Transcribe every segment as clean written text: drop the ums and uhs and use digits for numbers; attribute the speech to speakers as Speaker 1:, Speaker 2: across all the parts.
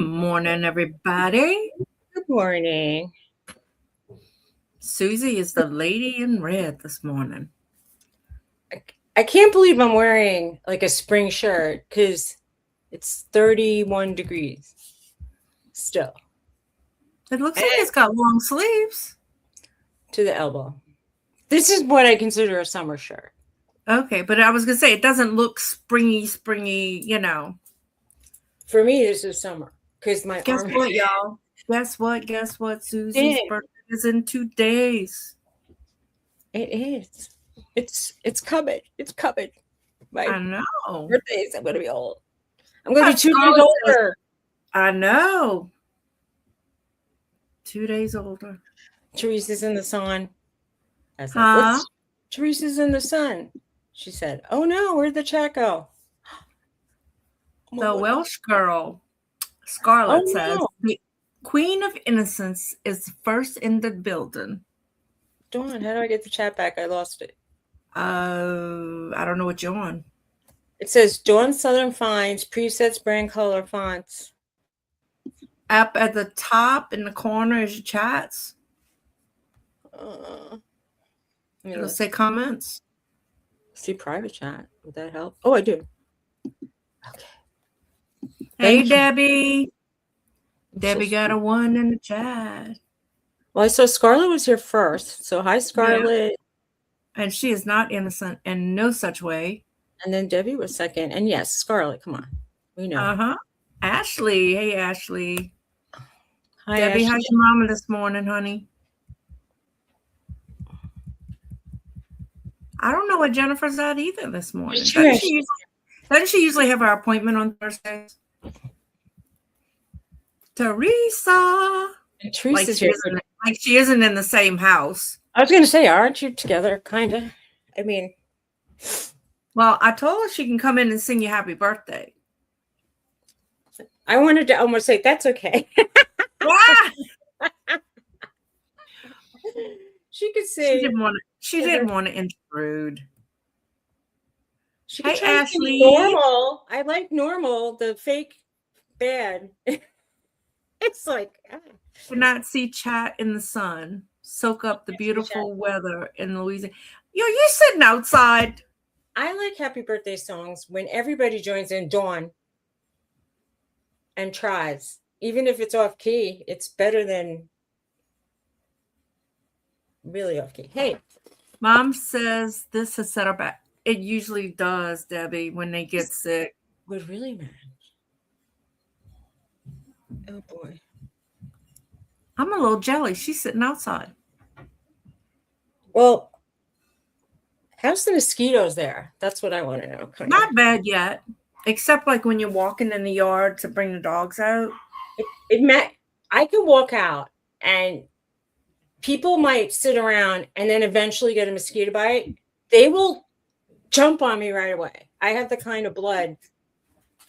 Speaker 1: morning, everybody.
Speaker 2: Good morning.
Speaker 1: Suzy is the lady in red this morning.
Speaker 2: I can't believe I'm wearing like a spring shirt because it's 31 degrees still
Speaker 1: It looks like it's got long sleeves.
Speaker 2: to the elbow. This is what I consider a summer shirt.
Speaker 1: Okay, but I was going to say, it doesn't look springy,
Speaker 2: For me, this is summer because my
Speaker 1: Guess
Speaker 2: arm.
Speaker 1: what, y'all? Guess what? Suzy's birthday is in 2 days.
Speaker 2: It is. It's coming. It's coming.
Speaker 1: I know.
Speaker 2: Birthdays. I'm going to be old. I'm going to be 2 days older.
Speaker 1: I know. 2 days older.
Speaker 2: Teresa's in the sun. I said,
Speaker 1: Huh?
Speaker 2: Teresa's in the sun. She said, "Oh no, where'd the chat go?"
Speaker 1: The Welsh girl, Scarlett, says, the Queen of Innocence is first in the building.
Speaker 2: Dawn, how do I get the chat back? I lost it.
Speaker 1: I don't know what you're on.
Speaker 2: It says Dawn Southern Finds, presets, brand color, fonts.
Speaker 1: Up at the top in the corner is your chats. It'll say comments.
Speaker 2: See private chat. Would that help? Oh, I do. Okay.
Speaker 1: Hey, Debbie. Debbie got a 1 in the chat.
Speaker 2: Well, I saw Scarlett was here first. So hi, Scarlett.
Speaker 1: Yeah. And she is not innocent in no such way.
Speaker 2: And then Debbie was second. And yes, Scarlett, come on. We know.
Speaker 1: Ashley. Hey, Ashley.
Speaker 2: Hi,
Speaker 1: Debbie,
Speaker 2: Ashley.
Speaker 1: how's your mama this morning, honey? I don't know what Jennifer's at either this morning. Doesn't she usually have our appointment on Thursdays? Teresa.
Speaker 2: Teresa's
Speaker 1: like she isn't in the same house.
Speaker 2: I was going to say, aren't you together? Kind of. I mean.
Speaker 1: Well, I told her she can come in and sing you happy birthday.
Speaker 2: I wanted to almost say, that's okay. She could say.
Speaker 1: She didn't want to intrude.
Speaker 2: Hey, Ashley. Normal. I like normal. The fake bad. It's like.
Speaker 1: Cannot see chat in the sun. Soak up the beautiful weather in Louisiana. You're sitting outside.
Speaker 2: I like happy birthday songs when everybody joins in, Dawn, and tries. Even if it's off key, it's better than really off key. Hey.
Speaker 1: Mom says this has set her back. It usually does, Debbie, when they get sick.
Speaker 2: Would really matter. Oh, boy.
Speaker 1: I'm a little jelly. She's sitting outside.
Speaker 2: Well, how's the mosquitoes there? That's what I want to know.
Speaker 1: Not bad yet, except like when you're walking in the yard to bring the dogs out.
Speaker 2: I can walk out and people might sit around and then eventually get a mosquito bite. They will jump on me right away. I have the kind of blood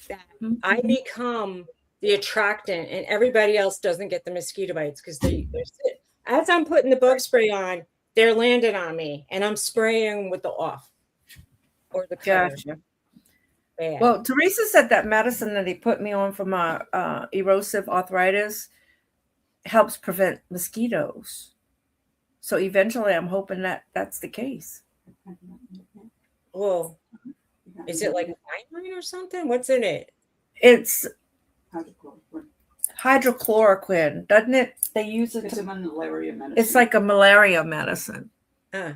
Speaker 2: that I become the attractant and everybody else doesn't get the mosquito bites because as I'm putting the bug spray on, they're landing on me and I'm spraying with the off or the color.
Speaker 1: Gotcha. Well, Teresa said that medicine that he put me on for my erosive arthritis helps prevent mosquitoes. So eventually I'm hoping that that's the case.
Speaker 2: Whoa. Is it like quinine or something? What's in it?
Speaker 1: It's hydrochloroquine, doesn't it? They use it.
Speaker 3: It's a malaria medicine.
Speaker 1: It's like a malaria medicine.
Speaker 3: All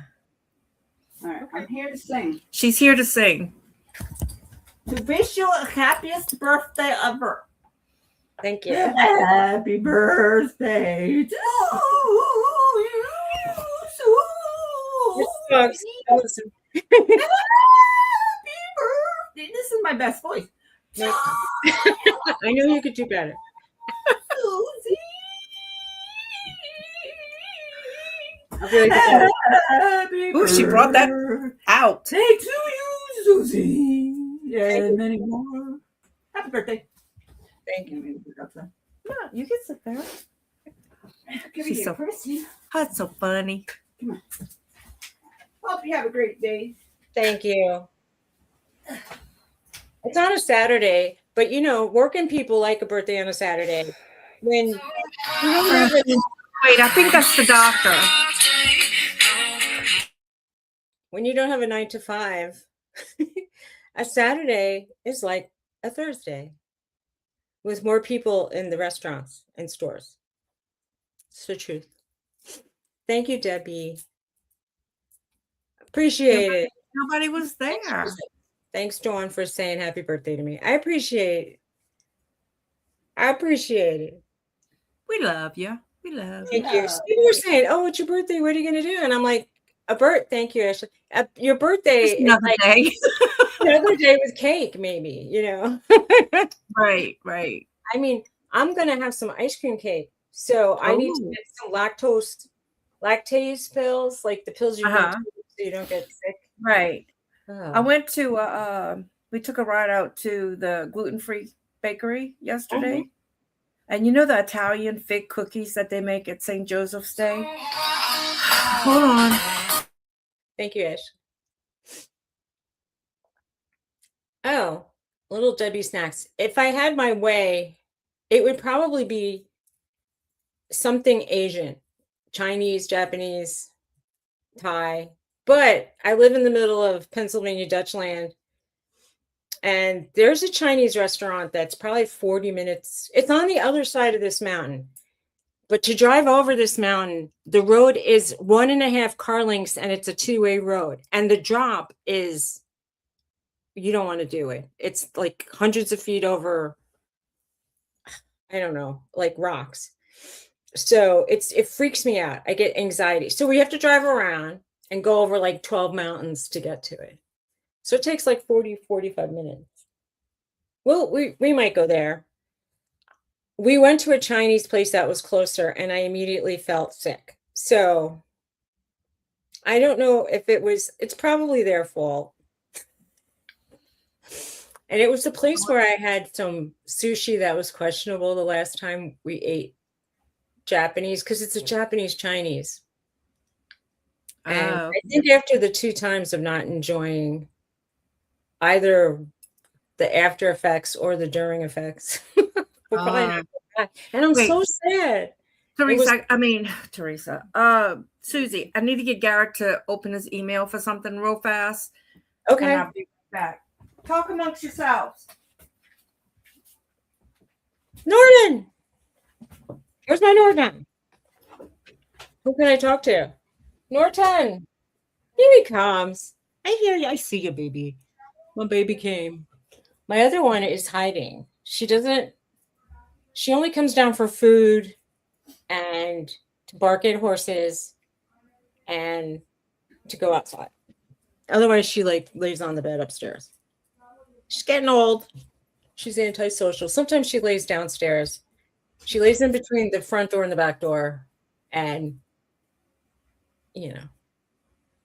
Speaker 3: right, I'm here to sing.
Speaker 1: She's here to sing.
Speaker 3: To wish you the happiest birthday ever.
Speaker 2: Thank you.
Speaker 3: Happy birthday to you. Happy birthday. This is my best voice.
Speaker 2: I know you could do better.
Speaker 3: Suzy.
Speaker 1: Ooh, she brought that out.
Speaker 3: Hey to you, Suzy. And many more. Happy birthday.
Speaker 2: Thank you.
Speaker 1: Yeah, you can sit there.
Speaker 3: She's so pretty.
Speaker 1: That's so funny.
Speaker 3: Come on. Hope you have a great day.
Speaker 2: Thank you. It's on a Saturday. But working people like a birthday on a Saturday when you don't have
Speaker 1: Wait, I think that's the doctor.
Speaker 2: when you don't have a 9 to 5, a Saturday is like a Thursday with more people in the restaurants and stores. It's the truth. Thank you, Debbie. Appreciate it.
Speaker 1: Nobody was there.
Speaker 2: Thanks, Dawn, for saying happy birthday to me. I appreciate it.
Speaker 1: We love you. We love
Speaker 2: Thank
Speaker 1: you.
Speaker 2: you. So people were saying, "Oh, it's your birthday. What are you going to do?" And I'm like, Thank you, Ashley. Your birthday
Speaker 1: Just another
Speaker 2: is like
Speaker 1: day.
Speaker 2: another day with cake, maybe.
Speaker 1: Right.
Speaker 2: I mean, I'm going to have some ice cream cake, so I need to get some lactase pills, like the pills you can take so you don't get sick.
Speaker 1: Right. I went to we took a ride out to the gluten-free bakery yesterday. And you know the Italian fig cookies that they make at St. Joseph's Day? Hold on.
Speaker 2: Thank you, Ash. Oh, little Debbie snacks. If I had my way, it would probably be something Asian, Chinese, Japanese, Thai. But I live in the middle of Pennsylvania Dutchland, and there's a Chinese restaurant that's probably 40 minutes. It's on the other side of this mountain. But to drive over this mountain, the road is 1.5 car lengths, and it's a 2-way road. And the drop is, you don't want to do it. It's like hundreds of feet over, I don't know, like rocks. So it freaks me out. I get anxiety. So we have to drive around and go over like 12 mountains to get to it. So it takes like 45 minutes. Well, we might go there. We went to a Chinese place that was closer, and I immediately felt sick. So I don't know if it's probably their fault. And it was the place where I had some sushi that was questionable the last time we ate Japanese, because it's a Japanese Chinese. And I think after the 2 times of not enjoying either the after effects or the during effects, we're probably not back. And I'm so sad.
Speaker 1: Teresa. Suzy, I need to get Garrett to open his email for something real fast.
Speaker 2: Okay.
Speaker 1: And I'll be back. Talk amongst yourselves.
Speaker 2: Norton! Where's my Norton? Who can I talk to? Norton! Here he comes. I hear you. I see you, baby. My baby came. My other one is hiding. She only comes down for food and to bark at horses and to go outside. Otherwise, she lays on the bed upstairs. She's getting old. She's antisocial. Sometimes she lays downstairs. She lays in between the front door and the back door. And,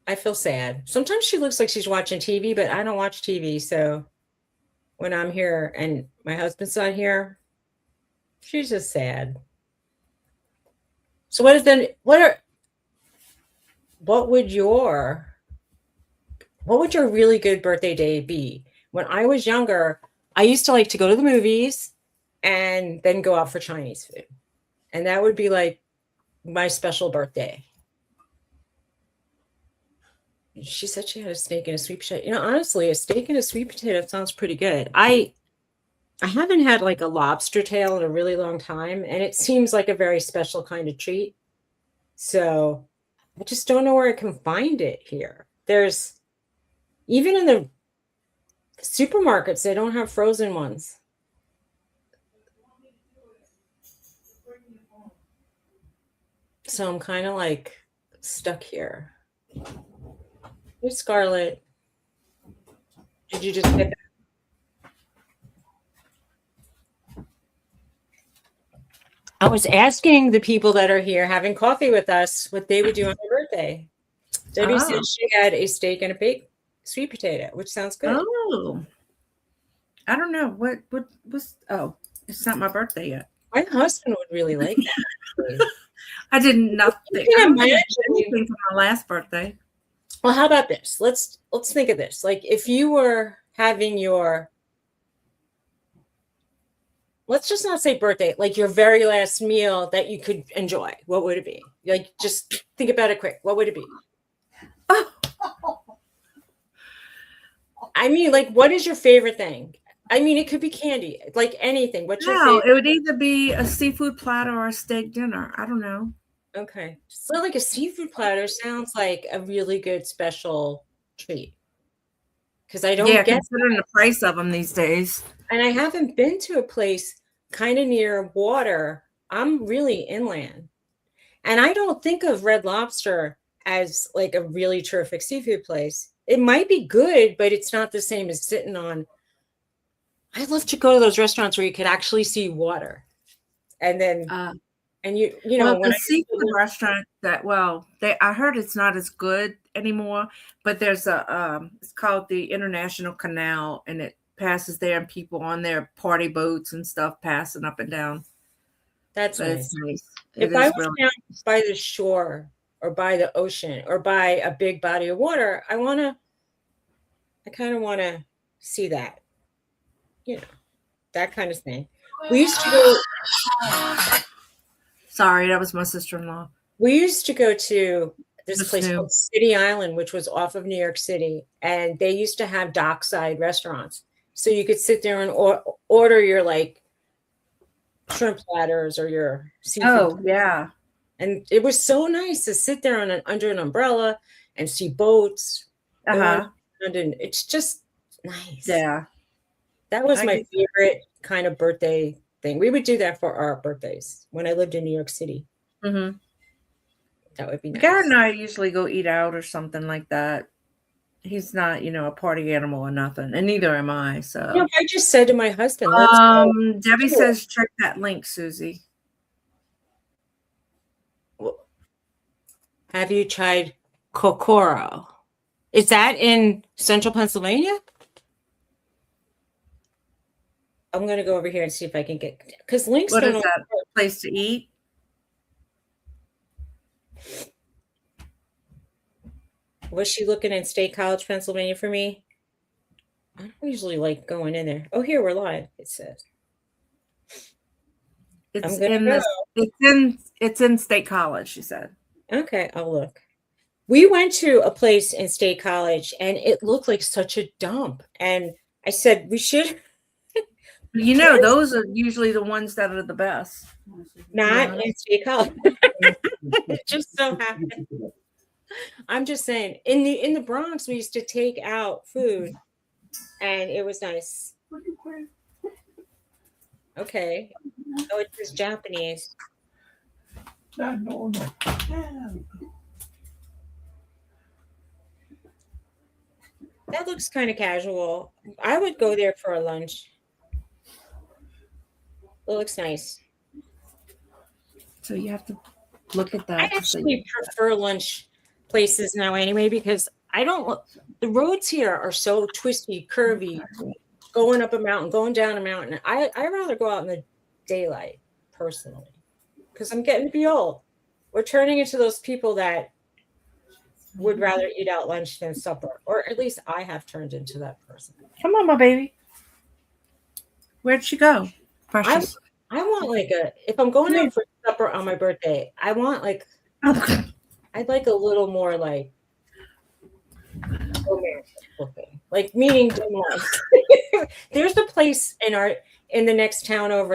Speaker 2: I feel sad. Sometimes she looks like she's watching TV, but I don't watch TV. So when I'm here and my husband's not here, she's just sad. So what would your really good birthday day be? When I was younger, I used to like to go to the movies and then go out for Chinese food. And that would be like my special birthday. She said she had a steak and a sweet potato. Honestly, a steak and a sweet potato sounds pretty good. I haven't had like a lobster tail in a really long time, and it seems like a very special kind of treat. So I just don't know where I can find it here. There's, even in the supermarkets, they don't have frozen ones. So I'm kind of like stuck here. Hey, Scarlett. Did you just get that? I was asking the people that are here having coffee with us what they would do on their birthday. Debbie said she had a steak and a baked sweet potato, which sounds good.
Speaker 1: Oh, I don't know what was. Oh, it's not my birthday yet.
Speaker 2: My husband would really like that.
Speaker 1: I did nothing. I didn't do anything for my last birthday.
Speaker 2: Well, how about this? Let's think of this. Like if you were having your let's just not say birthday, like your very last meal that you could enjoy. What would it be? Like, just think about it quick. What would it be? I mean, like, what is your favorite thing? I mean, it could be candy, like anything. What's your
Speaker 1: No,
Speaker 2: favorite?
Speaker 1: it would either be a seafood platter or a steak dinner. I don't know.
Speaker 2: Okay. So like a seafood platter sounds like a really good special treat. Because I don't
Speaker 1: Yeah,
Speaker 2: get
Speaker 1: considering the price of them these days.
Speaker 2: and I haven't been to a place kind of near water. I'm really inland. And I don't think of Red Lobster as like a really terrific seafood place. It might be good, but it's not the same as sitting on. I love to go to those restaurants where you could actually see water. And then and you know,
Speaker 1: well,
Speaker 2: when
Speaker 1: the seafood restaurant that I heard it's not as good anymore, but there's a it's called the International Canal, and it passes there, and people on their party boats and stuff passing up and down.
Speaker 2: That's
Speaker 1: But
Speaker 2: nice.
Speaker 1: it's nice.
Speaker 2: If I was down by the shore or by the ocean or by a big body of water, I kind of want to see that, you know, that kind of thing. We used to go.
Speaker 1: Sorry, that was my sister-in-law.
Speaker 2: We used to go to this place called City Island, which was off of New York City, and they used to have dockside restaurants, so you could sit there and order your like shrimp platters or your seafood.
Speaker 1: Oh, yeah.
Speaker 2: And it was so nice to sit there under an umbrella and see boats. And it's just nice.
Speaker 1: Yeah.
Speaker 2: That was my favorite kind of birthday thing. We would do that for our birthdays when I lived in New York City.
Speaker 1: Mm-hmm.
Speaker 2: That would be nice.
Speaker 1: Garrett and I usually go eat out or something like that. He's not, a party animal or nothing, and neither am I. So
Speaker 2: I just said to my husband, let's go.
Speaker 1: Debbie says check that link, Suzy.
Speaker 2: Have you tried Kokoro? Is that in central Pennsylvania? I'm going to go over here and see if I can get, because links.
Speaker 1: What is that place to eat?
Speaker 2: Was she looking in State College, Pennsylvania for me? I don't usually like going in there. Oh, here we're live. It says.
Speaker 1: It's in State College, she said.
Speaker 2: Okay, I'll look. We went to a place in State College and it looked like such a dump. And I said, we should.
Speaker 1: Those are usually the ones that are the best.
Speaker 2: Not in State College. It just so happened. I'm just saying, in the Bronx, we used to take out food and it was nice. Okay. Oh, it says Japanese.
Speaker 3: No.
Speaker 2: That looks kind of casual. I would go there for a lunch. It looks nice.
Speaker 1: So you have to look at that.
Speaker 2: I actually prefer lunch places now anyway, because the roads here are so twisty, curvy, going up a mountain, going down a mountain. I rather go out in the daylight personally, because I'm getting to be old. We're turning into those people that would rather eat out lunch than supper, or at least I have turned into that person.
Speaker 1: Come on, my baby. Where'd she go? Precious.
Speaker 2: I want if I'm going out for supper on my birthday, I want I'd like a little more like romantic looking, like meaning dim lights. There's a place in the next town over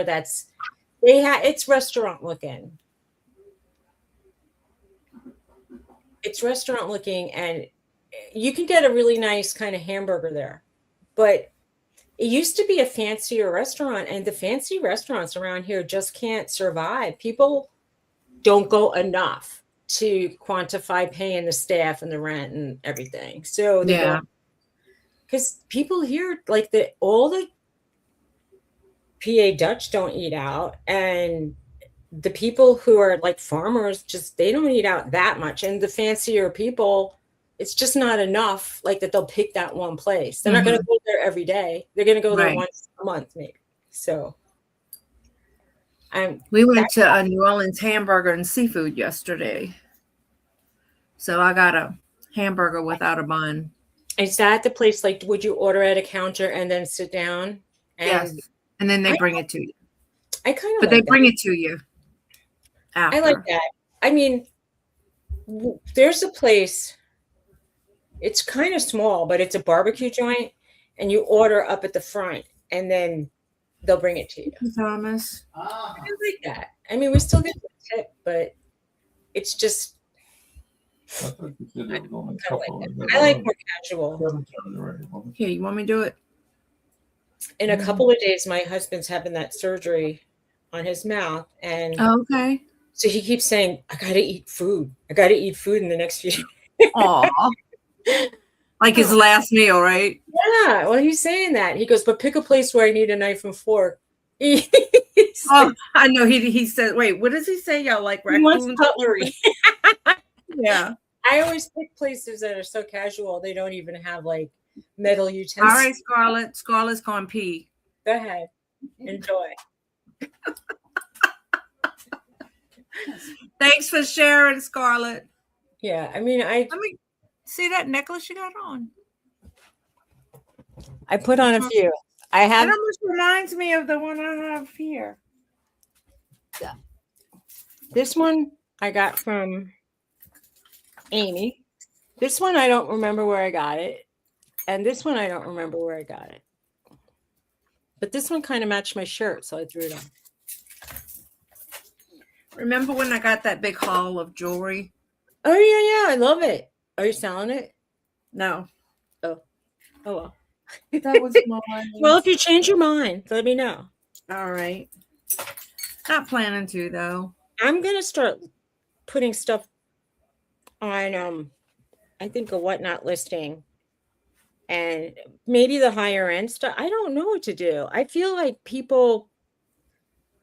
Speaker 2: it's restaurant looking. It's restaurant looking, and you can get a really nice kind of hamburger there. But it used to be a fancier restaurant, and the fancy restaurants around here just can't survive. People don't go enough to quantify paying the staff and the rent and everything. So because people here, like all the PA Dutch don't eat out, and the people who are like farmers, they don't eat out that much. And the fancier people, it's just not enough like that they'll pick that one place. They're not going to go there every day. They're going to go there once a month maybe. So
Speaker 1: we went to a New Orleans hamburger and seafood yesterday. So I got a hamburger without a bun.
Speaker 2: Is that the place, would you order at a counter and then sit down?
Speaker 1: Yes. And then they bring it to you.
Speaker 2: I kind of
Speaker 1: But
Speaker 2: like
Speaker 1: they
Speaker 2: that.
Speaker 1: bring it to you after.
Speaker 2: I like that. I mean, there's a place, it's kind of small, but it's a barbecue joint, and you order up at the front, and then they'll bring it to you.
Speaker 1: Thomas.
Speaker 2: I like that. I mean, we still get the tip, but it's just
Speaker 3: I thought you said there was only a
Speaker 2: kind of like
Speaker 3: couple
Speaker 2: it.
Speaker 3: of them.
Speaker 2: I like more casual.
Speaker 3: Seven turned already, woman.
Speaker 1: Here, you want me to do it?
Speaker 2: In a couple of days, my husband's having that surgery on his mouth, and
Speaker 1: Okay.
Speaker 2: so he keeps saying, "I gotta eat food. I gotta eat food in the next few."
Speaker 1: Aw. Like his last meal, right?
Speaker 2: Yeah, well, he's saying that. He goes, "But pick a place where I need a knife and fork." He
Speaker 1: Oh, I know. He said, wait, what does he say? Y'all like
Speaker 2: wants
Speaker 1: raccoons?
Speaker 2: cutlery.
Speaker 1: Yeah.
Speaker 2: I always pick places that are so casual they don't even have like metal utensils.
Speaker 1: All right, Scarlett. Scarlett's gonna pee.
Speaker 2: Go ahead, enjoy.
Speaker 1: Thanks for sharing, Scarlett.
Speaker 2: Yeah, I mean,
Speaker 1: Let me see that necklace you got on.
Speaker 2: I put on a few. I have.
Speaker 1: It almost reminds me of the one I have here.
Speaker 2: This one I got from Amy. This one I don't remember where I got it. And this one I don't remember where I got it. But this one kind of matched my shirt, so I threw it on.
Speaker 1: Remember when I got that big haul of jewelry?
Speaker 2: Oh, yeah, I love it. Are you selling it?
Speaker 1: No.
Speaker 2: Oh well.
Speaker 1: That was mine.
Speaker 2: Well, if you change your mind, let me know.
Speaker 1: All right. Not planning to, though.
Speaker 2: I'm going to start putting stuff on, I think, a whatnot listing. And maybe the higher end stuff. I don't know what to do. I feel like people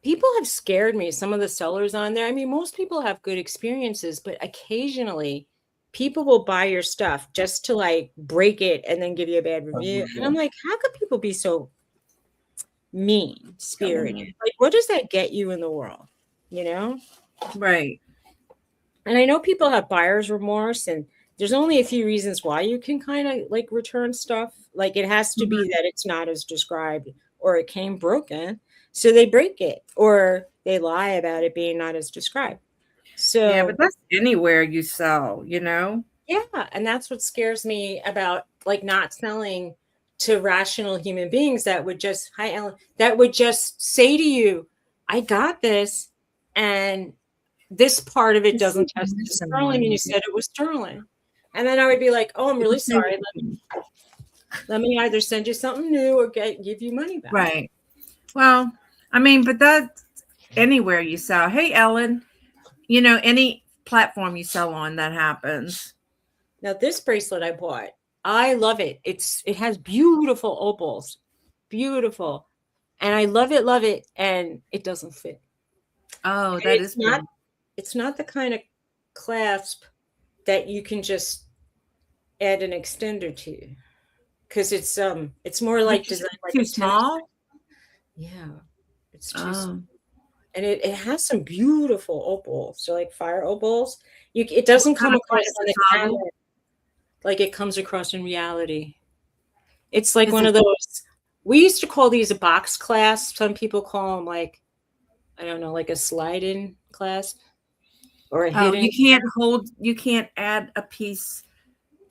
Speaker 2: have scared me, some of the sellers on there. I mean, most people have good experiences, but occasionally people will buy your stuff just to like break it and then give you a bad review. And I'm like, how could people be so mean spirited? Like, what does that get you in the world? You know?
Speaker 1: Right.
Speaker 2: And I know people have buyer's remorse, and there's only a few reasons why you can kind of like return stuff. Like it has to be that it's not as described, or it came broken, so they break it, or they lie about it being not as described. So
Speaker 1: yeah, but that's anywhere you sell, you know?
Speaker 2: Yeah, and that's what scares me about like not selling to rational human beings that would just, hi Ellen, that would just say to you, I got this, and this part of it doesn't test as sterling, and you said it was sterling. And then I would be like, oh, I'm really sorry. Let me either send you something new or give you money back.
Speaker 1: Right. Well, I mean, but that's anywhere you sell. Hey, Ellen, you know, any platform you sell on, that happens.
Speaker 2: Now, this bracelet I bought, I love it. It has beautiful opals, beautiful. And I love it. And it doesn't fit.
Speaker 1: Oh,
Speaker 2: And
Speaker 1: that is
Speaker 2: not, it's not the kind of clasp that you can just add an extender to, because it's more like designed like
Speaker 1: too small.
Speaker 2: Yeah, it's too small. And it has some beautiful opals, so like fire opals. It doesn't come across on the camera like it comes across in reality. It's like one of those. We used to call these a box clasp. Some people call them like, I don't know, like a slide-in clasp or a hidden.
Speaker 1: You can't add a piece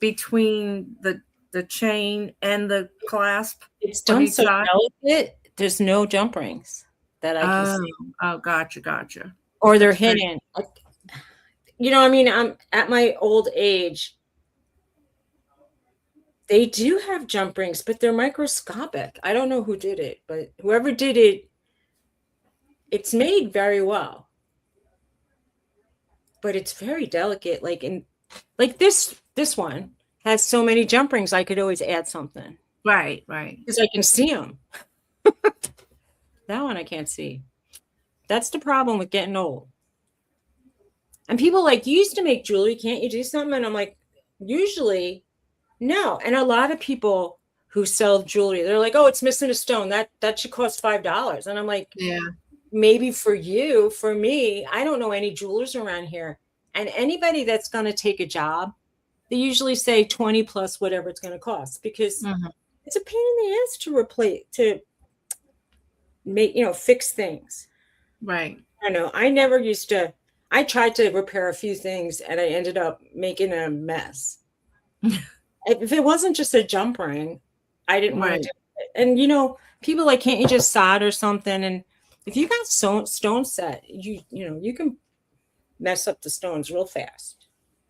Speaker 1: between the chain and the clasp.
Speaker 2: It's done so delicate. There's no jump rings that I can see.
Speaker 1: Oh, gotcha.
Speaker 2: Or they're hidden. You know, I mean, I'm at my old age. They do have jump rings, but they're microscopic. I don't know who did it, but whoever did it, it's made very well. But it's very delicate. Like this one has so many jump rings, I could always add something.
Speaker 1: Right.
Speaker 2: Because I can see them. That one I can't see. That's the problem with getting old. And people like, you used to make jewelry, can't you do something? And I'm like, usually, no. And a lot of people who sell jewelry, they're like, oh, it's missing a stone. That should cost $5. And I'm like,
Speaker 1: yeah,
Speaker 2: maybe for you, for me, I don't know any jewelers around here. And anybody that's going to take a job, they usually say 20 plus whatever it's going to cost, because it's a pain in the ass to make, fix things.
Speaker 1: Right.
Speaker 2: I don't know. I never used to. I tried to repair a few things and I ended up making a mess. If it wasn't just a jump ring, I didn't want to
Speaker 1: Right.
Speaker 2: do it. And people like, can't you just solder something? And if you got stone set, you can mess up the stones real fast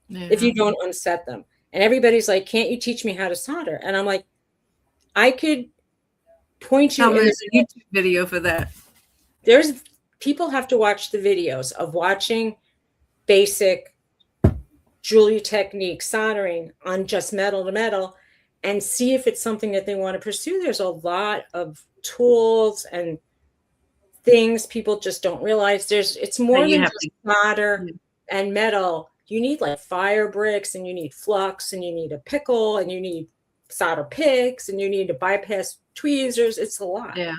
Speaker 2: if
Speaker 1: Yeah.
Speaker 2: you don't unset them. And everybody's like, can't you teach me how to solder? And I'm like, I could point you
Speaker 1: Tell me
Speaker 2: in
Speaker 1: there's a YouTube video for that.
Speaker 2: there's people have to watch the videos of watching basic jewelry technique soldering on just metal to metal and see if it's something that they want to pursue. There's a lot of tools and things people just don't realize. It's more than just solder and metal. You need like fire bricks, and you need flux, and you need a pickle, and you need solder picks, and you need to bypass tweezers. It's a lot.
Speaker 1: Yeah.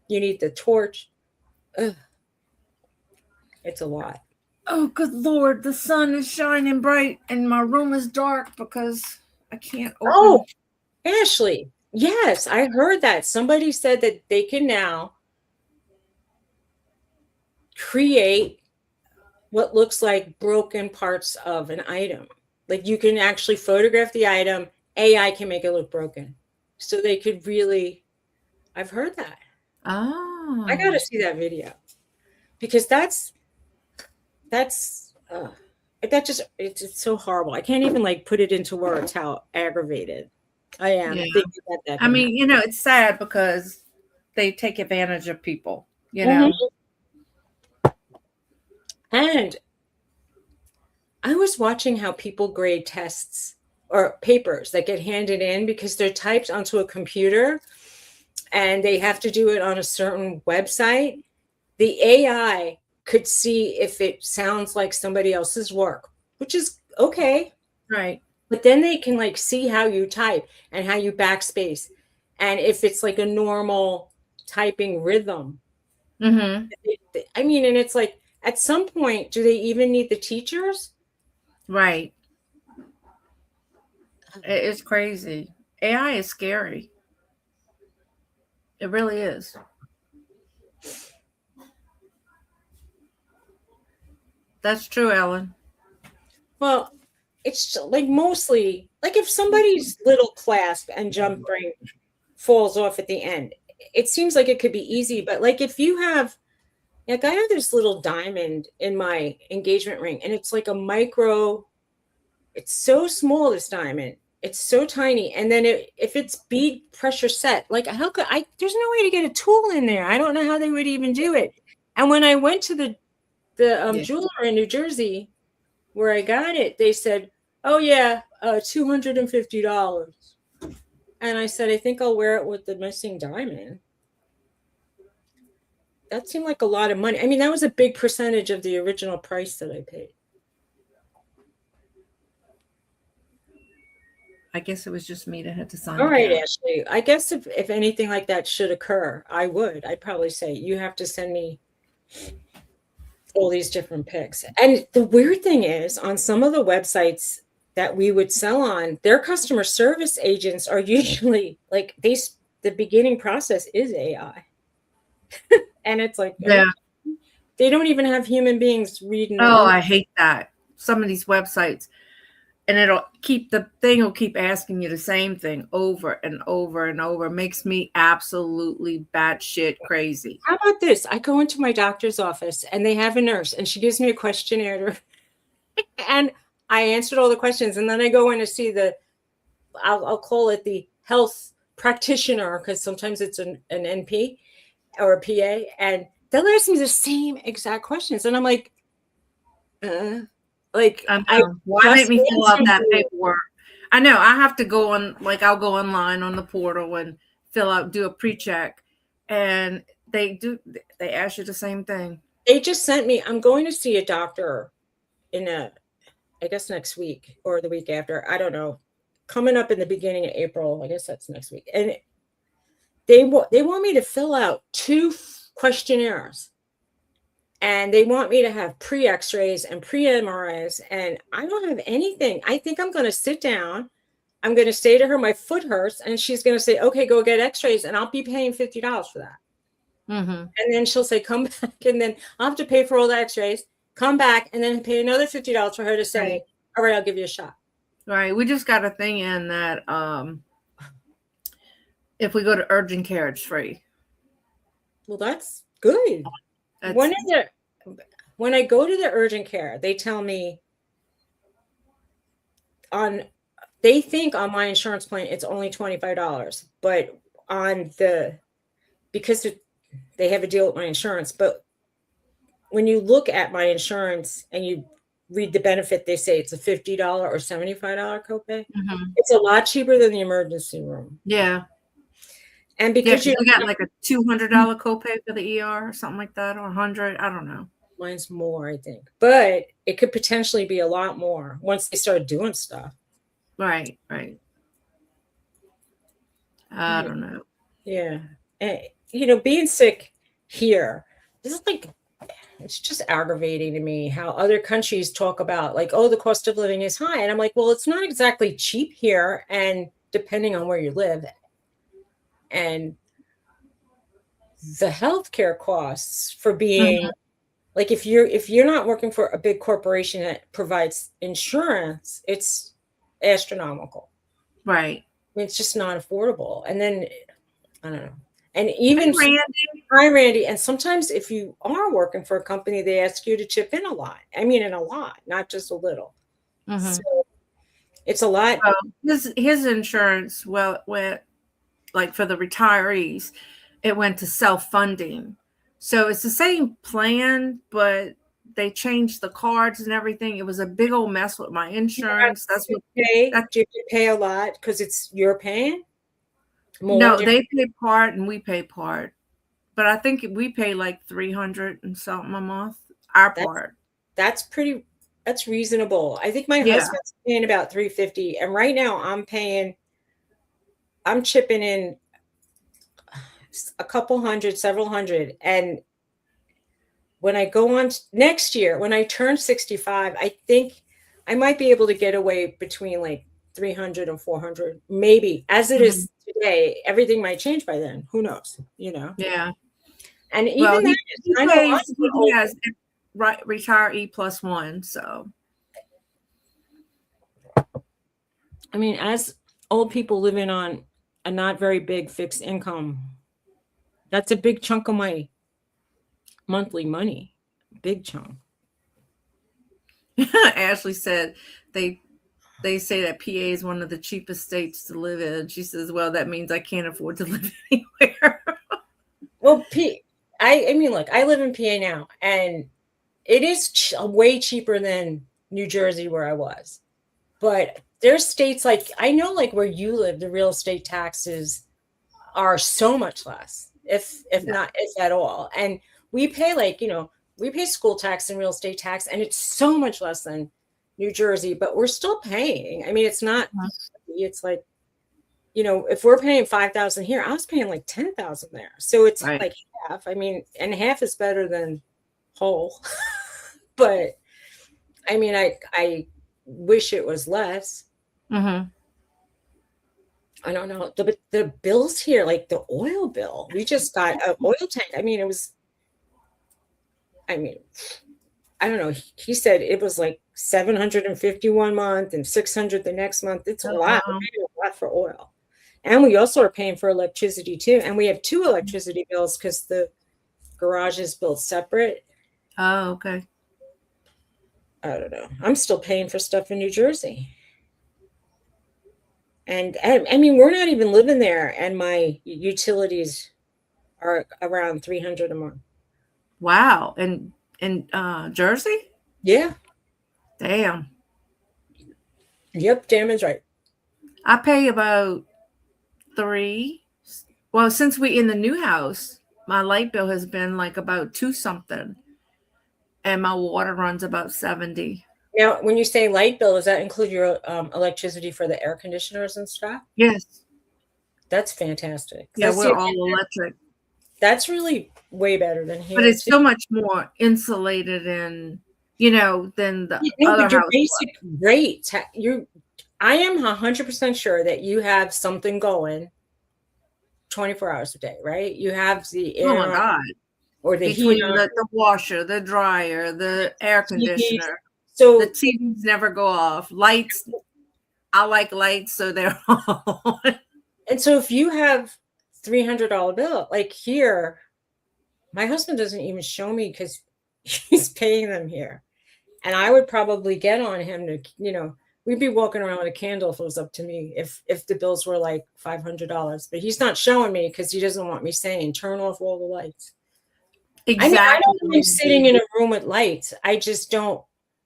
Speaker 2: You need the torch. Ugh. It's a lot.
Speaker 1: Oh, good Lord. The sun is shining bright and my room is dark because I can't open.
Speaker 2: Oh, Ashley. Yes, I heard that. Somebody said that they can now create what looks like broken parts of an item. Like you can actually photograph the item. AI can make it look broken. So they could really, I've heard that.
Speaker 1: Oh.
Speaker 2: I got to see that video because that's it's so horrible. I can't even like put it into words how aggravated I am.
Speaker 1: Yeah. I mean, it's sad because they take advantage of people,
Speaker 2: Mm-hmm. And I was watching how people grade tests or papers that get handed in because they're typed onto a computer and they have to do it on a certain website. The AI could see if it sounds like somebody else's work, which is okay.
Speaker 1: Right.
Speaker 2: But then they can like see how you type and how you backspace. And if it's like a normal typing rhythm.
Speaker 1: Mm-hmm.
Speaker 2: I mean, and it's like, at some point, do they even need the teachers?
Speaker 1: Right. It's crazy. AI is scary. It really is. That's true, Ellen.
Speaker 2: Well, it's like mostly like if somebody's little clasp and jump ring falls off at the end, it seems like it could be easy. But like if you have, like I have this little diamond in my engagement ring and it's like a micro, it's so small, this diamond. It's so tiny. And then if it's bead pressure set, like how could there's no way to get a tool in there. I don't know how they would even do it. And when I went to the jeweler in New Jersey where I got it, they said, oh yeah, $250. And I said, I think I'll wear it with the missing diamond. That seemed like a lot of money. I mean, that was a big percentage of the original price that I paid.
Speaker 1: I guess it was just me that had to sign.
Speaker 2: All right, Ashley. I guess if anything like that should occur, I'd probably say you have to send me all these different pics. And the weird thing is, on some of the websites that we would sell on, their customer service agents are usually like the beginning process is AI. And it's like, they don't even have human beings reading.
Speaker 1: Oh, I hate that. Some of these websites. And the thing will keep asking you the same thing over and over and over. It makes me absolutely batshit crazy.
Speaker 2: How about this? I go into my doctor's office and they have a nurse and she gives me a questionnaire and I answered all the questions. And then I go in to see I'll call it the health practitioner because sometimes it's an NP or a PA. And they'll ask me the same exact questions. And I'm like,
Speaker 1: why make me fill out that paperwork? I know I have to go on, like I'll go online on the portal and do a pre-check, and they ask you the same thing.
Speaker 2: They just sent me, I'm going to see a doctor I guess next week or the week after, I don't know, coming up in the beginning of April. I guess that's next week. And they want me to fill out 2 questionnaires. And they want me to have pre-X-rays and pre-MRIs, and I don't have anything. I think I'm going to sit down. I'm going to say to her, my foot hurts, and she's going to say, okay, go get X-rays, and I'll be paying $50 for that. And then she'll say, come back. And then I'll have to pay for all the x-rays, come back, and then pay another $50 for her to say, all right, I'll give you a shot.
Speaker 1: Right. We just got a thing in that if we go to urgent care, it's free.
Speaker 2: Well, that's good. When I go to the urgent care, they tell me they think on my insurance plan it's only $25, but because they have a deal with my insurance, but when you look at my insurance and you read the benefit, they say it's a $50 or $75 copay. It's a lot cheaper than the emergency room.
Speaker 1: Yeah.
Speaker 2: And because
Speaker 1: you got like a $200 copay for the ER or something like that, or $100, I don't know.
Speaker 2: Mine's more, I think, but it could potentially be a lot more once they start doing stuff.
Speaker 1: Right. I don't know.
Speaker 2: Yeah. And, being sick here, this is like, it's just aggravating to me how other countries talk about like, oh, the cost of living is high. And I'm like, well, it's not exactly cheap here. And depending on where you live and the healthcare costs for being like, if you're not working for a big corporation that provides insurance, it's astronomical.
Speaker 1: Right.
Speaker 2: It's just not affordable. And then, I don't know. And even
Speaker 1: Hi,
Speaker 2: Randy. And sometimes if you are working for a company, they ask you to chip in a lot. I mean, in a lot, not just a little. So it's a lot.
Speaker 1: His insurance, went like for the retirees, it went to self-funding. So it's the same plan, but they changed the cards and everything. It was a big old mess with my insurance.
Speaker 2: Do you pay a lot because you're paying?
Speaker 1: No, they pay part and we pay part. But I think we pay like $300 and something a month. Part.
Speaker 2: That's reasonable. I think my husband's paying about $350, and right now I'm chipping in a couple hundred, several hundred. And when I go on next year, when I turn 65, I think I might be able to get away between like 300 and 400, maybe. As it is today, everything might change by then. Who knows?
Speaker 1: Yeah.
Speaker 2: And even
Speaker 1: he has retiree plus one. So,
Speaker 2: I mean, as old people living on a not very big fixed income, that's a big chunk of my monthly money. Big chunk.
Speaker 1: Ashley said they say that PA is one of the cheapest states to live in. She says, well, that means I can't afford to live anywhere.
Speaker 2: Well, I mean, look, I live in PA now, and it is way cheaper than New Jersey where I was. But there's states like, I know like where you live, the real estate taxes are so much less, if not, if at all. And we pay we pay school tax and real estate tax, and it's so much less than New Jersey, but we're still paying. I mean, it's not, it's like, if we're paying $5,000 here, I was paying like $10,000 there. So it's like half. I mean, and half is better than whole. But I mean, I wish it was less. I don't know. The bills here, like the oil bill, we just got an oil tank. I mean, I don't know. He said it was like $750 one month and $600 the next month. It's a lot. We're paying a lot for oil. And we also are paying for electricity too. And we have 2 electricity bills because the garage is built separate.
Speaker 1: Oh, okay.
Speaker 2: I don't know. I'm still paying for stuff in New Jersey. And I mean, we're not even living there. And my utilities are around $300 a month.
Speaker 1: Wow. And in Jersey?
Speaker 2: Yeah.
Speaker 1: Damn.
Speaker 2: Yep. Damn is right.
Speaker 1: I pay about $3. Well, since we in the new house, my light bill has been like about $2 something, and my water runs about $70.
Speaker 2: Now, when you say light bill, does that include your electricity for the air conditioners and stuff?
Speaker 1: Yes.
Speaker 2: That's fantastic.
Speaker 1: Yeah, we're all electric.
Speaker 2: That's really way better than here.
Speaker 1: But it's so much more insulated and than the other house.
Speaker 2: Basic rate. I am 100% sure that you have something going 24 hours a day, right? You have the air
Speaker 1: Oh my God.
Speaker 2: or the
Speaker 1: Between
Speaker 2: heat on.
Speaker 1: the washer, the dryer, the air conditioner.
Speaker 2: So
Speaker 1: the TVs never go off. Lights, I like lights, so they're on.
Speaker 2: And so if you have $300 bill, like here, my husband doesn't even show me because he's paying them here. And I would probably get on him to, we'd be walking around with a candle if it was up to me, if the bills were like $500. But he's not showing me because he doesn't want me saying, turn off all the lights.
Speaker 1: Exactly.
Speaker 2: I don't mind sitting in a room with lights. I just don't,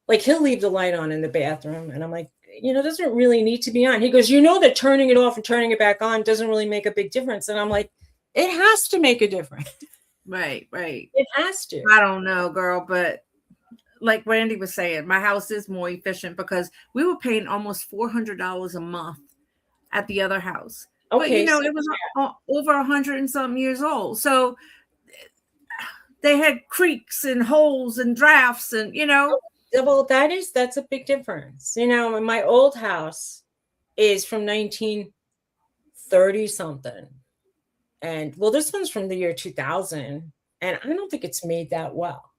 Speaker 2: like, he'll leave the light on in the bathroom. And I'm like, it doesn't really need to be on. He goes, that turning it off and turning it back on doesn't really make a big difference. And I'm like, it has to make a difference.
Speaker 1: Right.
Speaker 2: It has to.
Speaker 1: I don't know, girl, but like Randy was saying, my house is more efficient because we were paying almost $400 a month at the other house.
Speaker 2: Okay,
Speaker 1: but it was over 100 and something years old. So they had creaks and holes and drafts and,
Speaker 2: Well, that's a big difference. My old house is from 1930 something. And well, this one's from the year 2000. And I don't think it's made that well,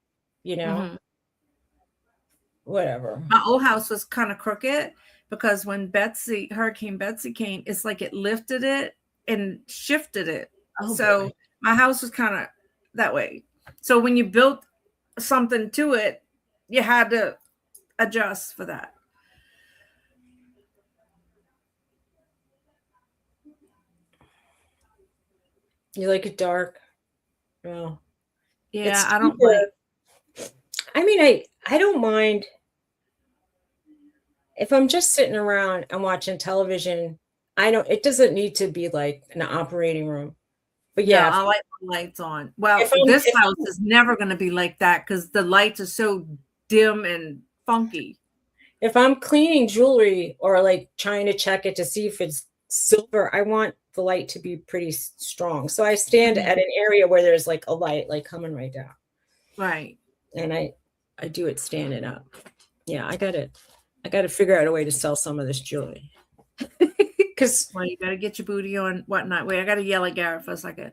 Speaker 2: Whatever.
Speaker 1: My old house was kind of crooked because when Hurricane Betsy came, it's like it lifted it and shifted it. So my house was kind of that way. So when you built something to it, you had to adjust for that.
Speaker 2: You like it dark? Well,
Speaker 1: yeah, I don't like.
Speaker 2: I don't mind if I'm just sitting around and watching television. It doesn't need to be like an operating room. But yeah,
Speaker 1: I like the lights on. Well, this house is never going to be like that because the lights are so dim and funky.
Speaker 2: If I'm cleaning jewelry or like trying to check it to see if it's silver, I want the light to be pretty strong. So I stand at an area where there's like a light like coming right down.
Speaker 1: Right.
Speaker 2: And I do it standing up. Yeah, I got to figure out a way to sell some of this jewelry. Because
Speaker 1: you got to get your booty on whatnot. Wait, I got to yell at Garrett for a second.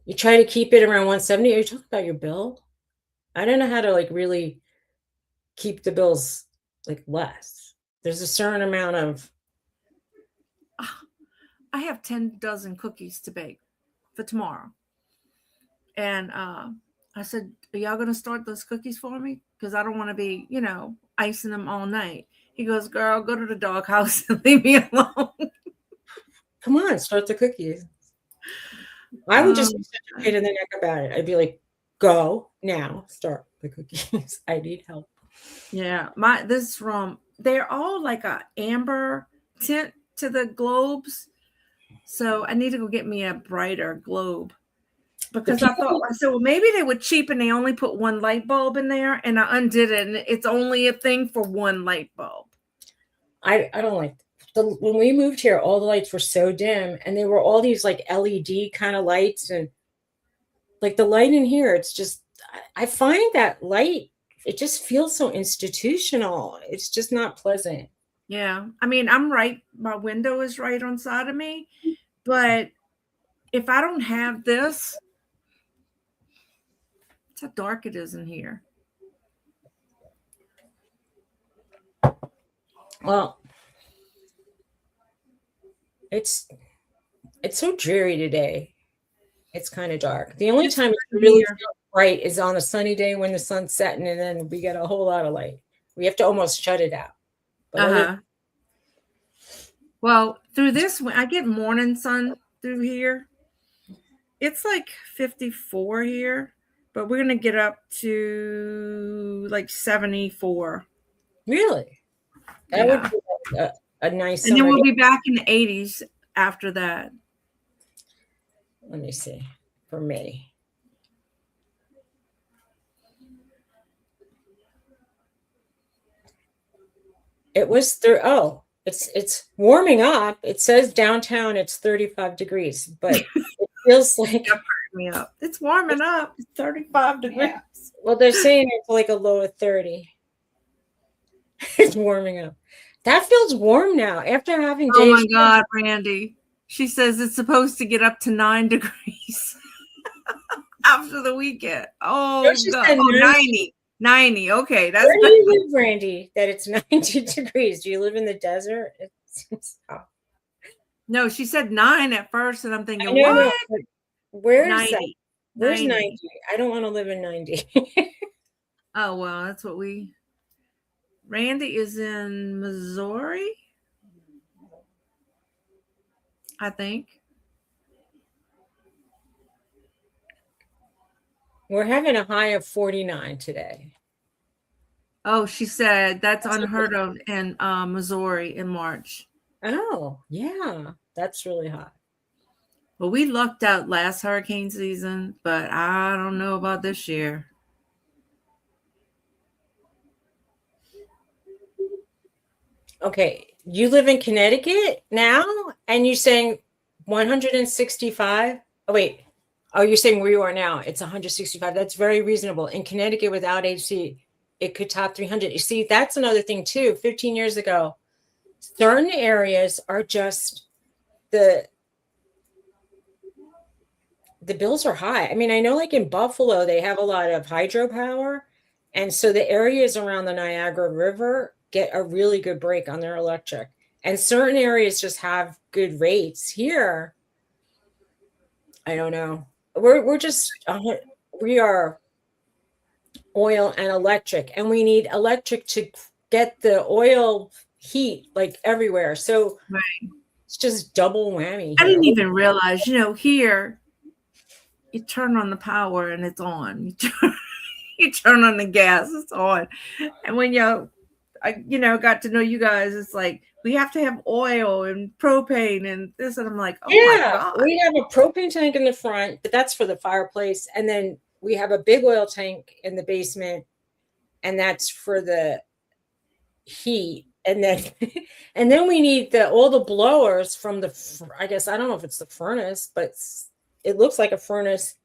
Speaker 2: You try to keep it around 170. Are you talking about your bill? I don't know how to like really keep the bills like less. There's a certain amount of.
Speaker 1: I have 10 dozen cookies to bake for tomorrow. And I said, are y'all going to start those cookies for me? Because I don't want to be, icing them all night. He goes, girl, go to the doghouse and leave me alone.
Speaker 2: Come on, start the cookies. I would just be such a pain in the neck about it. I'd be like, go now, start the cookies. I need help.
Speaker 1: Yeah, they're all like a amber tint to the globes. So I need to go get me a brighter globe. Because I said, well, maybe they were cheap and they only put one light bulb in there. And I undid it. And it's only a thing for one light bulb.
Speaker 2: I don't like when we moved here, all the lights were so dim and they were all these like LED kind of lights. And like the light in here, it's just, I find that light, it just feels so institutional. It's just not pleasant.
Speaker 1: Yeah. I mean, I'm right. My window is right on side of me. But if I don't have this, that's how dark it is in here.
Speaker 2: Well, it's so dreary today. It's kind of dark. The only time it's really bright is on a sunny day when the sun's setting, and then we get a whole lot of light. We have to almost shut it out.
Speaker 1: Well, through this, when I get morning sun through here, it's like 54 here, but we're going to get up to like 74.
Speaker 2: Really? That would be like a nice.
Speaker 1: And then we'll be back in the 80s after that.
Speaker 2: Let me see. For me. It was it's warming up. It says downtown it's 35 degrees, but it feels like
Speaker 1: me up. It's warming up. It's 35 degrees. Yeah.
Speaker 2: Well, they're saying it's like a low of 30. It's warming up. That feels warm now after having days.
Speaker 1: Oh my God, Randy. She says it's supposed to get up to 9 degrees after the weekend. Oh,
Speaker 2: No, she
Speaker 1: God.
Speaker 2: said
Speaker 1: Oh,
Speaker 2: 90.
Speaker 1: 90. Okay, that's
Speaker 2: Where do
Speaker 1: better.
Speaker 2: you live, Randy, that it's 90 degrees? Do you live in the desert? It seems
Speaker 1: No, she said 9 at first, and I'm thinking,
Speaker 2: I know,
Speaker 1: what?
Speaker 2: but where's
Speaker 1: 90.
Speaker 2: that? Where's
Speaker 1: 90.
Speaker 2: 90? I don't want to live in 90.
Speaker 1: Oh, well, that's what we. Randy is in Missouri, I think.
Speaker 2: We're having a high of 49 today.
Speaker 1: Oh, she said that's unheard of in Missouri in March.
Speaker 2: Oh, yeah. That's really hot.
Speaker 1: Well, we lucked out last hurricane season, but I don't know about this year.
Speaker 2: Okay, you live in Connecticut now, and you're saying 165? Oh, wait. Oh, you're saying where you are now, it's 165. That's very reasonable. In Connecticut without AC, it could top 300. You see, that's another thing too. 15 years ago, certain areas are just the bills are high. I mean, I know like in Buffalo, they have a lot of hydropower. And so the areas around the Niagara River get a really good break on their electric. And certain areas just have good rates. Here, I don't know. We're just we are oil and electric, and we need electric to get the oil heat like everywhere. So
Speaker 1: Right.
Speaker 2: it's just double whammy here.
Speaker 1: I didn't even realize, here you turn on the power and it's on. You turn on the gas, it's on. And when I got to know you guys, it's like we have to have oil and propane and this, and I'm like, oh my God.
Speaker 2: We have a propane tank in the front, but that's for the fireplace. And then we have a big oil tank in the basement, and that's for the heat. And then and then we need all the blowers from I guess I don't know if it's the furnace, but it looks like a furnace.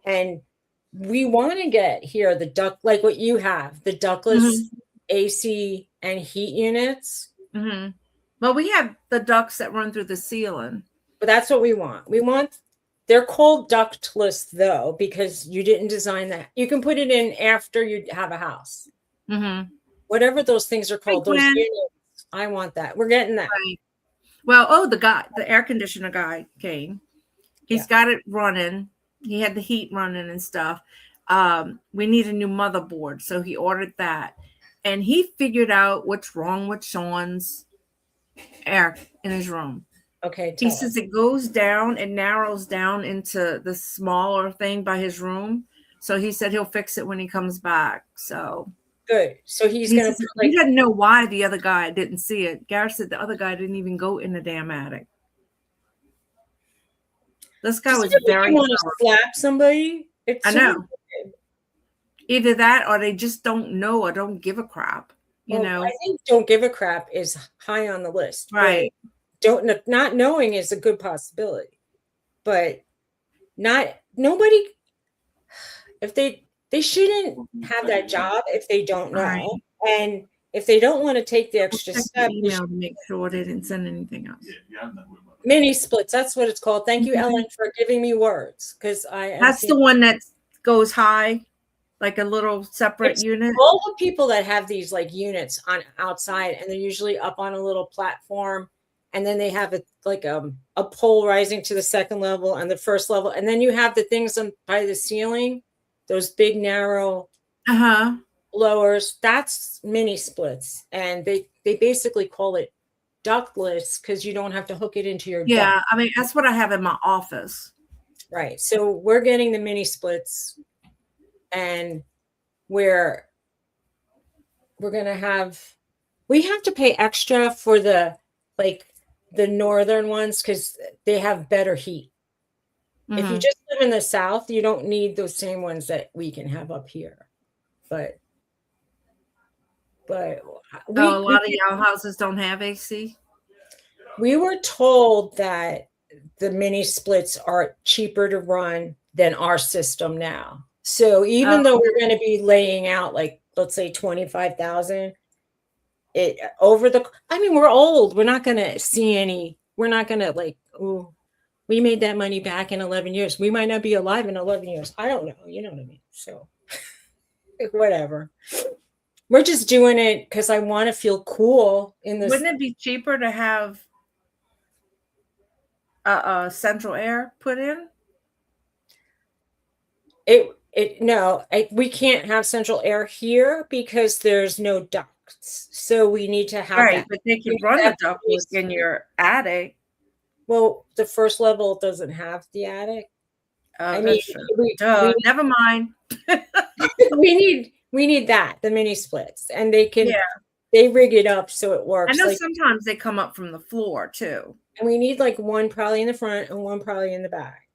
Speaker 2: And we want to get here the duct, like what you have, the ductless AC and heat units.
Speaker 1: Mm-hmm. Well, we have the ducts that run through the ceiling.
Speaker 2: But that's what we want. They're called ductless though, because you didn't design that. You can put it in after you have a house.
Speaker 1: Mm-hmm.
Speaker 2: Whatever those things are called,
Speaker 1: those
Speaker 2: units. I want that. We're getting that.
Speaker 1: Right. Well, the air conditioner guy came. He's got it running. He had the heat running and stuff. We need a new motherboard, so he ordered that. And he figured out what's wrong with Sean's air in his room.
Speaker 2: Okay.
Speaker 1: He says it goes down, it narrows down into the smaller thing by his room. So he said he'll fix it when he comes back. So
Speaker 2: good. So he's going to.
Speaker 1: He doesn't know why the other guy didn't see it. Gareth said the other guy didn't even go in the damn attic. This guy was very.
Speaker 2: Want to slap somebody?
Speaker 1: I know. Either that, or they just don't know, or don't give a crap.
Speaker 2: I think don't give a crap is high on the list.
Speaker 1: Right.
Speaker 2: Not knowing is a good possibility, but nobody. If they shouldn't have that job if they don't know, right. And if they don't want to take the extra step,
Speaker 1: email to make sure they didn't send anything else.
Speaker 2: Mini splits, that's what it's called. Thank you, Ellen, for giving me words, because
Speaker 1: that's the one that goes high, like a little separate unit.
Speaker 2: All the people that have these like units on outside, and they're usually up on a little platform, and then they have a pole rising to the second level and the first level, and then you have the things by the ceiling, those big narrow blowers. That's mini splits, and they basically call it ductless because you don't have to hook it into your duct.
Speaker 1: I mean, that's what I have in my office.
Speaker 2: Right. So we're getting the mini splits, and we're gonna we have to pay extra for the northern ones because they have better heat. If you just live in the south, you don't need those same ones that we can have up here. But a lot of y'all houses don't have AC. We were told that the mini splits are cheaper to run than our system now. So even though we're going to be laying out let's say $25,000, we're old. We're not going to see any, we're not going to like, oh, we made that money back in 11 years. We might not be alive in 11 years. I don't know. You know what I mean? So whatever. We're just doing it because I want to feel cool in this.
Speaker 1: Wouldn't it be cheaper to have central air put in?
Speaker 2: We can't have central air here because there's no ducts. So we need to have
Speaker 1: right,
Speaker 2: that.
Speaker 1: But they can run the ductwork in your attic.
Speaker 2: Well, the first level doesn't have the attic.
Speaker 1: I mean, never mind.
Speaker 2: we need that, the mini splits, and they rig it up so it works.
Speaker 1: I know sometimes they come up from the floor too.
Speaker 2: And we need like one probably in the front and one probably in the back.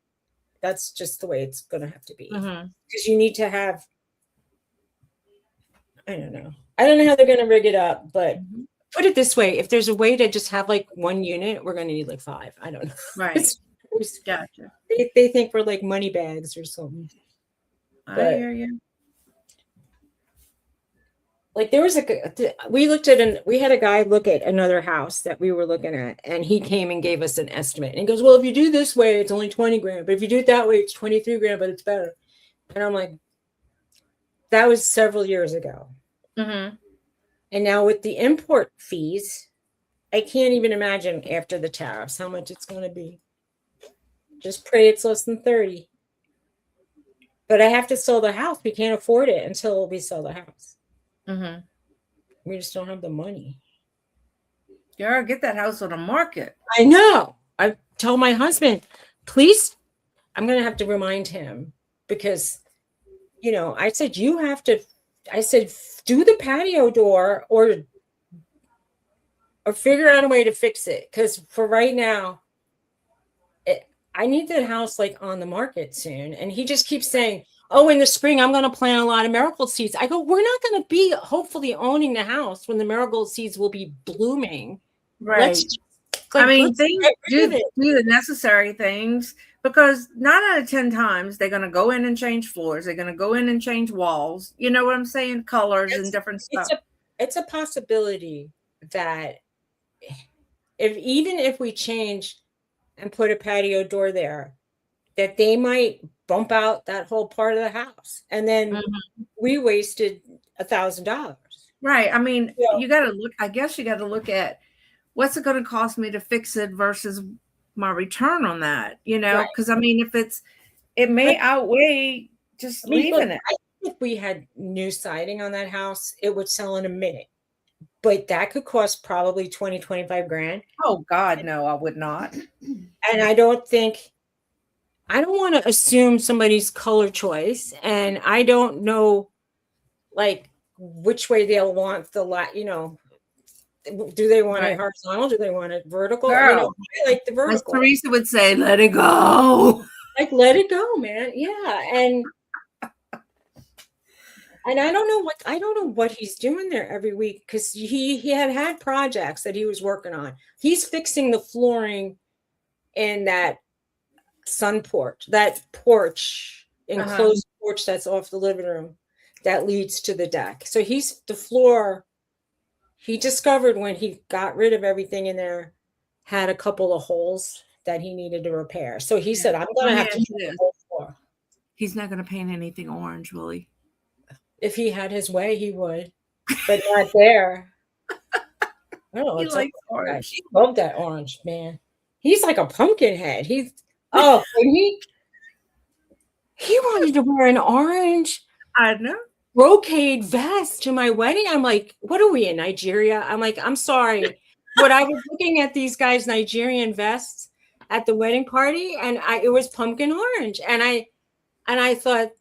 Speaker 2: That's just the way it's going to have to be. Because you need to have, I don't know how they're going to rig it up, but put it this way, if there's a way to just have like one unit, we're going to need like 5. I don't know.
Speaker 1: Right. Gotcha.
Speaker 2: They think we're like money bags or something.
Speaker 1: I hear you.
Speaker 2: Like there was we had a guy look at another house that we were looking at, and he came and gave us an estimate. And he goes, well, if you do this way, it's only 20 grand. But if you do it that way, it's 23 grand, but it's better. And I'm like, that was several years ago. And now with the import fees, I can't even imagine after the tariffs how much it's going to be. Just pray it's less than 30. But I have to sell the house. We can't afford it until we sell the house. We just don't have the money.
Speaker 1: You gotta get that house on the market.
Speaker 2: I know. I told my husband, please, I'm going to have to remind him because, I said, do the patio door or figure out a way to fix it. Because for right now, I need that house like on the market soon. And he just keeps saying, oh, in the spring, I'm going to plant a lot of marigold seeds. I go, we're not going to be hopefully owning the house when the marigold seeds will be blooming.
Speaker 1: Right. Do the necessary things because 9 out of 10 times they're going to go in and change floors. They're going to go in and change walls. You know what I'm saying? Colors and different stuff.
Speaker 2: It's a possibility that if we change and put a patio door there, that they might bump out that whole part of the house. And then we wasted $1,000.
Speaker 1: Right. I mean, you got to look at what's it going to cost me to fix it versus my return on that, because I mean, it may outweigh just leaving it.
Speaker 2: I think if we had new siding on that house, it would sell in a minute. But that could cost probably 20, 25 grand.
Speaker 1: Oh God, no, I would not.
Speaker 2: And I don't want to assume somebody's color choice, and I don't know, like, which way they'll want the do they want it horizontal? Do they want it vertical?
Speaker 1: Girl,
Speaker 2: I like the vertical.
Speaker 1: As Teresa would say, let it go.
Speaker 2: Like, let it go, man. Yeah, and I don't know what he's doing there every week because he had projects that he was working on. He's fixing the flooring in that enclosed porch that's off the living room that leads to the deck. So the floor he discovered when he got rid of everything in there had a couple of holes that he needed to repair. So he said, I'm going to have to do the whole floor.
Speaker 1: He's not going to paint anything orange, will he?
Speaker 2: If he had his way, he would, but not there. Oh,
Speaker 1: he likes orange.
Speaker 2: He loved that orange, man. He's like a pumpkin head. And he wanted to wear an orange.
Speaker 1: I know.
Speaker 2: Brocade vest to my wedding. I'm like, what are we in Nigeria? I'm like, I'm sorry. But I was looking at these guys' Nigerian vests at the wedding party, and it was pumpkin orange. And I thought,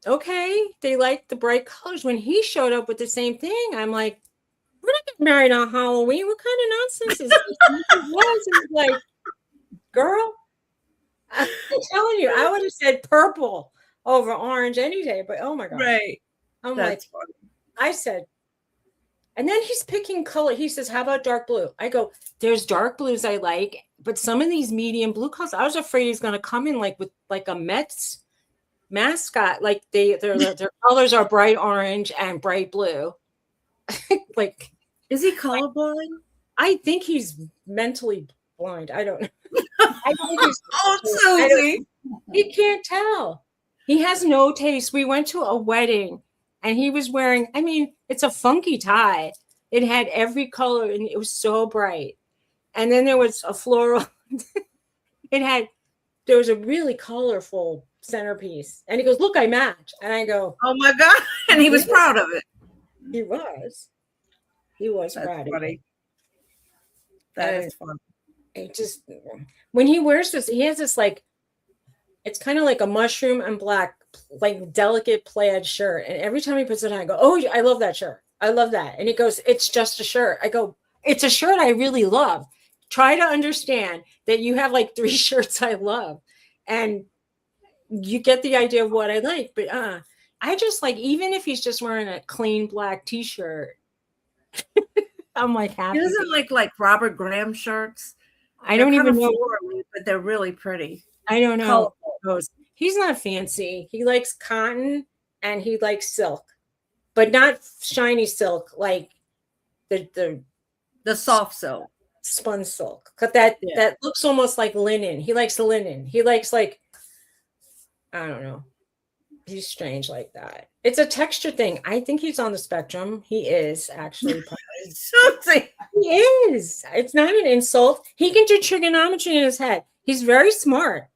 Speaker 2: okay, they like the bright colors. When he showed up with the same thing, I'm like, we're not getting married on Halloween. What kind of nonsense is this? It was like, girl, I'm telling you, I would have said purple over orange any day, but oh my God.
Speaker 1: Right.
Speaker 2: I'm That's like, funny. I said, and then he's picking color. He says, how about dark blue? I go, there's dark blues I like, but some of these medium blue colors, I was afraid he's going to come in like with like a Mets mascot. Like their colors are bright orange and bright blue. Like,
Speaker 1: Is he colorblind?
Speaker 2: I think he's mentally blind. I don't know. I think he's,
Speaker 1: Suzy.
Speaker 2: he can't tell. He has no taste. We went to a wedding and he was wearing, I mean, it's a funky tie. It had every color and it was so bright. And then there was a floral. There was a really colorful centerpiece. And he goes, look, I match. And I go,
Speaker 1: oh my God. And he was proud of it.
Speaker 2: He was. He was
Speaker 1: That's
Speaker 2: proud
Speaker 1: funny.
Speaker 2: of it.
Speaker 1: That is funny.
Speaker 2: It just, when he wears this, he has this like, it's kind of like a mushroom and black, like delicate plaid shirt. And every time he puts it on, I go, oh, I love that shirt. I love that. And he goes, it's just a shirt. I go, it's a shirt I really love. Try to understand that you have like 3 shirts I love. And you get the idea of what I like. But I just like, even if he's just wearing a clean black t-shirt, I'm like happy.
Speaker 1: He doesn't like Robert Graham shirts.
Speaker 2: I don't even know.
Speaker 1: Florally, but they're really pretty.
Speaker 2: I don't know. He's not fancy. He likes cotton and he likes silk, but not shiny silk like the
Speaker 1: soft silk,
Speaker 2: spun silk. But that looks almost like linen. He likes the linen. He likes like, I don't know. He's strange like that. It's a texture thing. I think he's on the spectrum. He is actually. He is. It's not an insult. He can do trigonometry in his head. He's very smart.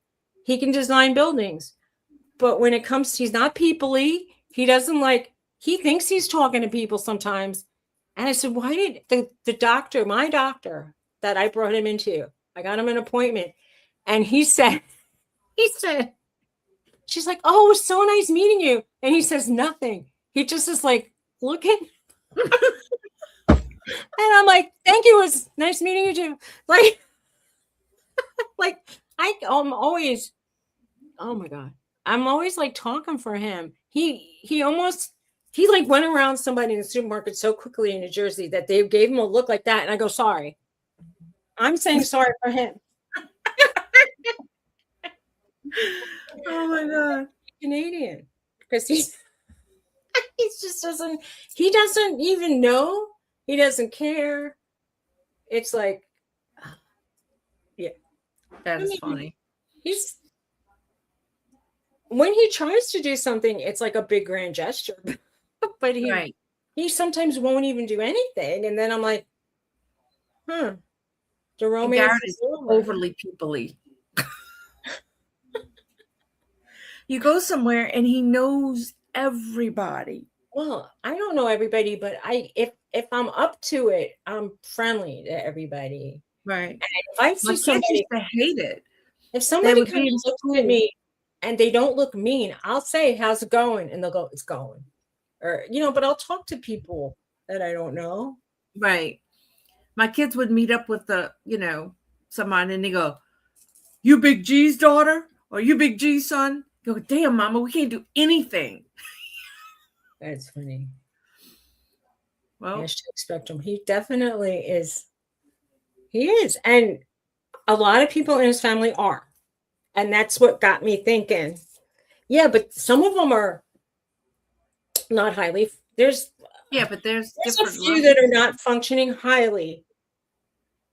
Speaker 2: He can design buildings. But when it comes, he's not people-y. He doesn't like, he thinks he's talking to people sometimes. And I said, why did the doctor, my doctor that I brought him into, I got him an appointment. And he said, she's like, oh, it was so nice meeting you. And he says nothing. He just is like, looking. And I'm like, thank you. It was nice meeting you too. I'm always, oh my God. I'm always like talking for him. He like went around somebody in the supermarket so quickly in New Jersey that they gave him a look like that. And I go, sorry. I'm saying sorry for him.
Speaker 1: Oh my God.
Speaker 2: Canadian. Because he just doesn't even know. He doesn't care. It's like, yeah.
Speaker 1: That's funny.
Speaker 2: When he tries to do something, it's like a big grand gesture. But he sometimes won't even do anything. And then I'm like, the romance is
Speaker 1: overly people-y. You go somewhere and he knows everybody.
Speaker 2: Well, I don't know everybody, but if I'm up to it, I'm friendly to everybody.
Speaker 1: Right.
Speaker 2: And if I see somebody
Speaker 1: to hate it.
Speaker 2: If somebody kind of looks at me and they don't look mean, I'll say, how's it going? And they'll go, it's going. Or, but I'll talk to people that I don't know.
Speaker 1: Right. My kids would meet up with someone and they go, you Big G's daughter? Or you Big G's son? Go, damn, Mama, we can't do anything.
Speaker 2: That's funny.
Speaker 1: Well,
Speaker 2: hashtag spectrum. He definitely is. He is. And a lot of people in his family are. And that's what got me thinking. Yeah, but some of them are not highly. There's
Speaker 1: a
Speaker 2: few that are not functioning highly.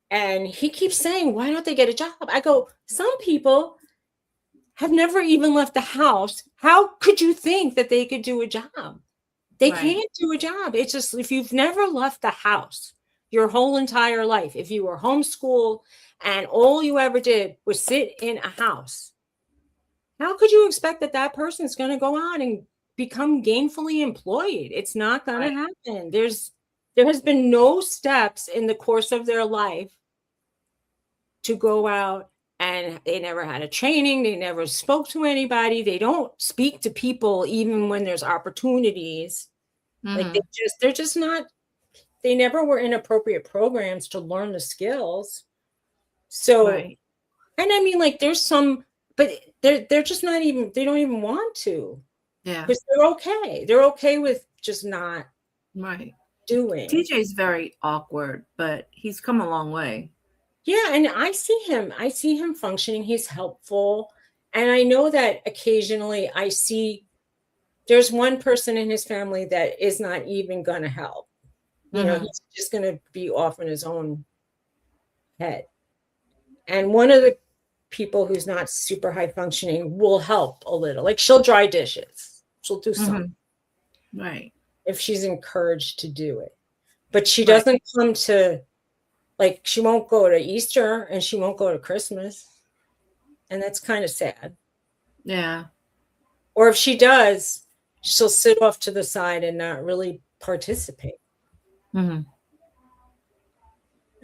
Speaker 2: And he keeps saying, why don't they get a job? I go, some people have never even left the house. How could you think that they could do a job? They can't do a job. It's just, if you've never left the house your whole entire life, if you were homeschooled and all you ever did was sit in a house, how could you expect that person's going to go out and become gainfully employed? It's not going to happen. There has been no steps in the course of their life to go out, and they never had a training. They never spoke to anybody. They don't speak to people even when there's opportunities. Mm-hmm. Like they're just not, they never were in appropriate programs to learn the skills. So, and I mean, like there's some, but they're just not even, they don't even want to.
Speaker 1: Yeah.
Speaker 2: Because they're okay. They're okay with just not doing.
Speaker 1: TJ's very awkward, but he's come a long way.
Speaker 2: Yeah, and I see him functioning. He's helpful. And I know that occasionally I see there's one person in his family that is not even going to help. He's just going to be off in his own head. And one of the people who's not super high functioning will help a little. Like she'll dry dishes. She'll do something.
Speaker 1: Right.
Speaker 2: If she's encouraged to do it. But she doesn't come to, like, she won't go to Easter and she won't go to Christmas. And that's kind of sad.
Speaker 1: Yeah.
Speaker 2: Or if she does, she'll sit off to the side and not really participate.
Speaker 1: And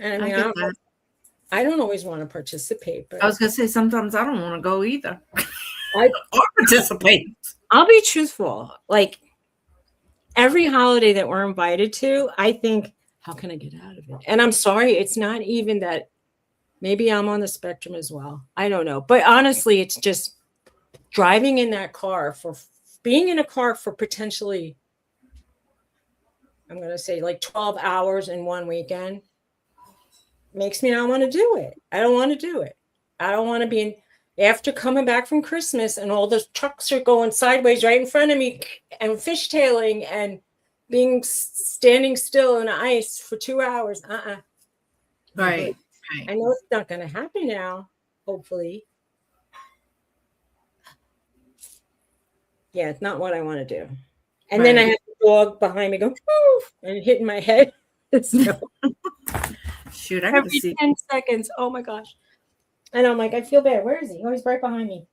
Speaker 2: I mean, I don't always want to participate. But
Speaker 1: I was going to say, sometimes I don't want to go either. Or participate.
Speaker 2: I'll be truthful. Like, every holiday that we're invited to, I think, how can I get out of it? And I'm sorry, it's not even that. Maybe I'm on the spectrum as well. I don't know. But honestly, it's just driving in that car, for being in a car for potentially, I'm going to say like 12 hours in one weekend, makes me not want to do it. I don't want to do it. I don't want to be in, after coming back from Christmas and all the trucks are going sideways right in front of me and fishtailing and standing still in ice for 2 hours.
Speaker 1: Right.
Speaker 2: I know it's not going to happen now, hopefully. Yeah, it's not what I want to do. And then I have the dog behind me go, poof, and hitting my head. So,
Speaker 1: shoot, I have to see.
Speaker 2: 10 seconds. Oh my gosh. And I'm like, I feel bad. Where is he? Oh, he's right behind me.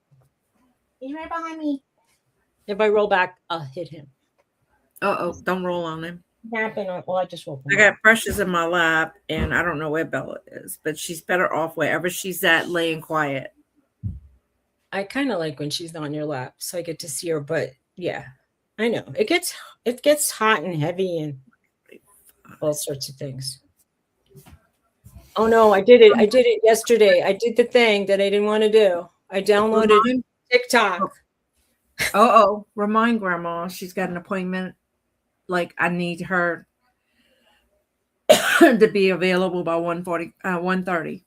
Speaker 2: He's right behind me. If I roll back, I'll hit him.
Speaker 1: Don't roll on him.
Speaker 2: Well, I just woke him
Speaker 1: I got Precious in my lap, and I don't know where Bella is, but she's better off wherever she's at, laying quiet.
Speaker 2: I kind of like when she's on your lap, so I get to see her. But yeah, I know it gets hot and heavy and all sorts of things. Oh no, I did it yesterday. I did the thing that I didn't want to do. I downloaded TikTok.
Speaker 1: Remind Grandma she's got an appointment. Like, I need her to be available by 1:30.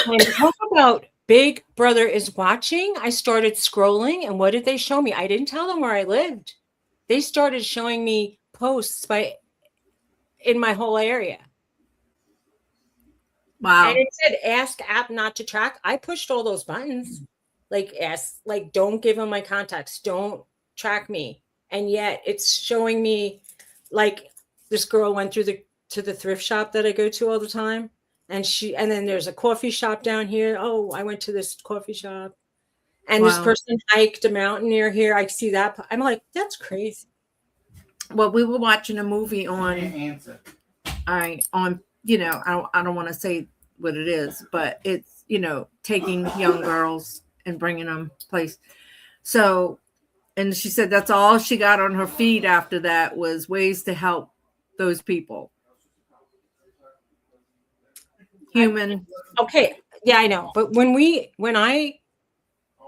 Speaker 2: And talk about Big Brother is watching. I started scrolling, and what did they show me? I didn't tell them where I lived. They started showing me posts in my whole area.
Speaker 1: Wow.
Speaker 2: And it said ask app not to track. I pushed all those buttons. Like don't give them my contacts. Don't track me. And yet it's showing me, like, this girl went to the thrift shop that I go to all the time. And then there's a coffee shop down here. Oh, I went to this coffee shop. And this person hiked a mountain near here. I see that. I'm like, that's crazy.
Speaker 1: Well, we were watching a movie on, I don't want to say what it is, but it's, taking young girls and bringing them place. So, and she said that's all she got on her feed after that was ways to help those people. Human.
Speaker 2: Okay. Yeah, I know. But when I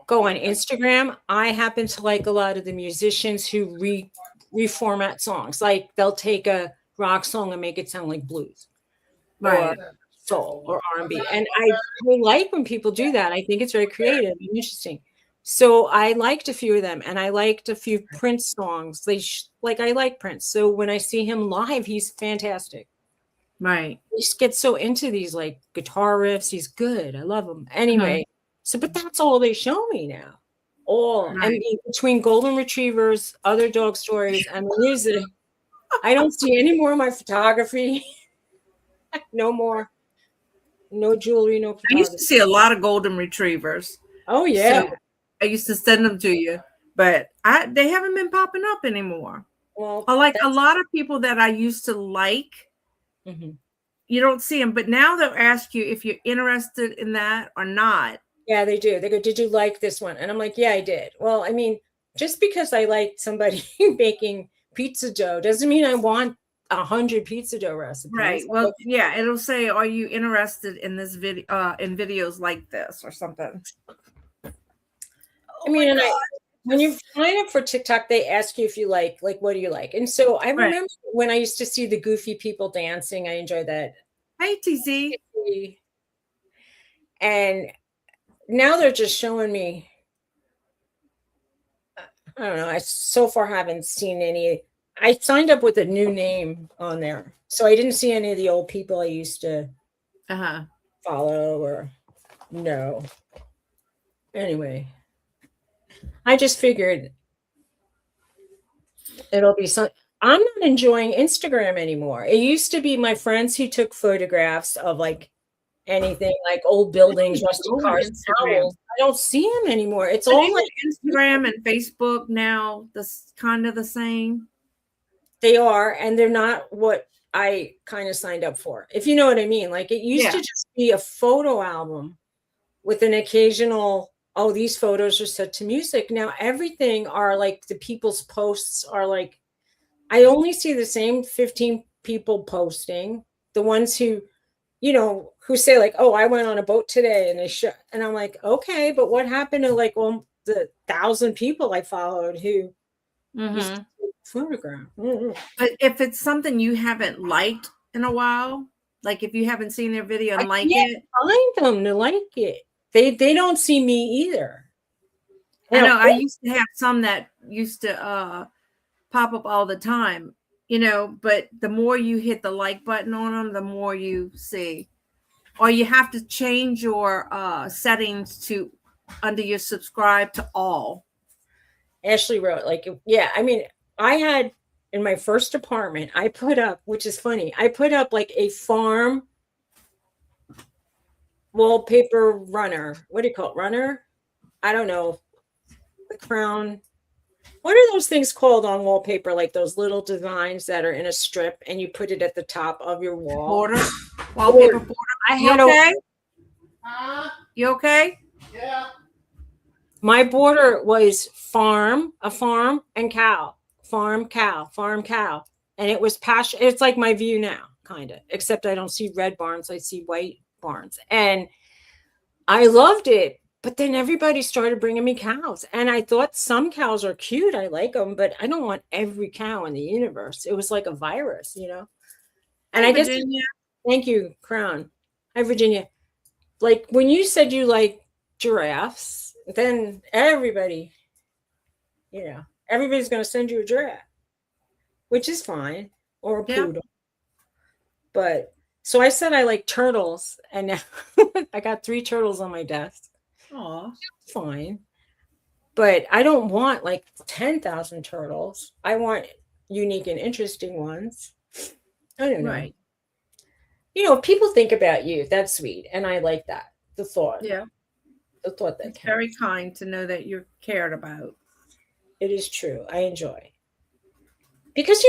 Speaker 2: go on Instagram, I happen to like a lot of the musicians who reformat songs. Like they'll take a rock song and make it sound like blues, or soul, or R&B. And I like when people do that. I think it's very creative and interesting. So I liked a few of them, and I liked a few Prince songs. I like Prince. So when I see him live, he's fantastic.
Speaker 1: Right.
Speaker 2: He just gets so into these like guitar riffs. He's good. I love him. Anyway, but that's all they show me now. I mean, between golden retrievers, other dog stories, and music, I don't see any more of my photography. No more. No jewelry, no photography.
Speaker 1: I used to see a lot of golden retrievers.
Speaker 2: Oh yeah.
Speaker 1: So I used to send them to you, but they haven't been popping up anymore.
Speaker 2: Well,
Speaker 1: I like a lot of people that I used to like.
Speaker 2: Mm-hmm.
Speaker 1: You don't see them, but now they'll ask you if you're interested in that or not.
Speaker 2: Yeah, they do. They go, "Did you like this one?" And I'm like, "Yeah, I did." Well, I mean, just because I liked somebody making pizza dough doesn't mean I want 100 pizza dough recipes.
Speaker 1: Right. Well, yeah, it'll say, "Are you interested in this video? In videos like this or something?"
Speaker 2: I mean, when you sign up for TikTok, they ask you if you like what do you like? And so I remember when I used to see the goofy people dancing, I enjoyed that.
Speaker 1: Hey, TZ.
Speaker 2: And now they're just showing me, I don't know, I so far haven't seen any I signed up with a new name on there. So I didn't see any of the old people I used to follow or know. Anyway, I just figured it'll be some. I'm not enjoying Instagram anymore. It used to be my friends who took photographs of like anything, like old buildings, rusty cars, owls. I don't see them anymore. It's all like
Speaker 1: Instagram and Facebook now. That's kind of the same.
Speaker 2: They are, and they're not what I kind of signed up for. If you know what I mean. Like it used to just be a photo album with an occasional, oh, these photos are set to music. Now everything are like the people's posts are like, I only see the same 15 people posting, the ones who, who say like, oh, I went on a boat today and they show, and I'm like, okay, but what happened to like, well, the 1,000 people I followed who used to photograph?
Speaker 1: But if it's something you haven't liked in a while, like if you haven't seen their video and like it,
Speaker 2: find them to like it. They don't see me either.
Speaker 1: I know I used to have some that used to pop up all the time, but the more you hit the like button on them, the more you see. Or you have to change your settings to under your subscribe to all.
Speaker 2: Ashley wrote like, yeah, I mean, I had in my first apartment, I put up, which is funny, I put up like a farm wallpaper runner. What do you call it? Runner? I don't know. The crown. What are those things called on wallpaper? Like those little designs that are in a strip and you put it at the top of your wall.
Speaker 1: Border. Wallpaper border. You okay? You okay?
Speaker 3: Yeah.
Speaker 2: My border was a farm and cow. Farm, cow, farm, cow. And it was pasture. It's like my view now, kind of. Except I don't see red barns. I see white barns. And I loved it. But then everybody started bringing me cows. And I thought some cows are cute. I like them. But I don't want every cow in the universe. It was like a virus, And
Speaker 1: Hey,
Speaker 2: I guess,
Speaker 1: Virginia.
Speaker 2: thank you, Crown. Hi, Virginia. Like when you said you like giraffes, then everybody's going to send you a giraffe, which is fine, or a poodle. But so I said I like turtles, and now I got 3 turtles on my desk.
Speaker 1: Aw,
Speaker 2: fine. But I don't want like 10,000 turtles. I want unique and interesting ones. I don't know.
Speaker 1: right.
Speaker 2: If people think about you, that's sweet, and I like that. The thought.
Speaker 1: Yeah.
Speaker 2: The thought that
Speaker 1: It's
Speaker 2: counts.
Speaker 1: very kind to know that you're cared about.
Speaker 2: It is true. I enjoy. Because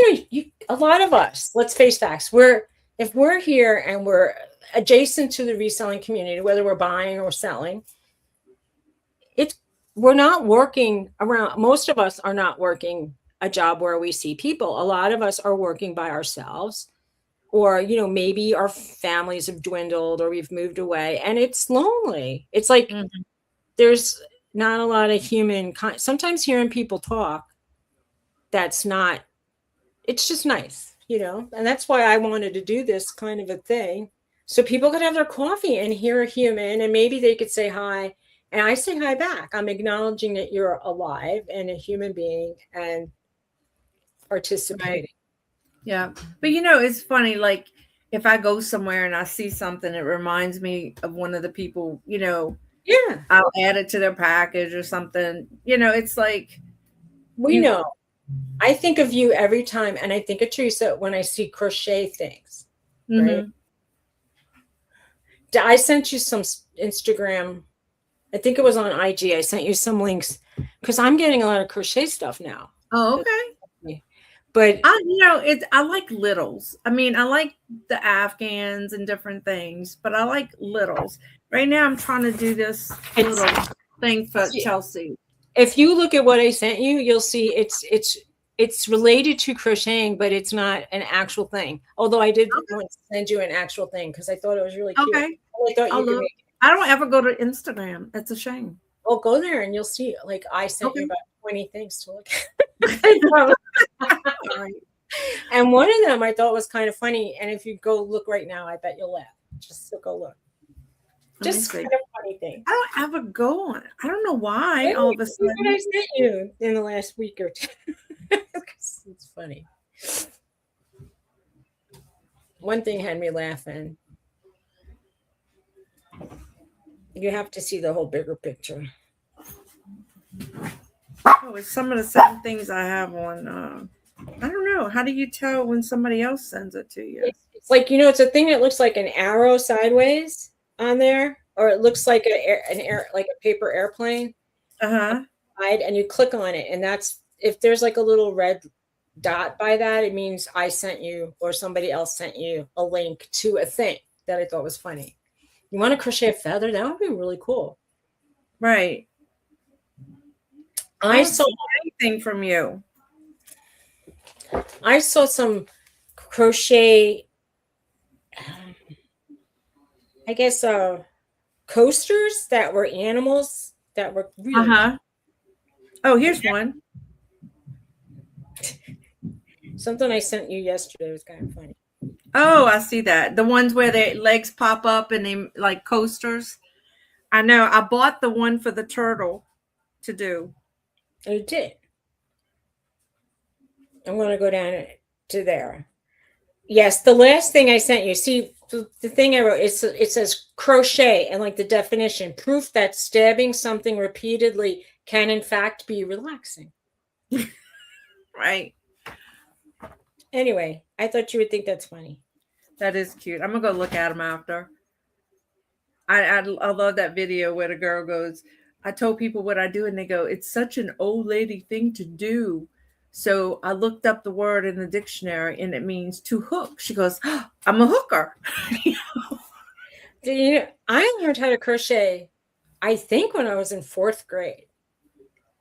Speaker 2: a lot of us, let's face facts, if we're here and we're adjacent to the reselling community, whether we're buying or selling, we're not working around. Most of us are not working a job where we see people. A lot of us are working by ourselves, or maybe our families have dwindled or we've moved away, and it's lonely. It's like there's not a lot of sometimes hearing people talk, it's just nice, and that's why I wanted to do this kind of a thing, so people could have their coffee and hear a human, and maybe they could say hi, and I say hi back. I'm acknowledging that you're alive and a human being and participating.
Speaker 1: Right. Yeah. But it's funny, like if I go somewhere and I see something, it reminds me of one of the people,
Speaker 2: Yeah.
Speaker 1: I'll add it to their package or something. It's like
Speaker 2: we know. I think of you every time, and I think of Teresa when I see crochet things. Right? I sent you some Instagram. I think it was on IG. I sent you some links because I'm getting a lot of crochet stuff now.
Speaker 1: Oh, okay.
Speaker 2: But
Speaker 1: I like littles. I mean, I like the Afghans and different things, but I like littles. Right now, I'm trying to do this little thing for Chelsea.
Speaker 2: If you look at what I sent you, you'll see it's related to crocheting, but it's not an actual thing. Although I did want to send you an actual thing because I thought it was really cute.
Speaker 1: Okay.
Speaker 2: I thought you could make it.
Speaker 1: I don't ever go to Instagram. It's a shame.
Speaker 2: Well, go there and you'll see. Like I sent you about 20 things to look at. And one of them I thought was kind of funny. And if you go look right now, I bet you'll laugh. Just go look. Just kind of funny thing.
Speaker 1: I don't ever go on it. I don't know why all of a sudden.
Speaker 2: What I sent you in the last week or two. It's funny. One thing had me laughing. You have to see the whole bigger picture.
Speaker 1: Oh, it's some of the same things I have on. I don't know. How do you tell when somebody else sends it to you?
Speaker 2: It's like, you know, it's a thing that looks like an arrow sideways on there, or it looks like like a paper airplane.
Speaker 1: Uh-huh.
Speaker 2: And you click on it, and that's, if there's like a little red dot by that, it means I sent you or somebody else sent you a link to a thing that I thought was funny. You want to crochet a feather? That would be really cool.
Speaker 1: Right.
Speaker 2: I saw
Speaker 1: anything from you.
Speaker 2: I saw some crochet, I guess, coasters that were animals that were really.
Speaker 1: Uh-huh. Oh, here's one.
Speaker 2: Something I sent you yesterday was kind of funny.
Speaker 1: Oh, I see that. The ones where their legs pop up and they like coasters. I know. I bought the one for the turtle to do.
Speaker 2: You did. I'm going to go down to there. Yes, the last thing I sent you. See, the thing I wrote, it says crochet, and like the definition, proof that stabbing something repeatedly can in fact be relaxing.
Speaker 1: Right.
Speaker 2: Anyway, I thought you would think that's funny.
Speaker 1: That is cute. I'm gonna go look at them after. I love that video where the girl goes, I told people what I do, and they go, it's such an old lady thing to do. So I looked up the word in the dictionary, and it means to hook. She goes, oh, I'm a hooker.
Speaker 2: I learned how to crochet, I think, when I was in 4th grade.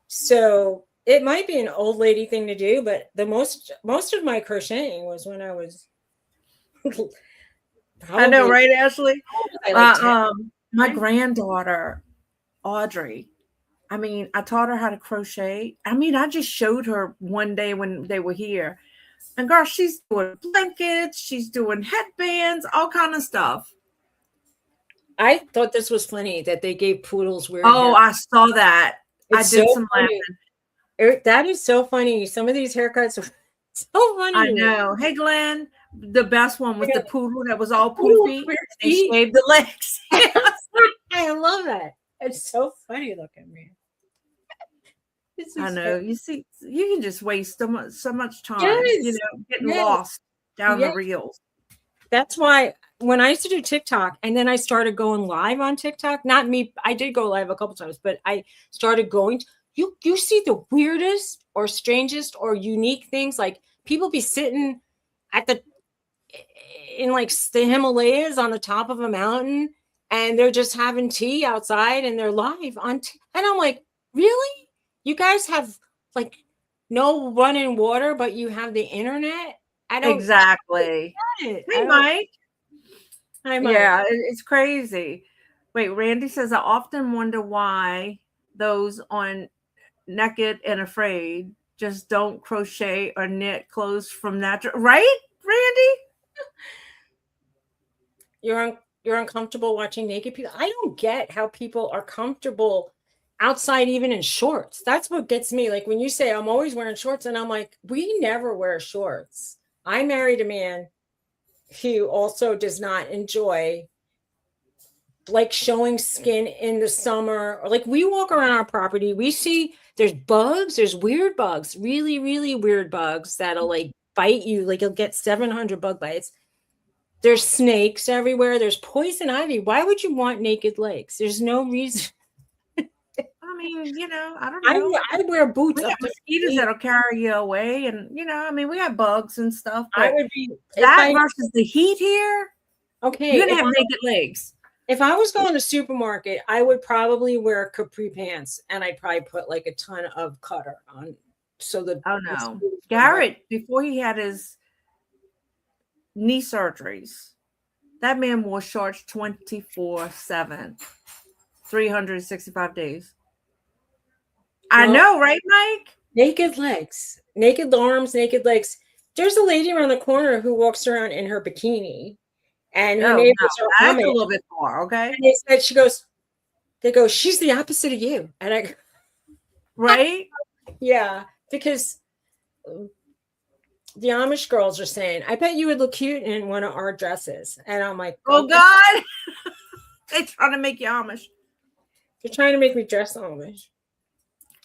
Speaker 2: So it might be an old lady thing to do, but the most of my crocheting was when I was
Speaker 1: I know, right, Ashley? My
Speaker 2: Right?
Speaker 1: granddaughter, Audrey, I mean, I taught her how to crochet. I mean, I just showed her one day when they were here. And girl, she's doing blankets, she's doing headbands, all kind of stuff.
Speaker 2: I thought this was funny that they gave poodles weird
Speaker 1: hair. I saw that.
Speaker 2: It's
Speaker 1: I did some laughing.
Speaker 2: That is so funny. Some of these haircuts are so funny.
Speaker 1: I know. Hey, Glenn, the best one was the poodle that was all poofy. They shaved the legs.
Speaker 2: I love that. It's so funny looking, man.
Speaker 1: I know. You see, you can just waste so much time, getting lost down the reels.
Speaker 2: That's why when I used to do TikTok, and then I started going live on TikTok, not me, I did go live a couple times, but I started going, you see the weirdest or strangest or unique things. Like people be sitting in like the Himalayas on the top of a mountain, and they're just having tea outside, and they're live on, and I'm like, really? You guys have like no running water, but you have the internet? I don't
Speaker 1: exactly.
Speaker 2: Hey,
Speaker 1: Mike.
Speaker 2: Hi, Mike.
Speaker 1: Yeah, it's crazy. Wait, Randy says, I often wonder why those on Naked and Afraid just don't crochet or knit clothes from natural. Right, Randy?
Speaker 2: You're uncomfortable watching naked people. I don't get how people are comfortable outside, even in shorts. That's what gets me. Like when you say I'm always wearing shorts, and I'm like, we never wear shorts. I married a man who also does not enjoy like showing skin in the summer, or like we walk around our property, we see there's bugs, there's weird bugs, really, really weird bugs that'll like bite you. Like you'll get 700 bug bites. There's snakes everywhere. There's poison ivy. Why would you want naked legs? There's no reason.
Speaker 1: I mean, I don't know.
Speaker 2: I wear boots.
Speaker 1: We got mosquitoes that'll carry you away, and I mean, we got bugs and stuff. But
Speaker 2: I would be
Speaker 1: that versus the heat here.
Speaker 2: Okay,
Speaker 1: you're gonna have naked legs.
Speaker 2: If I was going to the supermarket, I would probably wear capri pants, and I'd probably put like a ton of cutter on. So
Speaker 1: no, Garrett, before he had his knee surgeries, that man wore shorts 24/7, 365 days. I know, right, Mike?
Speaker 2: Naked legs, naked arms, naked legs. There's a lady around the corner who walks around in her bikini, and her neighbors are
Speaker 1: that's a little bit far, okay?
Speaker 2: And they go, she's the opposite of you, and I,
Speaker 1: right?
Speaker 2: Yeah, because the Amish girls are saying, I bet you would look cute in one of our dresses. And I'm like,
Speaker 1: Oh,
Speaker 2: okay.
Speaker 1: God. They're trying to make you Amish.
Speaker 2: They're trying to make me dress Amish.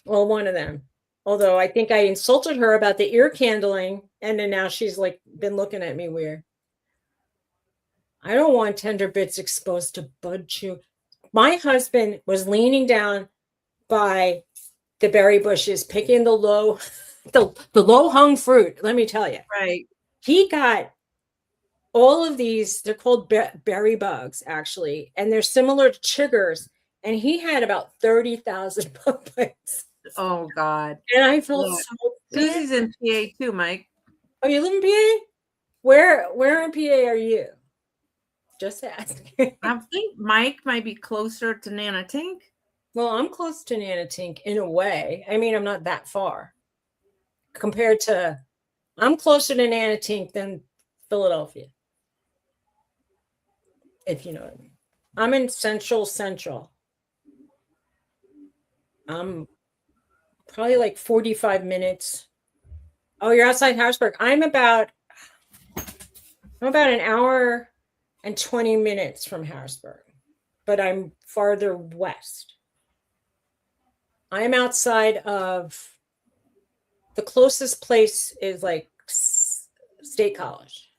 Speaker 2: Well, one of them. Although I think I insulted her about the ear candling, and then now she's like been looking at me weird. I don't want tender bits exposed to bud chew. My husband was leaning down by the berry bushes, picking the low, the low hung fruit. Let me tell you,
Speaker 1: Right.
Speaker 2: he got all of these. They're called berry bugs, actually, and they're similar to chiggers. And he had about 30,000 bug bites.
Speaker 1: Oh, God.
Speaker 2: And I felt
Speaker 1: Yeah.
Speaker 2: so
Speaker 1: Susie's in PA too, Mike.
Speaker 2: Oh, you live in PA? Where in PA are you? Just ask.
Speaker 1: I think Mike might be closer to Nanatink.
Speaker 2: Well, I'm close to Nanatink in a way. I mean, I'm not that far. Compared to, I'm closer to Nanatink than Philadelphia. If you know what I mean. I'm in Central. I'm probably like 45 minutes. Oh, you're outside Harrisburg. I'm about an hour and 20 minutes from Harrisburg, but I'm farther west. I'm outside of, the closest place is like State College.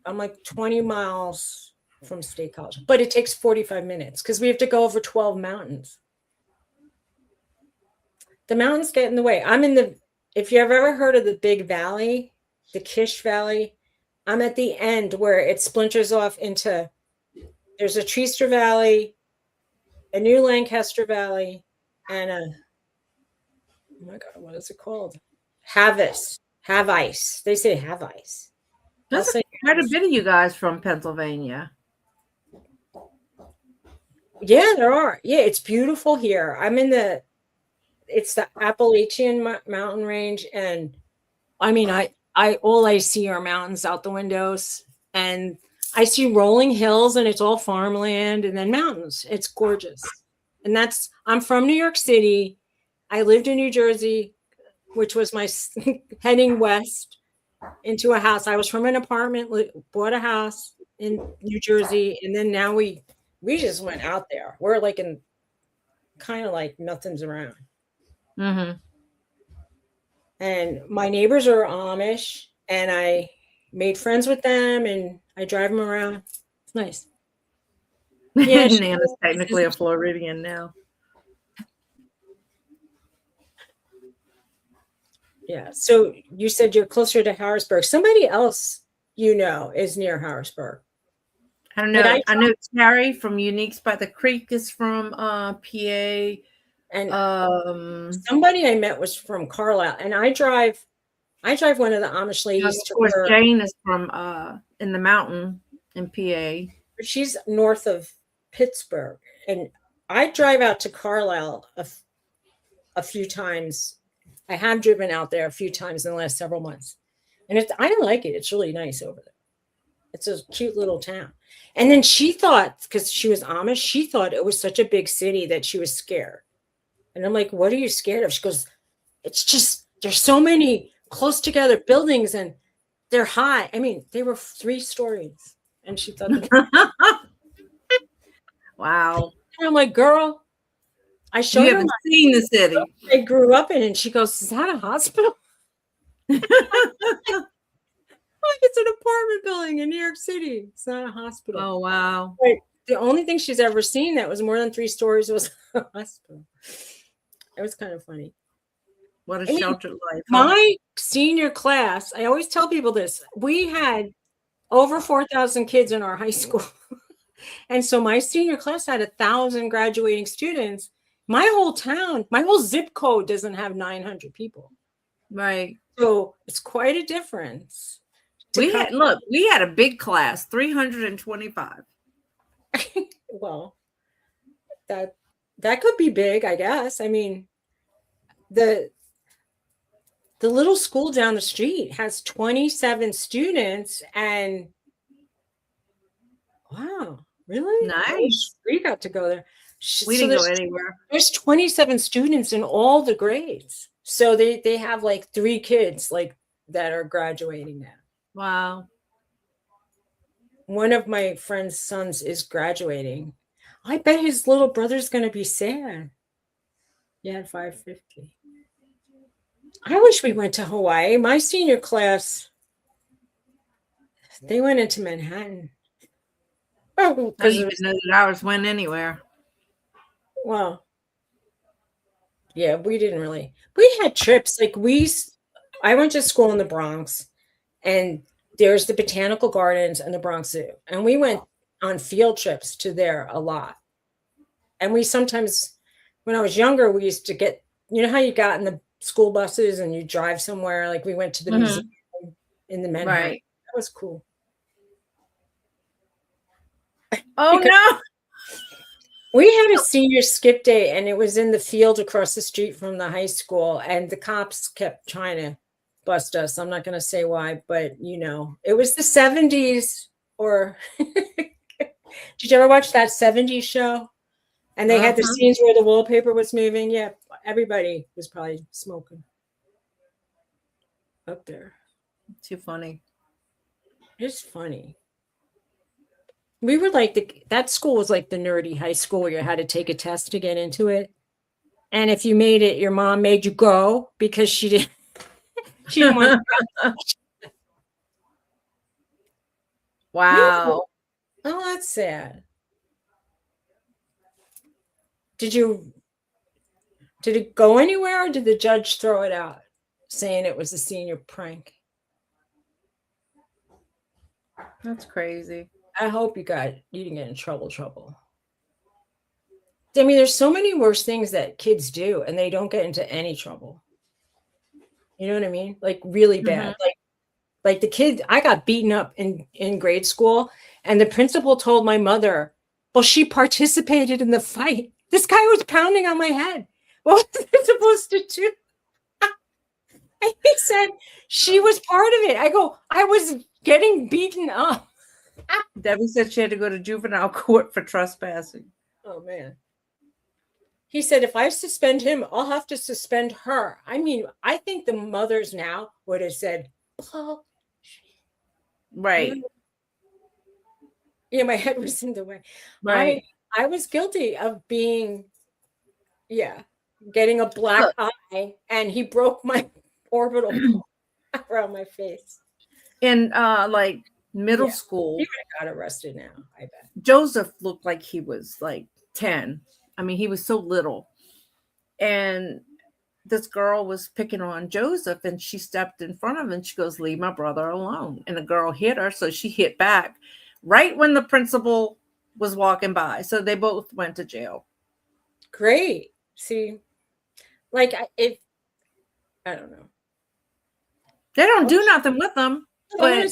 Speaker 2: I'm like 20 miles from State College, but it takes 45 minutes because we have to go over 12 mountains. The mountains get in the way. If you've ever heard of the Big Valley, the Kish Valley, I'm at the end where it splinters off into, there's a Treaster Valley, a New Lancaster Valley, and a, oh my God, what is it called? Havis. They say Havice.
Speaker 1: There's quite a bit of you guys from Pennsylvania.
Speaker 2: Yeah, there are. Yeah, it's beautiful here. It's the Appalachian mountain range. And I mean, all I see are mountains out the windows, and I see rolling hills, and it's all farmland and then mountains. It's gorgeous. And I'm from New York City. I lived in New Jersey, which was my heading west into a house. I was from an apartment, bought a house in New Jersey. And then now we just went out there. We're like in kind of like nothing's around.
Speaker 1: Mm-hmm.
Speaker 2: And my neighbors are Amish, and I made friends with them, and I drive them around. It's nice.
Speaker 1: Yeah, Nana's technically a Floridian now.
Speaker 2: Yeah. So you said you're closer to Harrisburg. Somebody else is near Harrisburg.
Speaker 1: I don't know. I know Terry from Uniques by the Creek is from PA.
Speaker 2: And somebody I met was from Carlisle. And I drive one of the Amish ladies
Speaker 1: to course, her. Jane is from in the mountain in PA.
Speaker 2: She's north of Pittsburgh. And I drive out to Carlisle a few times. I have driven out there a few times in the last several months. And I don't like it. It's really nice over there. It's a cute little town. And then she thought, because she was Amish, she thought it was such a big city that she was scared. And I'm like, what are you scared of? She goes, it's just, there's so many close together buildings and they're high. I mean, they were 3 stories. And she thought,
Speaker 1: wow.
Speaker 2: And I'm like, girl, I showed her. You haven't
Speaker 1: seen the city.
Speaker 2: I grew up in, and she goes, is that a hospital? Like, it's an apartment building in New York City. It's not a hospital.
Speaker 1: Oh, wow.
Speaker 2: But the only thing she's ever seen that was more than 3 stories was a hospital. It was kind of funny.
Speaker 1: What a sheltered life.
Speaker 2: My senior class, I always tell people this, we had over 4,000 kids in our high school. And so my senior class had 1,000 graduating students. My whole town, my whole zip code doesn't have 900 people.
Speaker 1: Right.
Speaker 2: So it's quite a difference.
Speaker 1: We had a big class, 325.
Speaker 2: Well, that could be big, I guess. I mean, the little school down the street has 27 students, and wow, really?
Speaker 1: Nice.
Speaker 2: We got to go there.
Speaker 1: We didn't go anywhere.
Speaker 2: There's 27 students in all the grades. So they have like 3 kids like that are graduating now.
Speaker 1: Wow.
Speaker 2: One of my friend's sons is graduating. I bet his little brother's going to be sad. Yeah, 550. I wish we went to Hawaii. My senior class, they went into Manhattan. Oh,
Speaker 1: I
Speaker 2: because
Speaker 1: didn't even know that ours went anywhere.
Speaker 2: well, yeah, we didn't really. We had trips. Like I went to school in the Bronx, and there's the Botanical Gardens and the Bronx Zoo. And we went on field trips to there a lot. And we sometimes, when I was younger, we used to get, you know how you got in the school buses and you drive somewhere? Like we went to the museum in the Manhattan.
Speaker 1: Right.
Speaker 2: That was cool.
Speaker 1: Oh,
Speaker 2: Because
Speaker 1: no.
Speaker 2: we had a senior skip day, and it was in the field across the street from the high school. And the cops kept trying to bust us. I'm not going to say why, but it was the 70s. Or did you ever watch that 70s show? And they had the scenes where the wallpaper was moving. Yeah, everybody was probably smoking up there.
Speaker 1: Too funny.
Speaker 2: It's funny. We were like that school was like the nerdy high school where you had to take a test to get into it. And if you made it, your mom made you go because she didn't want to.
Speaker 1: Wow.
Speaker 2: Oh, that's sad. Did it go anywhere, or did the judge throw it out saying it was a senior prank?
Speaker 1: That's crazy.
Speaker 2: I hope you didn't get in trouble. I mean, there's so many worse things that kids do, and they don't get into any trouble. You know what I mean? Like really bad. Like the kid, I got beaten up in grade school, and the principal told my mother, well, she participated in the fight. This guy was pounding on my head. What was I supposed to do? And he said she was part of it. I go, I was getting beaten up.
Speaker 1: Debbie said she had to go to juvenile court for trespassing.
Speaker 2: Oh, man. He said, if I suspend him, I'll have to suspend her. I mean, I think the mothers now would have said, oh,
Speaker 1: right.
Speaker 2: Yeah, my head was in the way.
Speaker 1: Right.
Speaker 2: I was guilty of getting a black eye, and he broke my orbital around my face.
Speaker 1: In like middle school.
Speaker 2: He would have got arrested now, I bet.
Speaker 1: Joseph looked like he was like 10. I mean, he was so little. And this girl was picking on Joseph, and she stepped in front of him, and she goes, leave my brother alone. And the girl hit her, so she hit back right when the principal was walking by. So they both went to jail.
Speaker 2: Great. See, like I don't know.
Speaker 1: They don't do nothing with them. But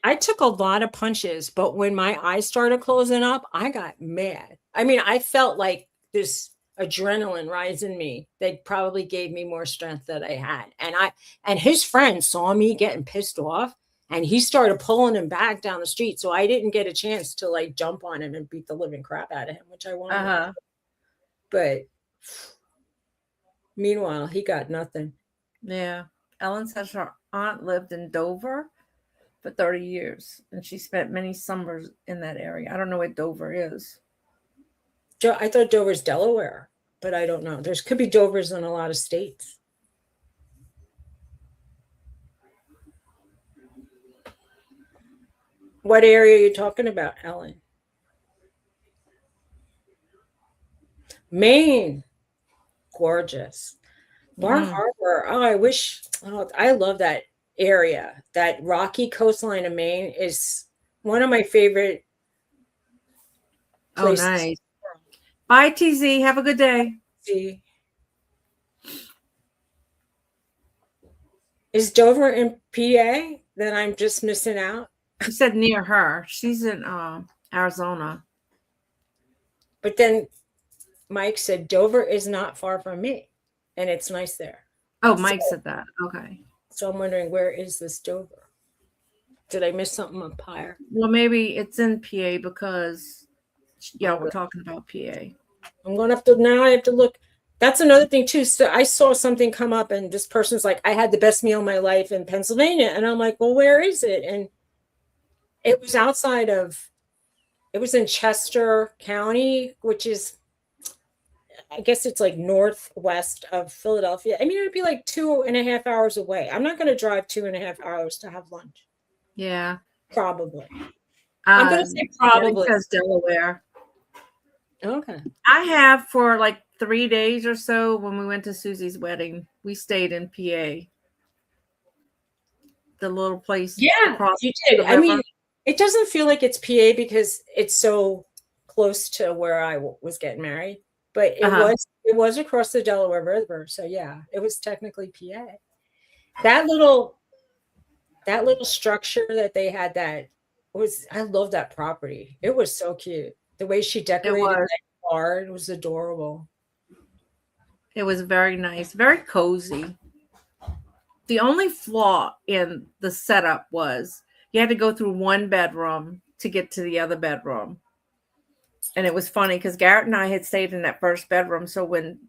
Speaker 2: I took a lot of punches, but when my eyes started closing up, I got mad. I mean, I felt like this adrenaline rise in me that probably gave me more strength than I had. And his friend saw me getting pissed off, and he started pulling him back down the street. So I didn't get a chance to like jump on him and beat the living crap out of him, which I wanted. But meanwhile, he got nothing.
Speaker 1: Yeah. Ellen says her aunt lived in Dover for 30 years, and she spent many summers in that area. I don't know what Dover is.
Speaker 2: I thought Dover's Delaware, but I don't know. There could be Dovers in a lot of states. What area are you talking about, Ellen? Maine. Gorgeous. Bar Harbor. Oh, I love that area. That rocky coastline of Maine is one of my favorite places.
Speaker 1: Oh, nice. Bye, TZ. Have a good day.
Speaker 2: See. Is Dover in PA? Then I'm just missing out.
Speaker 1: You said near her. She's in Arizona.
Speaker 2: But then Mike said Dover is not far from me, and it's nice there.
Speaker 1: Oh, Mike said that. Okay.
Speaker 2: So I'm wondering, where is this Dover? Did I miss something up higher?
Speaker 1: Well, maybe it's in PA because, we're talking about PA.
Speaker 2: I'm going to have to look. That's another thing too. So I saw something come up and this person's like, I had the best meal of my life in Pennsylvania. And I'm like, well, where is it? And it was it was in Chester County, which is, I guess it's like northwest of Philadelphia. I mean, it'd be like 2.5 hours away. I'm not going to drive 2.5 hours to have lunch.
Speaker 1: Yeah.
Speaker 2: Probably. I'm going to say probably.
Speaker 1: Because Delaware.
Speaker 2: Okay.
Speaker 1: I have for like 3 days or so when we went to Suzy's wedding. We stayed in PA. The little place.
Speaker 2: Yeah,
Speaker 1: across
Speaker 2: you did.
Speaker 1: the
Speaker 2: I mean,
Speaker 1: river.
Speaker 2: it doesn't feel like it's PA because it's so close to where I was getting married, but it was across the Delaware River. So yeah, it was technically PA. That little structure that they had I love that property. It was so cute. The way she decorated that yard was adorable.
Speaker 1: It was very nice, very cozy. The only flaw in the setup was you had to go through one bedroom to get to the other bedroom. And it was funny because Garrett and I had stayed in that first bedroom. So when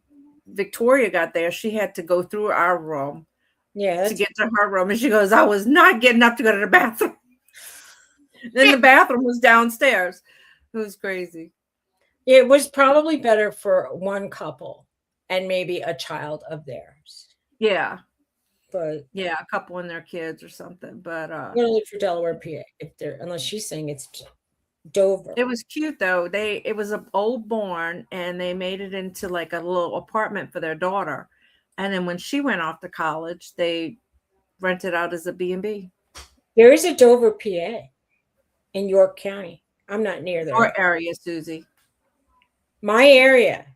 Speaker 1: Victoria got there, she had to go through our room to get to her room. And she goes, I was not getting up to go to the bathroom. Then the bathroom was downstairs. It was crazy.
Speaker 2: It was probably better for one couple and maybe a child of theirs.
Speaker 1: Yeah.
Speaker 2: But
Speaker 1: yeah, a couple and their kids or something. But
Speaker 2: I'm gonna look for Delaware, PA, unless she's saying it's Dover.
Speaker 1: It was cute though. It was an old barn and they made it into like a little apartment for their daughter. And then when she went off to college, they rented out as a B&B.
Speaker 2: There is a Dover, PA in York County. I'm not near there.
Speaker 1: Your area, Suzy.
Speaker 2: My area.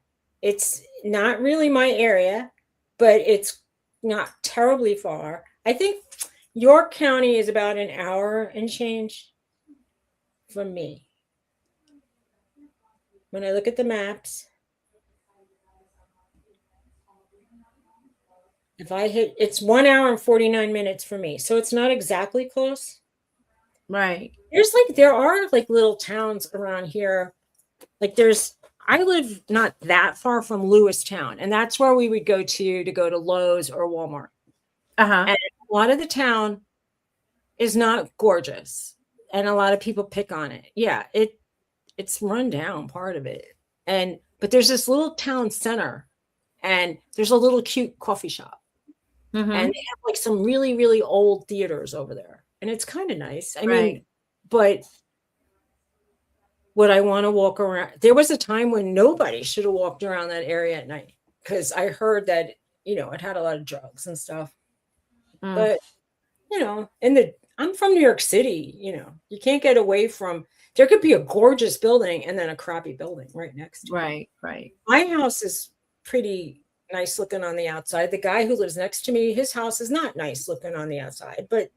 Speaker 2: It's not really my area, but it's not terribly far. I think York County is about an hour and change from me. When I look at the maps, if I hit, it's 1 hour and 49 minutes for me. So it's not exactly close.
Speaker 1: Right.
Speaker 2: There are like little towns around here. I live not that far from Lewistown, and that's where we would go to Lowe's or Walmart. And a lot of the town is not gorgeous, and a lot of people pick on it. Yeah, it's run down, part of it. But there's this little town center, and there's a little cute coffee shop. And they have like some really, really old theaters over there. And it's kind of nice. I mean, but would I want to walk around? There was a time when nobody should have walked around that area at night because I heard that, it had a lot of drugs and stuff. But, I'm from New York City, you can't get away from, there could be a gorgeous building and then a crappy building right next to it.
Speaker 1: Right.
Speaker 2: My house is pretty nice looking on the outside. The guy who lives next to me, his house is not nice looking on the outside, but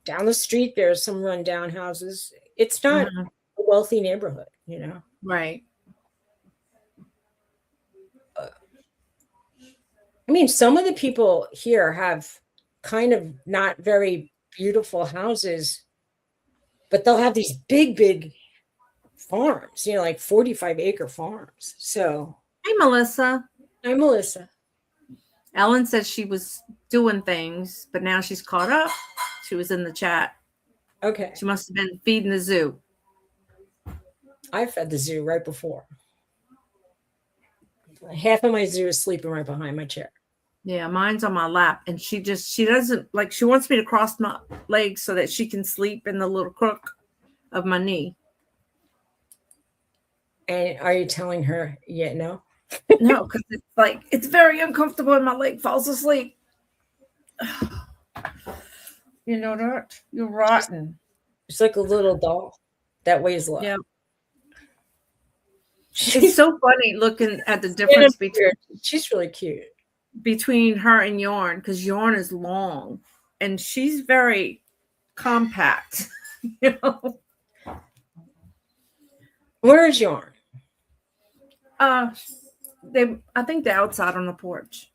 Speaker 2: down the street, there's some rundown houses. It's not a wealthy neighborhood,
Speaker 1: Right.
Speaker 2: I mean, some of the people here have kind of not very beautiful houses, but they'll have these big, big farms, like 45-acre farms. So,
Speaker 1: hey, Melissa.
Speaker 2: Hi, Melissa.
Speaker 1: Ellen said she was doing things, but now she's caught up. She was in the chat.
Speaker 2: Okay.
Speaker 1: She must have been feeding the zoo.
Speaker 2: I fed the zoo right before. Half of my zoo is sleeping right behind my chair.
Speaker 1: Yeah, mine's on my lap, and she doesn't she wants me to cross my legs so that she can sleep in the little crook of my knee.
Speaker 2: And are you telling her yet? No?
Speaker 1: No, because it's very uncomfortable and my leg falls asleep. You know that? You're rotten.
Speaker 2: It's like a little doll that weighs a lot.
Speaker 1: Yeah. It's so funny looking at the difference between.
Speaker 2: She's really cute.
Speaker 1: Between her and Yarn, because Yarn is long and she's very compact.
Speaker 2: Where is Yarn?
Speaker 1: I think they're outside on the porch.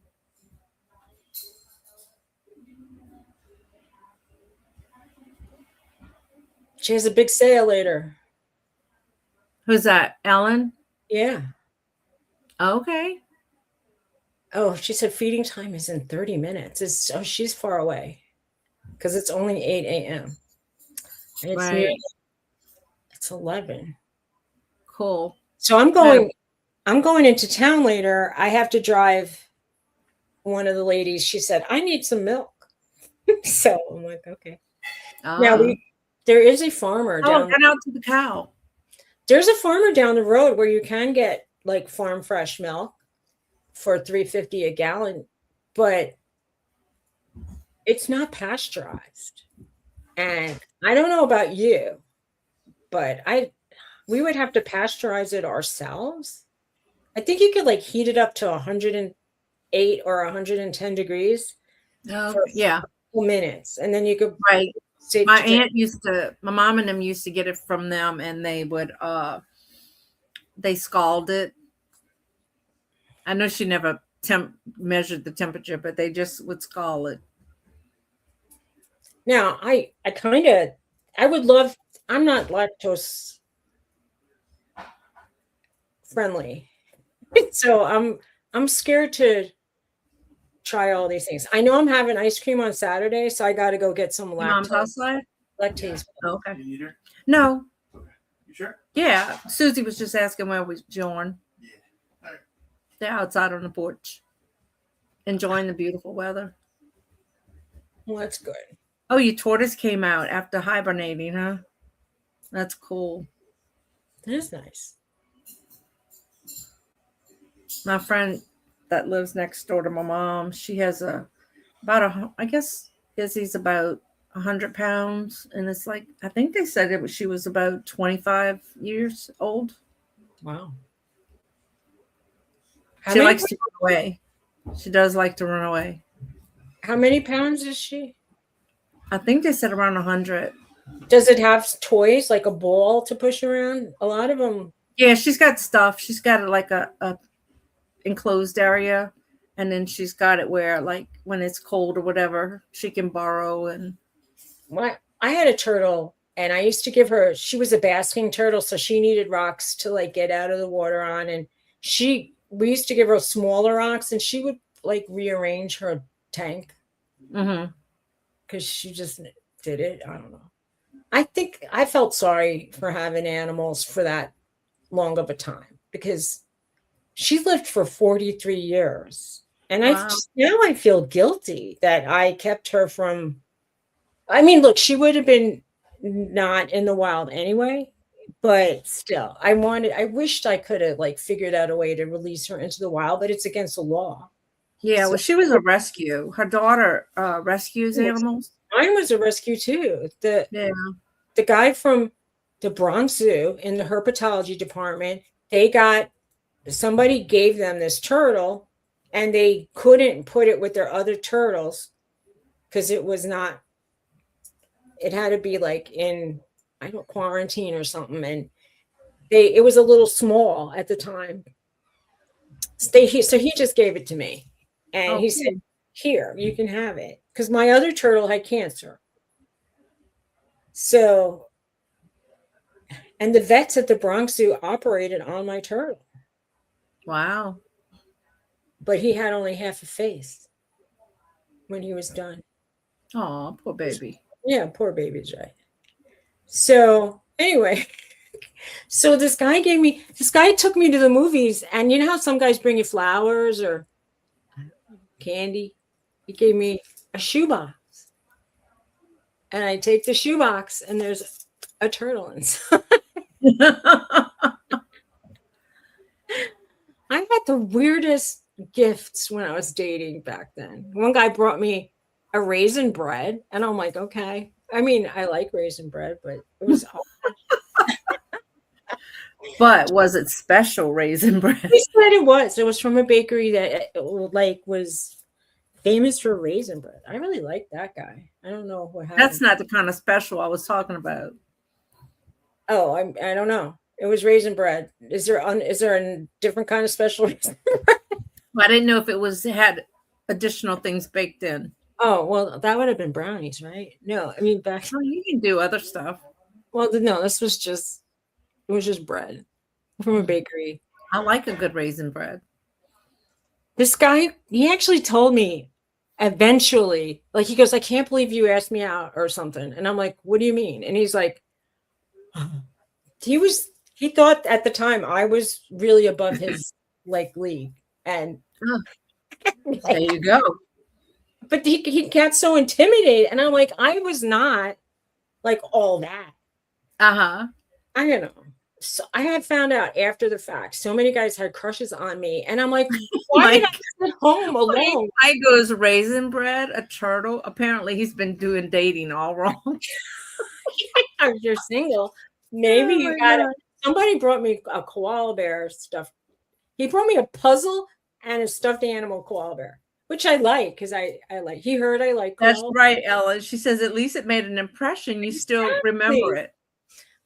Speaker 2: She has a big sale later.
Speaker 1: Who's that? Ellen?
Speaker 2: Yeah.
Speaker 1: Okay.
Speaker 2: Oh, she said feeding time is in 30 minutes. She's far away because it's only 8 a.m. and
Speaker 1: Right.
Speaker 2: it's 11.
Speaker 1: Cool.
Speaker 2: So I'm going into town later. I have to drive one of the ladies. She said, I need some milk. So I'm like, okay. Now there is a farmer down.
Speaker 1: Get out to the cow.
Speaker 2: There's a farmer down the road where you can get like farm fresh milk for $3.50 a gallon, but it's not pasteurized. And I don't know about you, but we would have to pasteurize it ourselves. I think you could like heat it up to 108 or 110 degrees for
Speaker 1: yeah,
Speaker 2: minutes, and then you could
Speaker 1: my mom and them used to get it from them, and they would they scald it. I know she never measured the temperature, but they just would scald it.
Speaker 2: Now I would love. I'm not lactose friendly, so I'm scared to try all these things. I know I'm having ice cream on Saturday, so I got to go get some lactase.
Speaker 1: Okay. No.
Speaker 3: Okay. You sure?
Speaker 1: Yeah. Suzy was just asking where we joined.
Speaker 3: Yeah. All right.
Speaker 1: They're outside on the porch, enjoying the beautiful weather.
Speaker 2: Well, that's good.
Speaker 1: Oh, your tortoise came out after hibernating, huh? That's cool.
Speaker 2: That is nice.
Speaker 1: My friend that lives next door to my mom, she has I guess Izzy's about 100 pounds, and it's like, I think they said she was about 25 years old.
Speaker 2: Wow.
Speaker 1: She likes to run away. She does like to run away.
Speaker 2: How many pounds is she?
Speaker 1: I think they said around 100.
Speaker 2: Does it have toys like a ball to push around? A lot of them.
Speaker 1: Yeah, she's got stuff. She's got like a enclosed area, and then she's got it where, like, when it's cold or whatever, she can borrow. And
Speaker 2: I had a turtle, and I used to give her. She was a basking turtle, so she needed rocks to like get out of the water on, and we used to give her smaller rocks, and she would like rearrange her tank because she just did it. I don't know. I think I felt sorry for having animals for that long of a time because she lived for 43 years. And now I feel guilty that I kept her from, I mean, look, she would have been not in the wild anyway, but still, I wished I could have like figured out a way to release her into the wild, but it's against the law.
Speaker 1: Yeah, well, she was a rescue. Her daughter rescues animals.
Speaker 2: Mine was a rescue too. The guy from the Bronx Zoo in the herpetology department, somebody gave them this turtle, and they couldn't put it with their other turtles because it had to be like in, I don't, quarantine or something, and it was a little small at the time. So he just gave it to me, and he said, "Here, you can have it," because my other turtle had cancer. So, and the vets at the Bronx Zoo operated on my turtle.
Speaker 1: Wow.
Speaker 2: But he had only half a face when he was done.
Speaker 1: Oh, poor baby.
Speaker 2: Yeah, poor baby Jay. So anyway, so this guy took me to the movies, and you know how some guys bring you flowers or candy? He gave me a shoebox. And I take the shoebox, and there's a turtle inside. I had the weirdest gifts when I was dating back then. One guy brought me a raisin bread, and I'm like, okay. I mean, I like raisin bread, but it was
Speaker 1: But was it special raisin bread?
Speaker 2: He said it was. It was from a bakery that like was famous for raisin bread. I really like that guy. I don't know what happened.
Speaker 1: That's not the kind of special I was talking about.
Speaker 2: Oh, I don't know. It was raisin bread. Is there a different kind of special raisin bread?
Speaker 1: I didn't know if it had additional things baked in.
Speaker 2: Oh, well, that would have been brownies, right? No, I mean
Speaker 1: you can do other stuff.
Speaker 2: Well, no, it was just bread from a bakery.
Speaker 1: I like a good raisin bread.
Speaker 2: This guy, he actually told me eventually, like he goes, I can't believe you asked me out or something. And I'm like, what do you mean? And he's like, he thought at the time I was really above his like league. And
Speaker 1: there you go.
Speaker 2: But he got so intimidated. And I'm like, I was not like all that.
Speaker 1: Uh-huh.
Speaker 2: I don't know. So I had found out after the fact, so many guys had crushes on me. And I'm like, why did I sit home alone?
Speaker 1: I goes raisin bread, a turtle. Apparently he's been doing dating all wrong.
Speaker 2: If you're single, maybe you got it. Somebody brought me a koala bear stuff. He brought me a puzzle and a stuffed animal koala bear, which I like because I like. He heard I like.
Speaker 1: That's right, Ellen. She says at least it made an impression. You still remember it.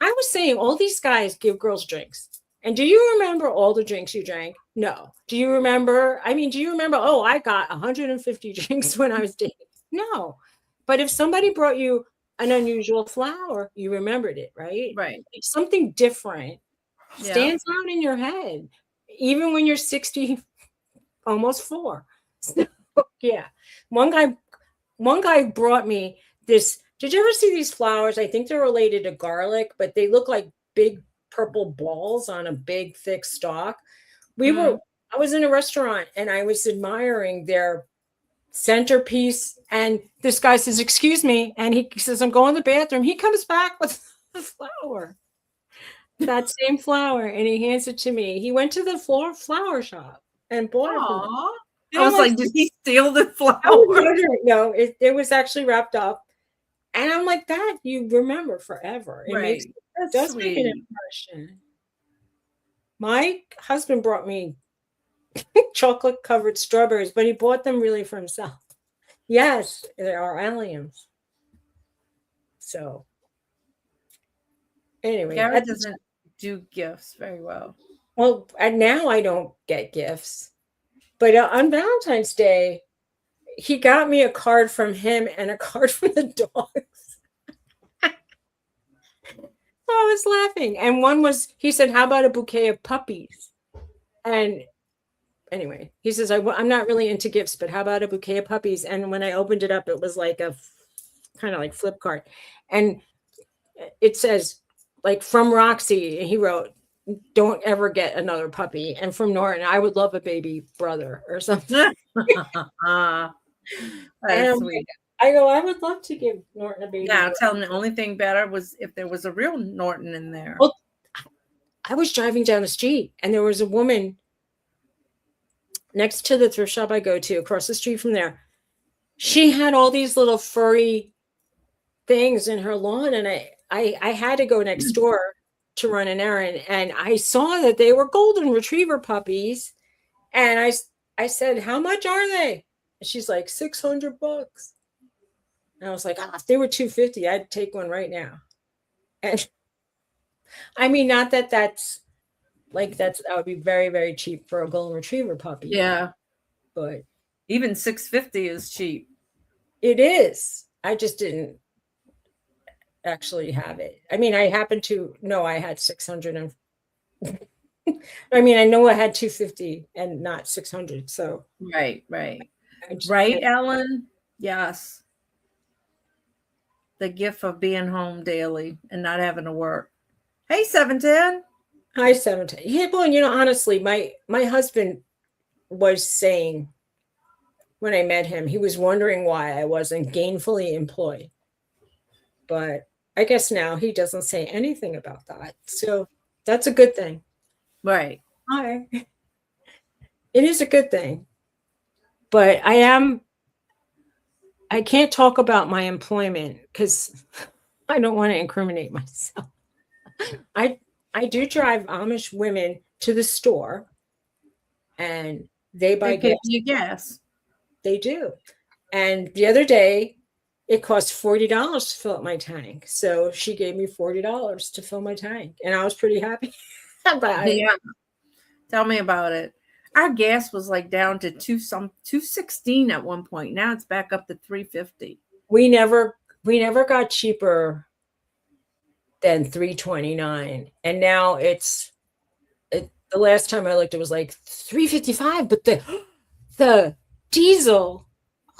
Speaker 2: I was saying all these guys give girls drinks. And do you remember all the drinks you drank? No. Do you remember? I mean, do you remember? Oh, I got 150 drinks when I was dating. No. But if somebody brought you an unusual flower, you remembered it, right?
Speaker 1: Right.
Speaker 2: Like something different stands out in your head, even when you're 60, almost 4. So, yeah. One guy brought me this. Did you ever see these flowers? I think they're related to garlic, but they look like big purple balls on a big, thick stalk. I was in a restaurant and I was admiring their centerpiece. And this guy says, excuse me. And he says, I'm going to the bathroom. He comes back with the flower, that same flower. And he hands it to me. He went to the flower shop and bought it.
Speaker 1: I was like, did he steal the flower?
Speaker 2: No, it was actually wrapped up. And I'm like, that you remember forever. It does make an impression. My husband brought me chocolate covered strawberries, but he bought them really for himself. Yes, they are alliums. So anyway,
Speaker 1: Garrett doesn't do gifts very well.
Speaker 2: Well, and now I don't get gifts. But on Valentine's Day, he got me a card from him and a card from the dogs. I was laughing. And one was, he said, how about a bouquet of puppies? And anyway, he says, I'm not really into gifts, but how about a bouquet of puppies? And when I opened it up, it was like a kind of like flip card. And it says, like, from Roxy, and he wrote, don't ever get another puppy. And from Norton, I would love a baby brother or something. That's sweet. I go, I would love to give Norton a baby.
Speaker 1: Yeah, I'll tell him the only thing better was if there was a real Norton in there.
Speaker 2: Well, I was driving down the street and there was a woman next to the thrift shop I go to, across the street from there. She had all these little furry things in her lawn, and I had to go next door to run an errand, and I saw that they were golden retriever puppies, and I said, how much are they? And she's like, $600. And I was like, if they were $250, I'd take one right now. And I mean, not that that would be very, very cheap for a golden retriever puppy.
Speaker 1: Yeah.
Speaker 2: But
Speaker 1: even $650 is cheap.
Speaker 2: It is. I just didn't actually have it. I mean, I happened to know I had 600 and I mean, I know I had 250 and not 600. So
Speaker 1: right, Ellen? Yes. The gift of being home daily and not having to work. Hey, 710.
Speaker 2: Hi, 710. Yeah, well, honestly, my husband was saying when I met him, he was wondering why I wasn't gainfully employed. But I guess now he doesn't say anything about that. So that's a good thing.
Speaker 1: Right.
Speaker 2: Hi. It is a good thing. But I can't talk about my employment because I don't want to incriminate myself. I do drive Amish women to the store and they buy
Speaker 1: gas.
Speaker 2: They do. And the other day, it cost $40 to fill up my tank. So she gave me $40 to fill my tank. And I was pretty happy about it.
Speaker 1: Yeah. Tell me about it. Our gas was like down to $2.16 at one point. Now it's back up to $3.50.
Speaker 2: We never got cheaper than $3.29. And now the last time I looked, it was like $3.55. But the diesel.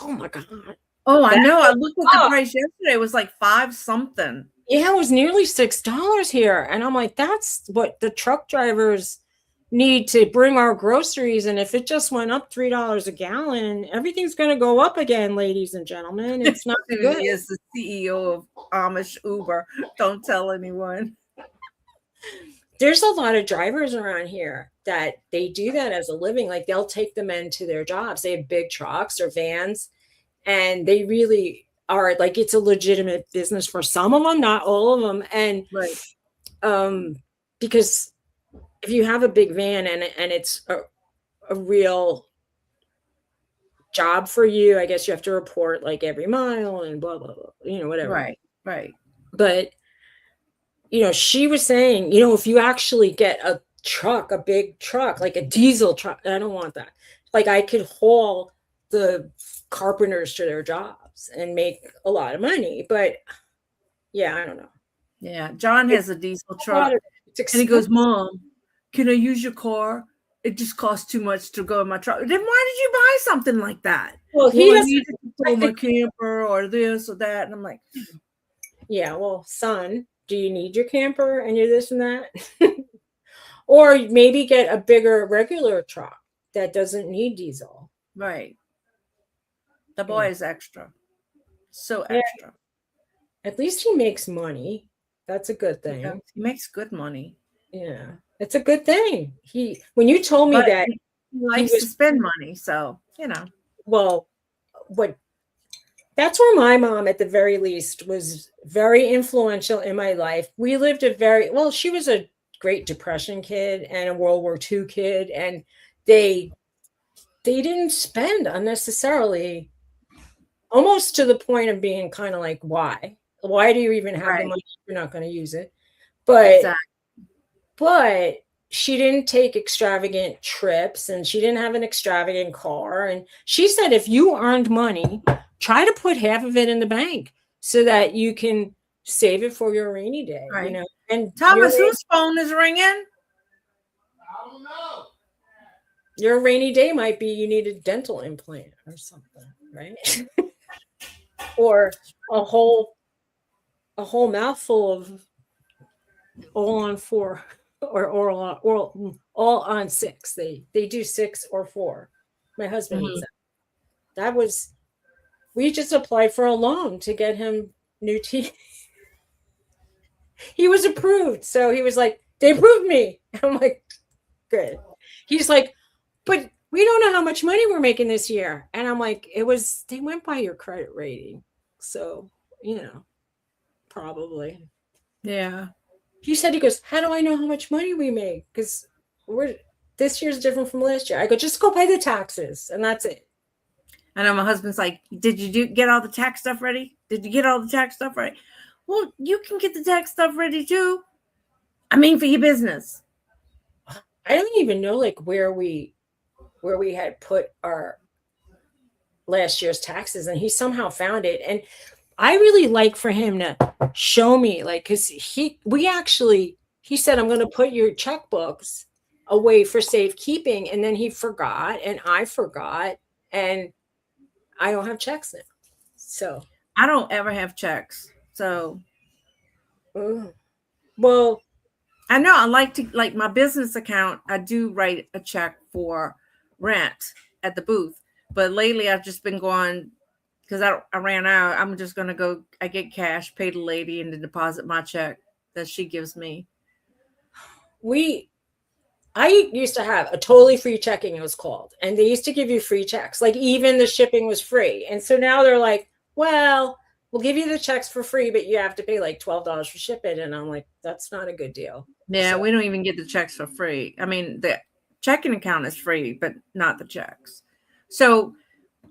Speaker 2: Oh my God.
Speaker 1: Oh, I know. I looked at the price yesterday. It was like 5 something.
Speaker 2: Yeah, it was nearly $6 here. And I'm like, that's what the truck drivers need to bring our groceries. And if it just went up $3 a gallon, everything's going to go up again, ladies and gentlemen. It's not good.
Speaker 1: He is the CEO of Amish Uber. Don't tell anyone.
Speaker 2: There's a lot of drivers around here that they do that as a living. Like they'll take the men to their jobs. They have big trucks or vans, and they really are like, it's a legitimate business for some of them, not all of them. And
Speaker 1: right.
Speaker 2: Because if you have a big van and it's a real job for you, I guess you have to report like every mile and blah, blah, blah, whatever.
Speaker 1: Right.
Speaker 2: But, she was saying, if you actually get a big truck, like a diesel truck, I don't want that. Like I could haul the carpenters to their jobs and make a lot of money. But yeah, I don't know.
Speaker 1: Yeah. John has a diesel truck. And he goes, Mom, can I use your car? It just costs too much to go in my truck. Then why did you buy something like that?
Speaker 2: Well, he doesn't
Speaker 1: pull my camper or this or that. And I'm like,
Speaker 2: yeah, well, son, do you need your camper and your this and that? Or maybe get a bigger regular truck that doesn't need diesel.
Speaker 1: Right. The boy is extra. So extra.
Speaker 2: At least he makes money. That's a good thing.
Speaker 1: Yeah, he makes good money.
Speaker 2: Yeah. It's a good thing. When you told me that
Speaker 1: he likes to spend money, so
Speaker 2: well, that's where my mom at the very least was very influential in my life. We lived she was a Great Depression kid and a World War II kid, and they didn't spend unnecessarily, almost to the point of being kind of like, why do you even have the money if you're not going to use it? But she didn't take extravagant trips, and she didn't have an extravagant car. And she said, if you earned money, try to put half of it in the bank so that you can save it for your rainy day.
Speaker 1: Right.
Speaker 2: And
Speaker 1: Thomas, whose phone is ringing?
Speaker 4: I don't know.
Speaker 2: Your rainy day might be you need a dental implant or something, right? Or a whole mouthful of all on 4 or all on 6. They do 6 or 4. My husband eats that. We just applied for a loan to get him new teeth. He was approved. So he was like, they approved me. I'm like, good. He's like, but we don't know how much money we're making this year. And I'm like, they went by your credit rating. So, probably.
Speaker 1: Yeah.
Speaker 2: He goes, how do I know how much money we make? Because this year's different from last year. I go, just go pay the taxes. And that's it.
Speaker 1: I know my husband's like, did you get all the tax stuff ready? Did you get all the tax stuff ready? Well, you can get the tax stuff ready too. I mean, for your business.
Speaker 2: I don't even know where we had put our last year's taxes, and he somehow found it. And I really like for him to show me, because he said, I'm going to put your checkbooks away for safekeeping. And then he forgot, and I forgot, and I don't have checks now. So
Speaker 1: I don't ever have checks. So,
Speaker 2: well,
Speaker 1: I know I like my business account. I do write a check for rent at the booth, but lately I've just been going because I ran out. I'm just going to go. I get cash, pay the lady, and then deposit my check that she gives me.
Speaker 2: I used to have a totally free checking, it was called, and they used to give you free checks. Like even the shipping was free, and so now they're like, well, we'll give you the checks for free, but you have to pay like $12 for shipping. And I'm like, that's not a good deal.
Speaker 1: Yeah, we don't even get the checks for free. I mean, the checking account is free, but not the checks. So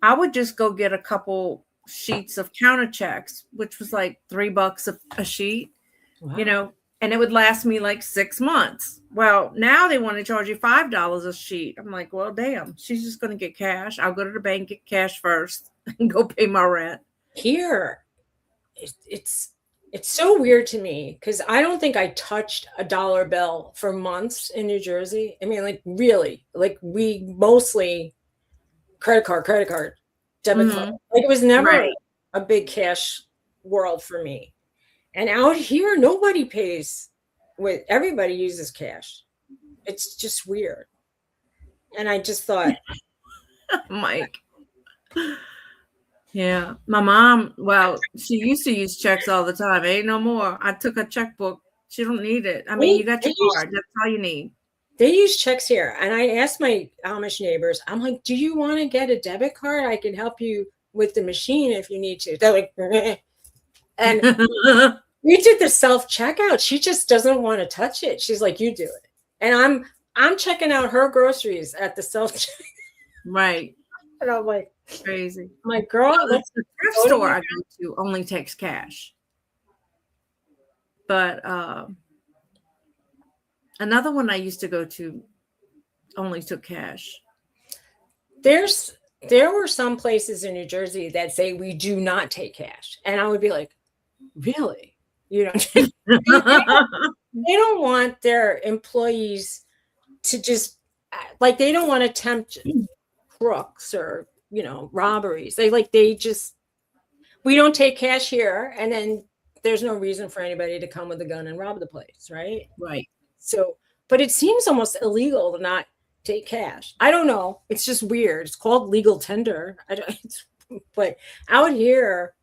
Speaker 1: I would just go get a couple sheets of counter checks, which was like $3 a sheet,
Speaker 2: Wow.
Speaker 1: And it would last me like 6 months. Well, now they want to charge you $5 a sheet. I'm like, well, damn, she's just going to get cash. I'll go to the bank, get cash first, and go pay my rent.
Speaker 2: Here, it's so weird to me because I don't think I touched a dollar bill for months in New Jersey. I mean, really, we mostly credit card, debit
Speaker 1: Mhm.
Speaker 2: card. Like it was never
Speaker 1: Right.
Speaker 2: a big cash world for me. And out here, nobody pays with, everybody uses cash. It's just weird. And I just thought,
Speaker 1: Mike. Yeah. My mom, well, she used to use checks all the time. Ain't no more. I took a checkbook. She don't need it. I mean, you got your card. That's all you need.
Speaker 2: They use checks here. And I asked my Amish neighbors, I'm like, do you want to get a debit card? I can help you with the machine if you need to. They're like, "Meh." And we did the self-checkout. She just doesn't want to touch it. She's like, you do it. And I'm checking out her groceries at the self-checkout.
Speaker 1: Right.
Speaker 2: And I'm like,
Speaker 1: Crazy.
Speaker 2: my girl,
Speaker 1: Well,
Speaker 2: let's
Speaker 1: the thrift
Speaker 2: go to
Speaker 1: store
Speaker 2: the-
Speaker 1: I go to only takes cash. But another one I used to go to only took cash.
Speaker 2: There were some places in New Jersey that say we do not take cash. And I would be like, really? You know, they don't want their employees to just like, they don't want to tempt crooks or, you know, robberies. We don't take cash here. And then there's no reason for anybody to come with a gun and rob the place. Right.
Speaker 1: Right.
Speaker 2: So, but it seems almost illegal to not take cash. I don't know. It's just weird. It's called legal tender. But out here,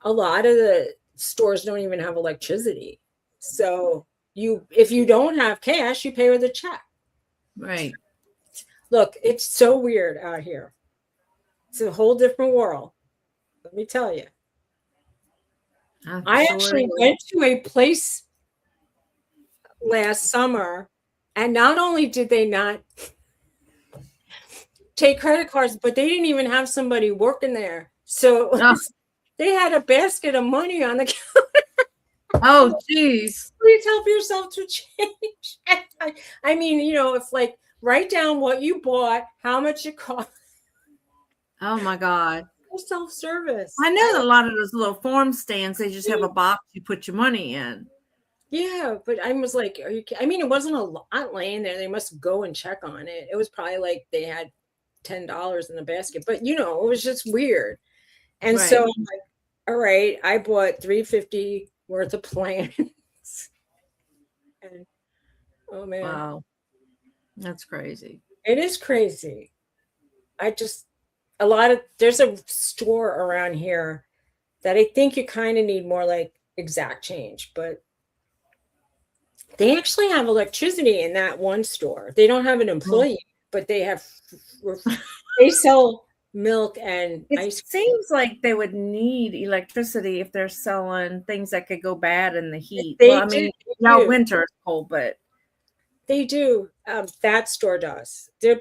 Speaker 2: a lot of the stores don't even have electricity. So if you don't have cash, you pay with a check.
Speaker 1: Right.
Speaker 2: Look, it's so weird out here. It's a whole different world. Let me tell you. I actually went to a place last summer, and not only did they not take credit cards, but they didn't even have somebody working there. So they had a basket of money on the counter.
Speaker 1: Oh, geez.
Speaker 2: Please help yourself to change. I mean, you know, if like, write down what you bought, how much it cost.
Speaker 1: Oh my God.
Speaker 2: Self-service.
Speaker 1: I know a lot of those little farm stands, they just have a box you put your money in.
Speaker 2: Yeah, but I was like, are you? I mean, it wasn't a lot laying there. They must go and check on it. It was probably like they had $10 in the basket, but you know, it was just weird. And so I'm like, all right, I bought $350 worth of plants. And oh man,
Speaker 1: wow, that's crazy.
Speaker 2: It is crazy. There's a store around here that I think you kind of need more like exact change, but they actually have electricity in that one store. They don't have an employee, but they sell milk and ice cream.
Speaker 1: Seems like they would need electricity if they're selling things that could go bad in the heat. Winter is cold, but
Speaker 2: they do. That store does. There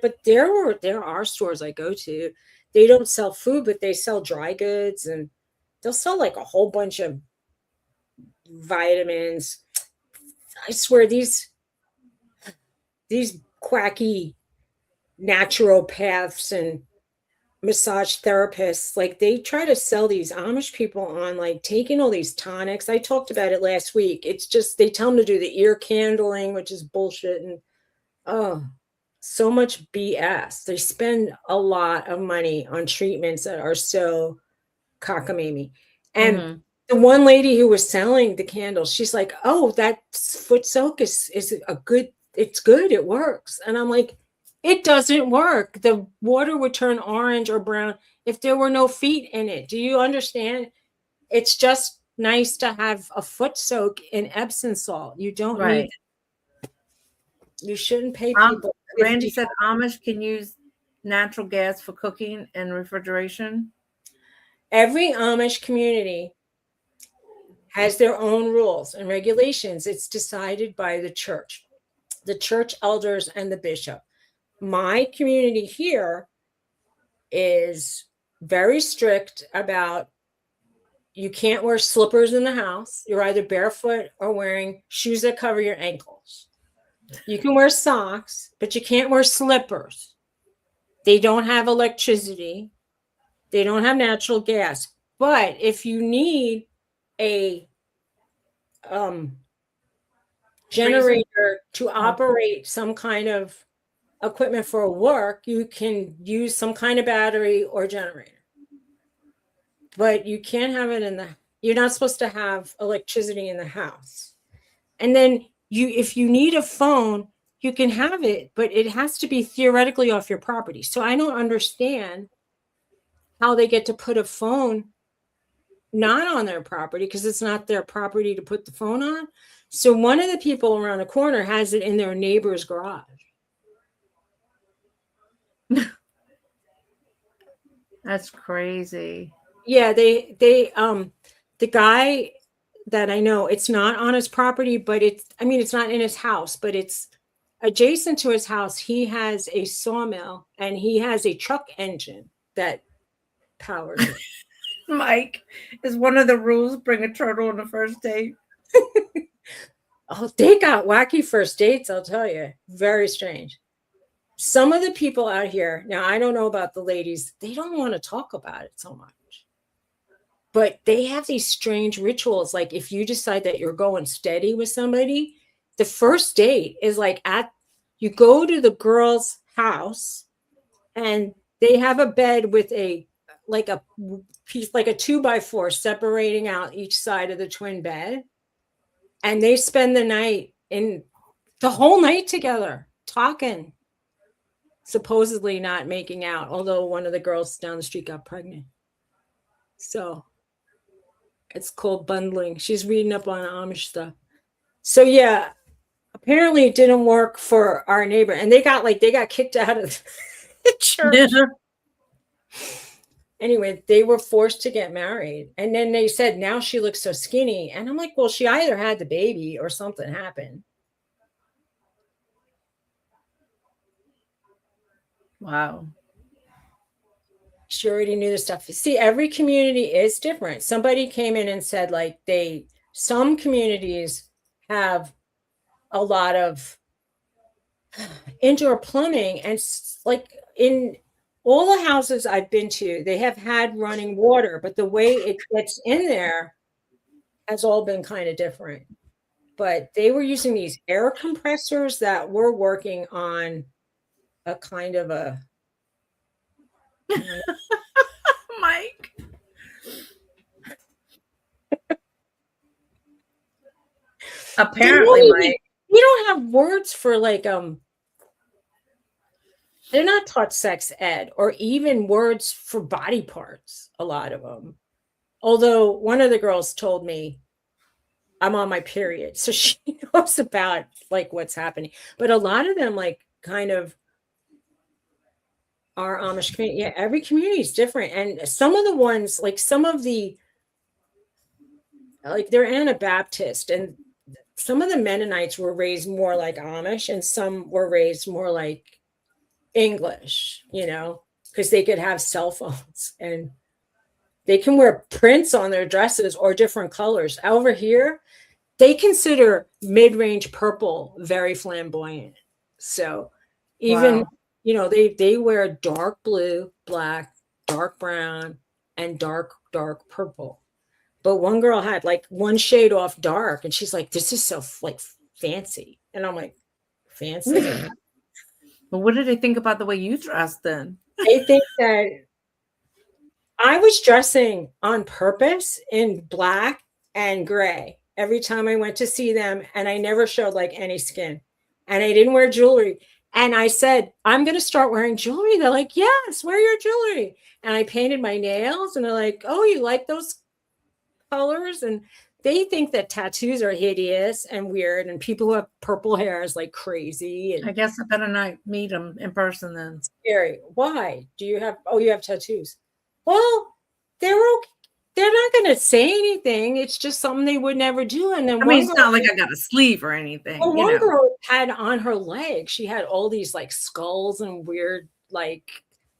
Speaker 2: are stores I go to. They don't sell food, but they sell dry goods, and they'll sell like a whole bunch of vitamins. I swear these quacky naturopaths and massage therapists, like they try to sell these Amish people on like taking all these tonics. I talked about it last week. It's just, they tell them to do the ear candling, which is bullshit. And so much BS. They spend a lot of money on treatments that are so cockamamie. And the one lady who was selling the candles, she's like, oh, that foot soak is it's good. It works. And I'm like, it doesn't work. The water would turn orange or brown if there were no feet in it. Do you understand? It's just nice to have a foot soak in Epsom salt. You don't need it. You shouldn't pay people.
Speaker 1: Randy said Amish can use natural gas for cooking and refrigeration.
Speaker 2: Every Amish community has their own rules and regulations. It's decided by the church elders, and the bishop. My community here is very strict about, you can't wear slippers in the house. You're either barefoot or wearing shoes that cover your ankles. You can wear socks, but you can't wear slippers. They don't have electricity. They don't have natural gas. But if you need a generator to operate some kind of equipment for work, you can use some kind of battery or generator. But you can't have it you're not supposed to have electricity in the house. And then if you need a phone, you can have it, but it has to be theoretically off your property. So I don't understand how they get to put a phone not on their property, because it's not their property to put the phone on. So one of the people around the corner has it in their neighbor's garage.
Speaker 1: That's crazy.
Speaker 2: Yeah, the guy that I know, it's not on his property, but it's not in his house, but it's adjacent to his house. He has a sawmill and he has a truck engine that powers it.
Speaker 1: Mike, is one of the rules bring a turtle on the first date?
Speaker 2: Oh, they got wacky first dates, I'll tell you. Very strange. Some of the people out here, now I don't know about the ladies, they don't want to talk about it so much. But they have these strange rituals. Like if you decide that you're going steady with somebody, the first date is like you go to the girl's house and they have a bed with a piece, like a 2x4 separating out each side of the twin bed. And they spend the whole night together talking, supposedly not making out, although one of the girls down the street got pregnant. So it's called bundling. She's reading up on Amish stuff. So yeah, apparently it didn't work for our neighbor, and they got kicked out of the church. Anyway, they were forced to get married, and then they said now she looks so skinny, and I'm like, well, she either had the baby or something happened.
Speaker 1: Wow.
Speaker 2: She already knew the stuff. See, every community is different. Somebody came in and said some communities have a lot of indoor plumbing, and like in all the houses I've been to, they have had running water, but the way it gets in there has all been kind of different. But they were using these air compressors that were working on a kind of a
Speaker 1: Mike. Apparently, Mike.
Speaker 2: We don't have words for they're not taught sex ed or even words for body parts, a lot of them. Although one of the girls told me I'm on my period, so she knows about what's happening. But a lot of them kind of our Amish community. Yeah, every community is different. And some of the ones, they're Anabaptist, and some of the Mennonites were raised more like Amish, and some were raised more like English, because they could have cell phones and they can wear prints on their dresses or different colors. Over here, they consider mid-range purple very flamboyant. So even, they wear dark blue, black, dark brown, and dark purple. But one girl had one shade off dark, and she's like, this is so fancy. And I'm like, fancy?
Speaker 1: Well, what did they think about the way you dressed then?
Speaker 2: They think that I was dressing on purpose in black and gray every time I went to see them, and I never showed any skin, and I didn't wear jewelry. And I said, I'm going to start wearing jewelry. They're like, yes, wear your jewelry. And I painted my nails, and they're like, oh, you like those colors? And they think that tattoos are hideous and weird, and people who have purple hair is crazy. And
Speaker 1: I guess I better not meet them in person then.
Speaker 2: Scary. Why? You have tattoos? Well, they're okay. They're not going to say anything. It's just something they would never do. And then
Speaker 1: it's not like I got a sleeve or anything.
Speaker 2: Well, one girl had on her leg, she had all these skulls and weird,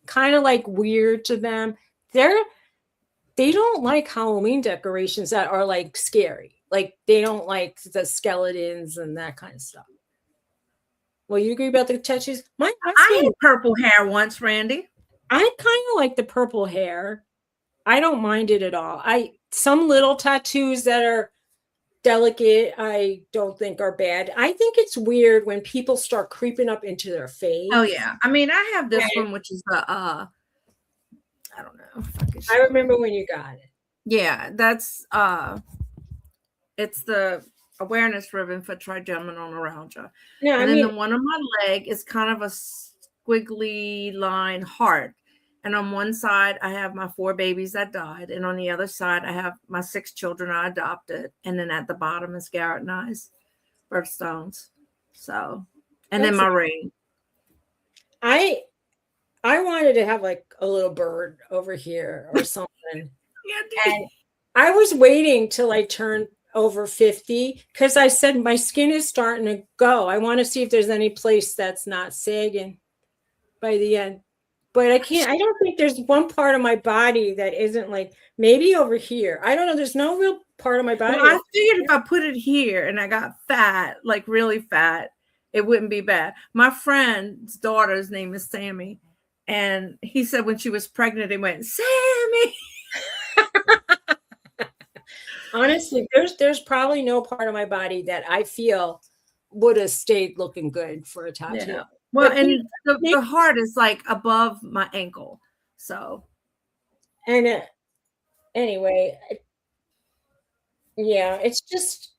Speaker 2: kind of weird to them. They don't like Halloween decorations that are scary. They don't like the skeletons and that kind of stuff. Well, you agree about the tattoos?
Speaker 1: I had purple hair once, Randy.
Speaker 2: I kind of like the purple hair. I don't mind it at all. Some little tattoos that are delicate. I don't think are bad. I think it's weird when people start creeping up into their face.
Speaker 1: Oh yeah. I mean, I have this one, which is I don't know.
Speaker 2: I remember when you got it.
Speaker 1: Yeah, that's it's the awareness ribbon for trigeminal neuralgia.
Speaker 2: No,
Speaker 1: and
Speaker 2: I
Speaker 1: then
Speaker 2: mean,
Speaker 1: the one on my leg is kind of a squiggly line heart. And on one side, I have my 4 babies that died. And on the other side, I have my 6 children I adopted. And then at the bottom is Garrett and I's birthstones. So, and then my ring.
Speaker 2: I wanted to have like a little bird over here or something. And I was waiting till I turned over 50 because I said my skin is starting to go. I want to see if there's any place that's not sagging by the end. But I can't, I don't think there's one part of my body that isn't like, maybe over here. I don't know. There's no real part of my body.
Speaker 1: Well, I figured if I put it here and I got fat, like really fat, it wouldn't be bad. My friend's daughter's name is Sammy. And he said when she was pregnant, he went, Sammy.
Speaker 2: Honestly, there's probably no part of my body that I feel would have stayed looking good for a tattoo.
Speaker 1: Yeah. Well, and the heart is like above my ankle. So,
Speaker 2: and anyway, yeah, it's just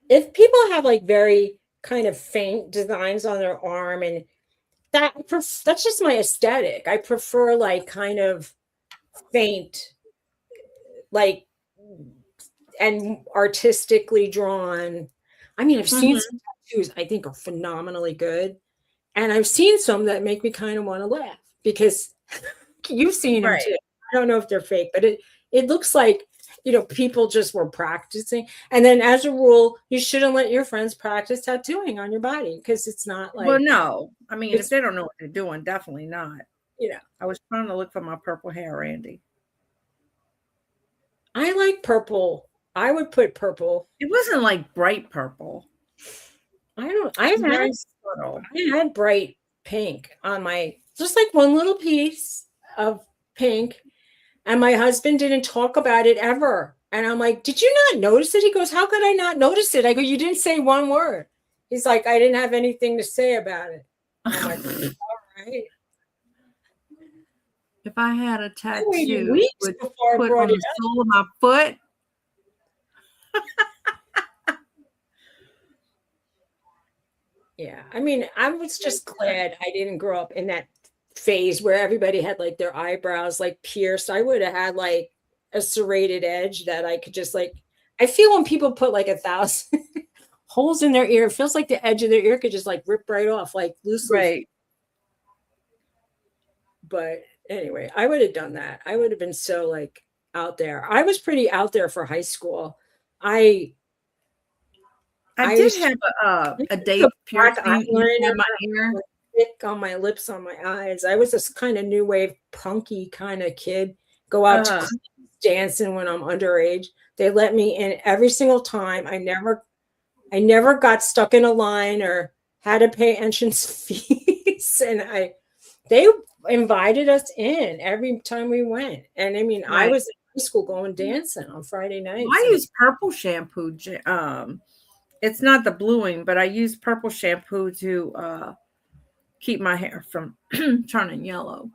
Speaker 2: if people have like very kind of faint designs on their arm, and that's just my aesthetic. I prefer like kind of faint, like and artistically drawn. I mean, I've seen some tattoos I think are phenomenally good. And I've seen some that make me kind of want to laugh because you've seen them too. I don't know if they're fake, but it looks like, people just were practicing. And then as a rule, you shouldn't let your friends practice tattooing on your body because it's not like.
Speaker 1: Well, no. I mean, if they don't know what they're doing, definitely not. I was trying to look for my purple hair, Randy.
Speaker 2: I like purple. I would put purple.
Speaker 1: It wasn't like bright purple.
Speaker 2: I had bright pink on my, just like one little piece of pink. And my husband didn't talk about it ever. And I'm like, did you not notice it? He goes, how could I not notice it? I go, you didn't say one word. He's like, I didn't have anything to say about it. I'm like, all right.
Speaker 1: If I had a tattoo,
Speaker 2: would put
Speaker 1: on the sole of my foot.
Speaker 2: Yeah, I mean, I was just glad I didn't grow up in that phase where everybody had like their eyebrows like pierced. I would have had like a serrated edge that I could just like, I feel when people put like 1,000 holes in their ear, it feels like the edge of their ear could just like rip right off, like loosely.
Speaker 1: Right.
Speaker 2: But anyway, I would have done that. I would have been so like out there. I was pretty out there for high school. I
Speaker 1: did have a date piercing in my ear,
Speaker 2: on my lips, on my eyes. I was this kind of new wave punky kind of kid. Go out to dancing when I'm underage. They let me in every single time. I never got stuck in a line or had to pay entrance fees. And they invited us in every time we went. And I mean, I was in high school going dancing on Friday nights.
Speaker 1: I use purple shampoo. It's not the bluing, but I use purple shampoo to keep my hair from turning yellow.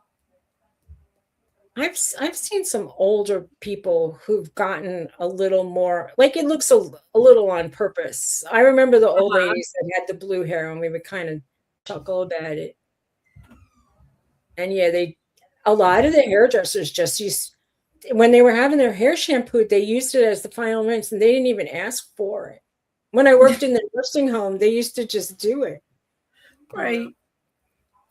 Speaker 2: I've seen some older people who've gotten a little more, like it looks a little on purpose. I remember the old ladies that had the blue hair and we would kind of chuckle about it. And yeah, a lot of the hairdressers just used, when they were having their hair shampooed, they used it as the final rinse and they didn't even ask for it. When I worked in the nursing home, they used to just do it.
Speaker 1: Right.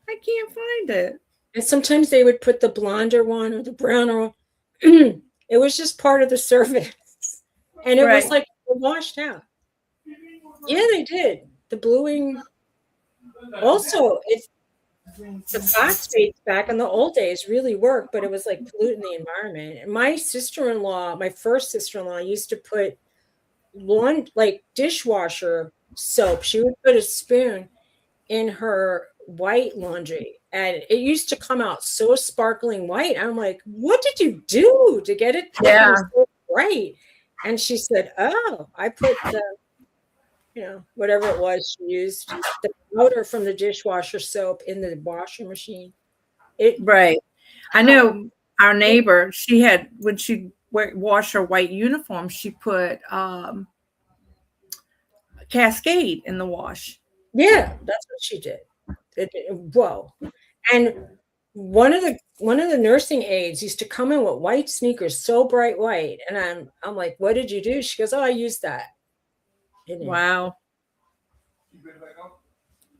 Speaker 1: I can't find it.
Speaker 2: And sometimes they would put the blonder one or the browner one. It was just part of the service. And it was like washed out. Yeah, they did. The bluing. Also, the phosphates back in the old days really worked, but it was like polluting the environment. And my first sister-in-law used to put like dishwasher soap. She would put a spoon in her white laundry and it used to come out so sparkling white. I'm like, what did you do to get it so bright? And she said, oh, I put the, whatever it was she used, the powder from the dishwasher soap in the washing machine.
Speaker 1: Right. I know our neighbor, she had, when she washed her white uniform, she put Cascade in the wash.
Speaker 2: Yeah, that's what she did. Whoa. And one of the nursing aides used to come in with white sneakers, so bright white. And I'm like, what did you do? She goes, oh, I used that.
Speaker 1: Wow.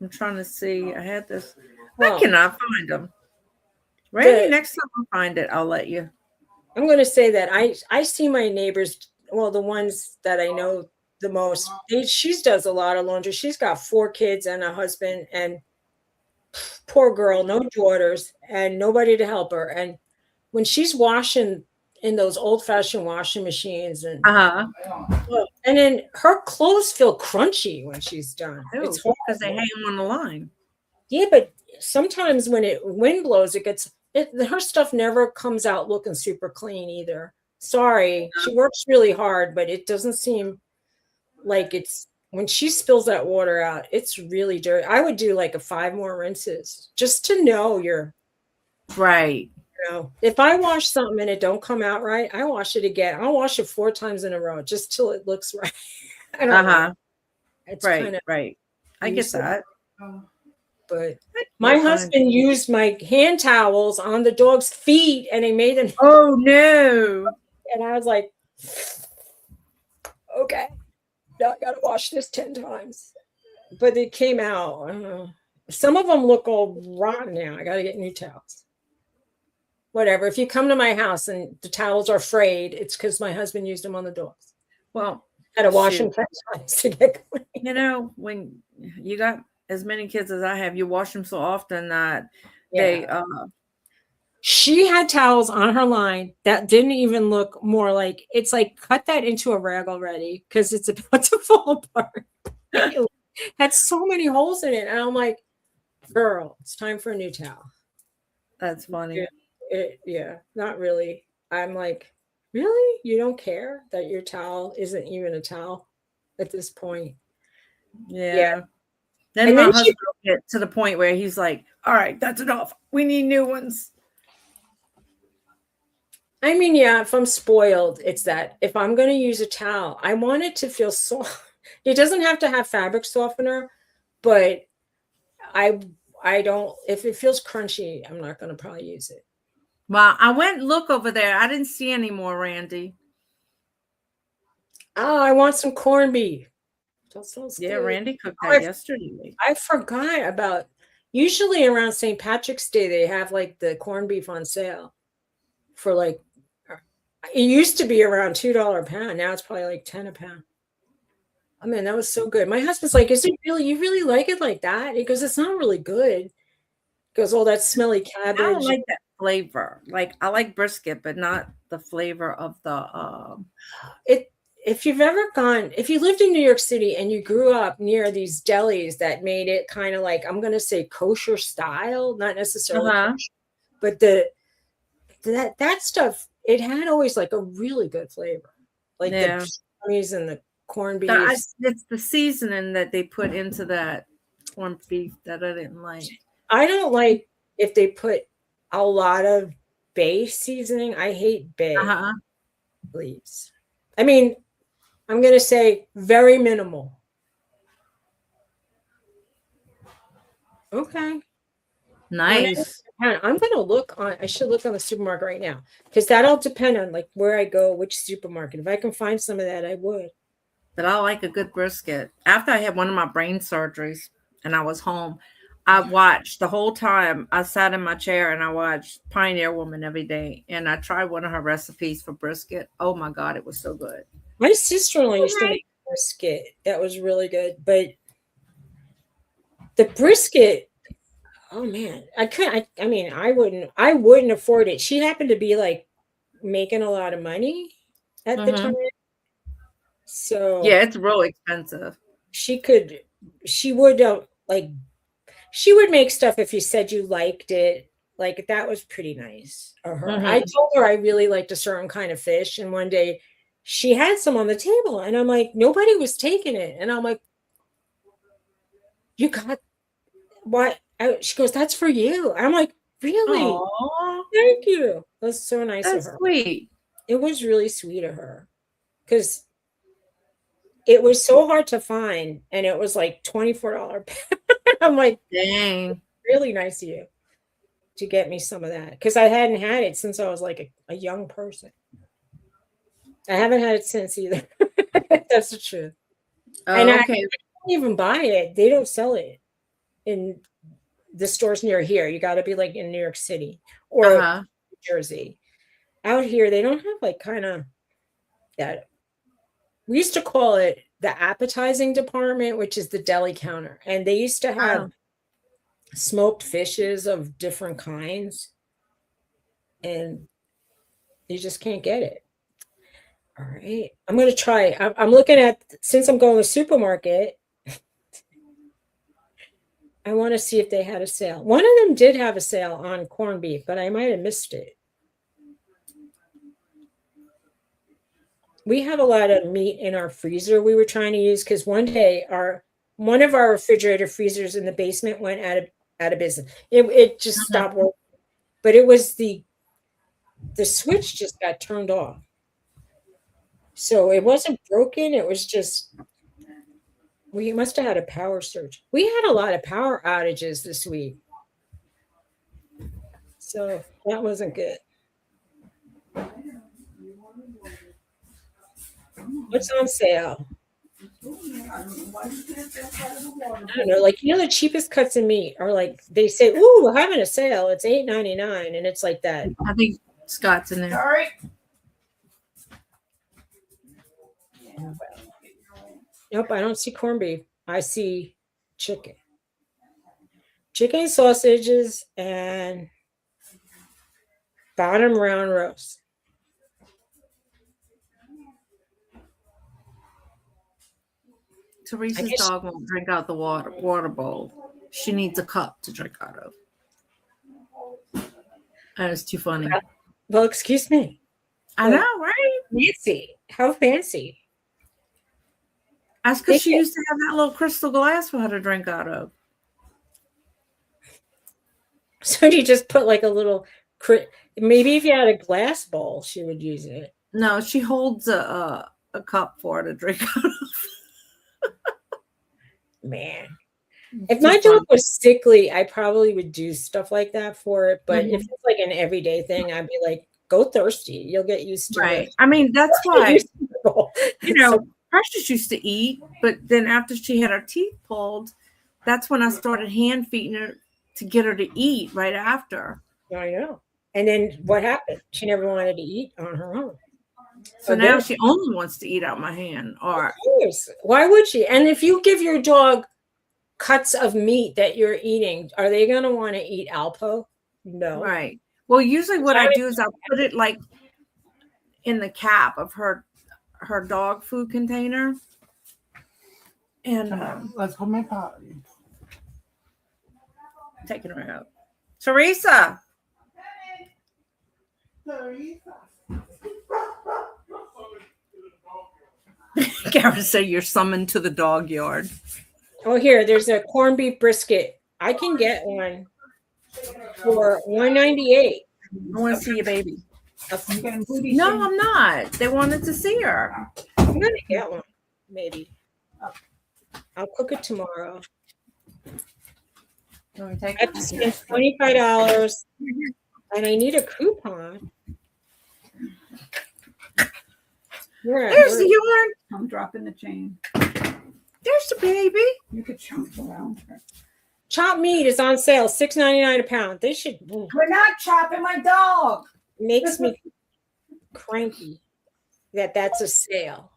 Speaker 1: I'm trying to see. I had this. I cannot find them. Randy, next time I find it, I'll let you.
Speaker 2: I'm going to say that I see my neighbors, well, the ones that I know the most, she does a lot of laundry. She's got 4 kids and a husband, and poor girl, no daughters and nobody to help her. And when she's washing in those old-fashioned washing machines, and and then her clothes feel crunchy when she's done. It's
Speaker 1: because they hang on the line.
Speaker 2: Yeah, but sometimes when wind blows, her stuff never comes out looking super clean either. Sorry, she works really hard, but it doesn't seem like it's, when she spills that water out, it's really dirty. I would do like 5 more rinses just to know you're
Speaker 1: right.
Speaker 2: If I wash something and it don't come out right, I wash it again. I'll wash it 4 times in a row just till it looks right. I don't know. It's
Speaker 1: right. I get that.
Speaker 2: But my husband used my hand towels on the dog's feet and he made them.
Speaker 1: Oh no.
Speaker 2: And I was like, okay, now I gotta wash this 10 times. But it came out. I don't know. Some of them look all rotten now. I gotta get new towels. Whatever. If you come to my house and the towels are frayed, it's because my husband used them on the dogs.
Speaker 1: Well,
Speaker 2: I had to wash them 10 times to get clean.
Speaker 1: When you got as many kids as I have, you wash them so often that
Speaker 2: she had towels on her line that didn't even look more like, it's like, cut that into a rag already because it's about to fall apart. It had so many holes in it. And I'm like, girl, it's time for a new towel.
Speaker 1: That's funny.
Speaker 2: Yeah, not really. I'm like, really? You don't care that your towel isn't even a towel at this point?
Speaker 1: Yeah. Then my husband will get to the point where he's like, all right, that's enough. We need new ones.
Speaker 2: I mean, yeah, if I'm spoiled, it's that if I'm going to use a towel, I want it to feel soft. It doesn't have to have fabric softener, but I don't, if it feels crunchy, I'm not going to probably use it.
Speaker 1: Well, I went and look over there. I didn't see any more, Randy.
Speaker 2: Oh, I want some corned beef. That sounds good.
Speaker 1: Randy cooked that yesterday.
Speaker 2: I forgot about, usually around St. Patrick's Day, they have like the corned beef on sale for like, it used to be around $2 a pound. Now it's probably like 10 a pound. I mean, that was so good. My husband's like, is it really, you really like it like that? He goes, it's not really good. He goes, oh, that smelly cabbage.
Speaker 1: I don't like that flavor. Like, I like brisket, but not the flavor of the
Speaker 2: if you've ever gone, if you lived in New York City and you grew up near these delis that made it kind of like, I'm gonna say kosher style, not necessarily kosher, but that stuff, it had always like a really good flavor. Like the chutneys and the corned beef.
Speaker 1: It's the seasoning that they put into that corned beef that I didn't like.
Speaker 2: I don't like if they put a lot of bay seasoning. I hate bay leaves. I mean, I'm going to say very minimal. Okay.
Speaker 1: Nice.
Speaker 2: I'm going to look on, I should look on the supermarket right now because that'll depend on like where I go, which supermarket. If I can find some of that, I would.
Speaker 1: But I like a good brisket. After I had one of my brain surgeries and I was home, I watched the whole time. I sat in my chair and I watched Pioneer Woman every day. And I tried one of her recipes for brisket. Oh my God, it was so good.
Speaker 2: My sister-in-law used to make brisket. That was really good. But the brisket, oh man, I wouldn't afford it. She happened to be like making a lot of money at the time. So
Speaker 1: yeah, it's real expensive.
Speaker 2: She would make stuff if you said you liked it. Like that was pretty nice of her. I told her I really liked a certain kind of fish, and one day she had some on the table, and I'm like, nobody was taking it. And I'm like, you got what? She goes, that's for you. I'm like, really?
Speaker 1: Aww,
Speaker 2: Thank you. That's so nice of
Speaker 1: that's
Speaker 2: her.
Speaker 1: sweet.
Speaker 2: It was really sweet of her because it was so hard to find, and it was like $24. I'm like,
Speaker 1: Dang.
Speaker 2: really nice of you to get me some of that because I hadn't had it since I was like a young person. I haven't had it since either. That's the truth. And I
Speaker 1: Okay.
Speaker 2: don't even buy it. They don't sell it in the stores near here. You got to be like in New York City or New Jersey. Out here, they don't have like kind of that. We used to call it the appetizing department, which is the deli counter. And they used to have smoked fishes of different kinds. And you just can't get it. All right. I'm going to try. I'm looking at, since I'm going to the supermarket, I want to see if they had a sale. One of them did have a sale on corned beef, but I might have missed it. We have a lot of meat in our freezer we were trying to use because one day one of our refrigerator freezers in the basement went out of business. It just stopped working. But it was the switch just got turned off. So it wasn't broken. It was just, we must have had a power surge. We had a lot of power outages this week. So that wasn't good. What's on sale? I don't know. Like, the cheapest cuts of meat are like, they say, ooh, we're having a sale. It's $8.99. And it's like that.
Speaker 1: I think Scott's in there.
Speaker 3: Sorry.
Speaker 2: Nope, I don't see corned beef. I see chicken. Chicken sausages and bottom round roast.
Speaker 1: Teresa's dog won't drink out the water bowl. She needs a cup to drink out of. That is too funny.
Speaker 2: Well, excuse me.
Speaker 1: I know, right?
Speaker 2: Fancy. How fancy.
Speaker 1: That's because she used to have that little crystal glass for her to drink out of.
Speaker 2: So you just put like a little, maybe if you had a glass bowl, she would use it.
Speaker 1: No, she holds a cup for her to drink out of.
Speaker 2: Man. If my dog was sickly, I probably would do stuff like that for it. But if it's like an everyday thing, I'd be like, go thirsty. You'll get used to it.
Speaker 1: I mean, that's why, Precious used to eat, but then after she had her teeth pulled, that's when I started hand feeding her to get her to eat right after.
Speaker 2: I know. And then what happened? She never wanted to eat on her own.
Speaker 1: So now she only wants to eat out my hand. Or
Speaker 2: why would she? And if you give your dog cuts of meat that you're eating, are they going to want to eat Alpo? No.
Speaker 1: Right. Well, usually what I do is I'll put it like in the cap of her dog food container. And
Speaker 3: let's go my potty.
Speaker 1: Taking her out. Teresa. Garrett said you're summoned to the dog yard.
Speaker 2: Oh, here, there's a corned beef brisket. I can get one for $198.
Speaker 1: I want to see your baby.
Speaker 3: No,
Speaker 1: I'm not. They wanted to see her.
Speaker 2: I'm gonna get one, maybe. I'll cook it tomorrow. I have to spend $25, and I need a coupon.
Speaker 1: There's the yarn.
Speaker 3: I'm dropping the chain.
Speaker 1: There's the baby.
Speaker 3: You could jump around her.
Speaker 2: Chopped meat is on sale, $6.99 a pound. They should.
Speaker 3: We're not chopping my dog.
Speaker 2: Makes me cranky that's a sale.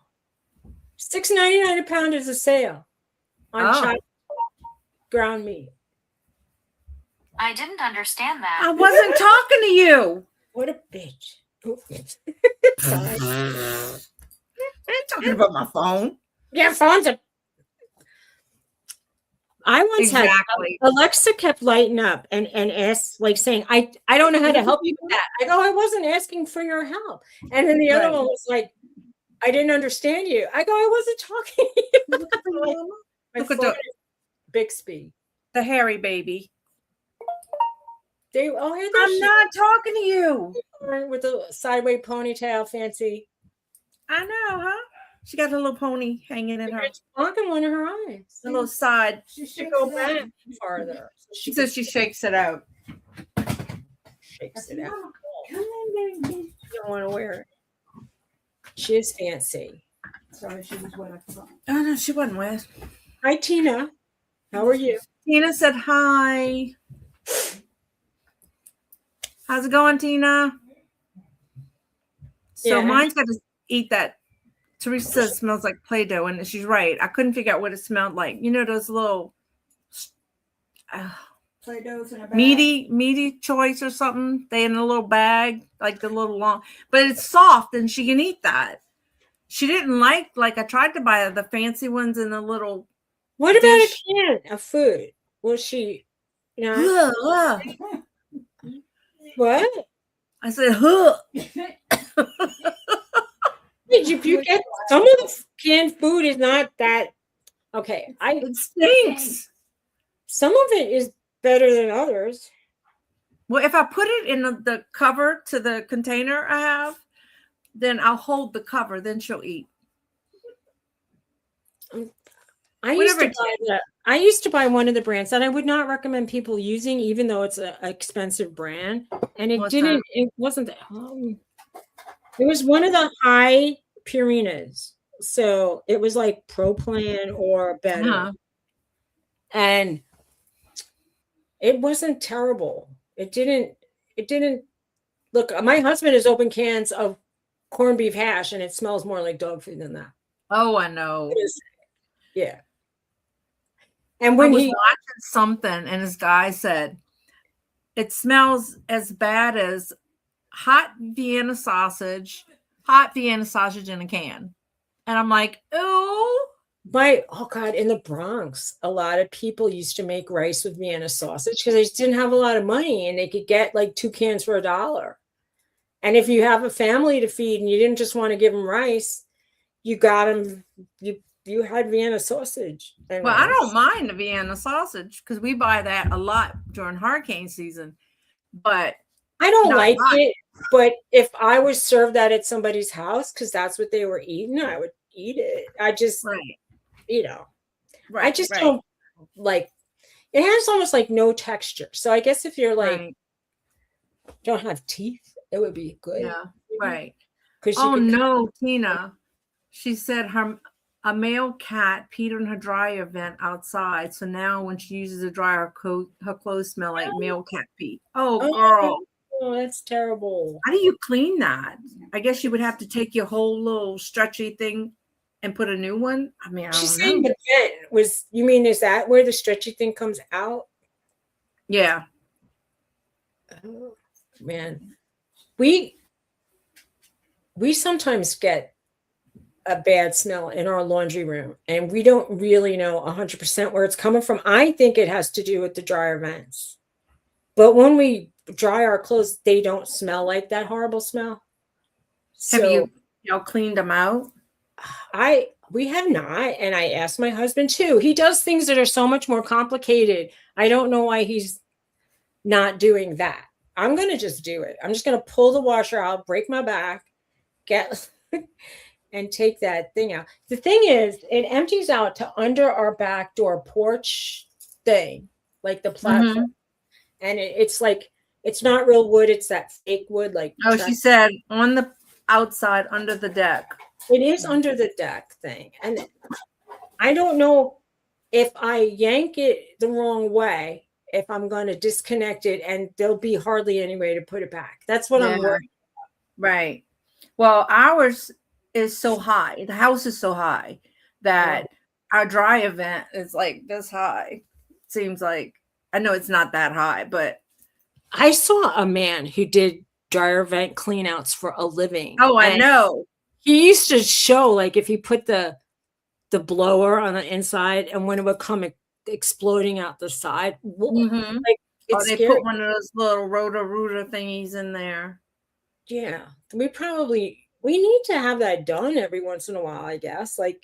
Speaker 2: $6.99 a pound is a sale on chopped ground meat.
Speaker 5: I didn't understand that.
Speaker 1: I wasn't talking to you.
Speaker 2: What a bitch.
Speaker 1: I ain't talking about my phone.
Speaker 2: Yeah, phones are. I once had Alexa kept lighting up and asked, like saying, I don't know how to help you with that. I go, I wasn't asking for your help. And then the other one was like, I didn't understand you. I go, I wasn't talking to you.
Speaker 1: Look at the mama.
Speaker 2: My
Speaker 1: Look at
Speaker 2: phone is Bixby.
Speaker 1: the hairy baby.
Speaker 2: Hey, there
Speaker 1: I'm
Speaker 2: she
Speaker 1: not talking to you.
Speaker 2: is with the sideways ponytail, fancy.
Speaker 1: I know, huh? She got a little pony hanging in her,
Speaker 2: It's blocking one of her eyes.
Speaker 1: a little side.
Speaker 3: She
Speaker 2: She
Speaker 3: shakes
Speaker 2: go
Speaker 3: it out.
Speaker 2: back farther. So
Speaker 1: She says she shakes it out.
Speaker 2: shakes it out.
Speaker 3: Mama, come on, baby.
Speaker 2: You don't want to wear it. She is fancy.
Speaker 3: Sorry, she was wet. I forgot.
Speaker 1: Oh no, she wasn't wet.
Speaker 2: Hi, Tina. How are you?
Speaker 1: Tina said hi. How's it going, Tina? So
Speaker 2: Yeah.
Speaker 1: mine's got to eat that. Teresa says it smells like Play-Doh, and she's right. I couldn't figure out what it smelled like. You know those little
Speaker 3: Play-Dohs in a bag.
Speaker 1: meaty choice or something? They in a little bag, like the little long, but it's soft and she can eat that. She didn't like I tried to buy the fancy ones in the little.
Speaker 2: What about
Speaker 1: dish.
Speaker 2: a can of food? Was she, you know,
Speaker 1: Ugh.
Speaker 2: what?
Speaker 1: I said, huh.
Speaker 2: Did you get some of the canned food is not that okay.
Speaker 1: It stinks.
Speaker 2: Some of it is better than others.
Speaker 1: Well, if I put it in the cover to the container I have, then I'll hold the cover. Then she'll eat.
Speaker 2: I used to buy one of the brands that I would not recommend people using, even though it's an expensive brand. And it
Speaker 1: What's
Speaker 2: didn't.
Speaker 1: that?
Speaker 2: It wasn't. It was one of the high Purinas, so it was like Pro Plan or better,
Speaker 1: Uh-huh.
Speaker 2: and it wasn't terrible. It didn't. Look, my husband has opened cans of corned beef hash, and it smells more like dog food than that.
Speaker 1: Oh, I know.
Speaker 2: Yeah. And when
Speaker 1: I was
Speaker 2: he
Speaker 1: watching something, and this guy said, "It smells as bad as hot Vienna sausage in a can," and I'm like, "Oh,
Speaker 2: oh God, in the Bronx, a lot of people used to make rice with Vienna sausage because they just didn't have a lot of money and they could get like 2 cans for $1. And if you have a family to feed and you didn't just want to give them rice, you got them. You had Vienna sausage. And
Speaker 1: well, I
Speaker 2: rice.
Speaker 1: don't mind the Vienna sausage because we buy that a lot during hurricane season, but
Speaker 2: I don't
Speaker 1: not
Speaker 2: like
Speaker 1: much.
Speaker 2: it. But if I was served that at somebody's house because that's what they were eating, I would eat it. I just,
Speaker 1: right,
Speaker 2: I just
Speaker 1: right.
Speaker 2: don't like. It has almost like no texture. So I guess if you're like
Speaker 1: Right.
Speaker 2: don't have teeth, it would be good.
Speaker 1: Yeah, right.
Speaker 2: Oh
Speaker 1: No, Tina. She said a male cat peed on her dryer vent outside. So now when she uses a dryer, her clothes smell like male cat pee. Oh, girl.
Speaker 2: Oh, that's terrible.
Speaker 1: How do you clean that? I guess you would have to take your whole little stretchy thing and put a new one. I mean, I
Speaker 2: She's
Speaker 1: don't
Speaker 2: saying
Speaker 1: know.
Speaker 2: the vent was, you mean, is that where the stretchy thing comes out?
Speaker 1: Yeah.
Speaker 2: Oh, man. We sometimes get a bad smell in our laundry room and we don't really know 100% where it's coming from. I think it has to do with the dryer vents. But when we dry our clothes, they don't smell like that horrible smell.
Speaker 1: Have y'all cleaned them out?
Speaker 2: We have not, and I asked my husband too. He does things that are so much more complicated. I don't know why he's not doing that. I'm going to just do it. I'm just going to pull the washer out, break my back, and take that thing out. The thing is, it empties out to under our back door porch thing, like the platform.
Speaker 1: Mm-hmm.
Speaker 2: And it's like, it's not real wood. It's that fake wood. Like
Speaker 1: she said on the outside under the deck.
Speaker 2: It is under the deck thing. And I don't know if I yank it the wrong way, if I'm going to disconnect it and there'll be hardly any way to put it back. That's what I'm worried
Speaker 1: about. Right. Well, ours is so high. The house is so high that our dry event is like this high. Seems like, I know it's not that high, but
Speaker 2: I saw a man who did dryer vent clean outs for a living.
Speaker 1: Oh, I know.
Speaker 2: He used to show like if he put the blower on the inside and when it would come exploding out the side.
Speaker 1: Mm-hmm.
Speaker 2: Like it's
Speaker 1: they
Speaker 2: scary.
Speaker 1: Put one of those little rooter thingies in there.
Speaker 2: Yeah. We probably we need to have that done every once in a while, I guess. Like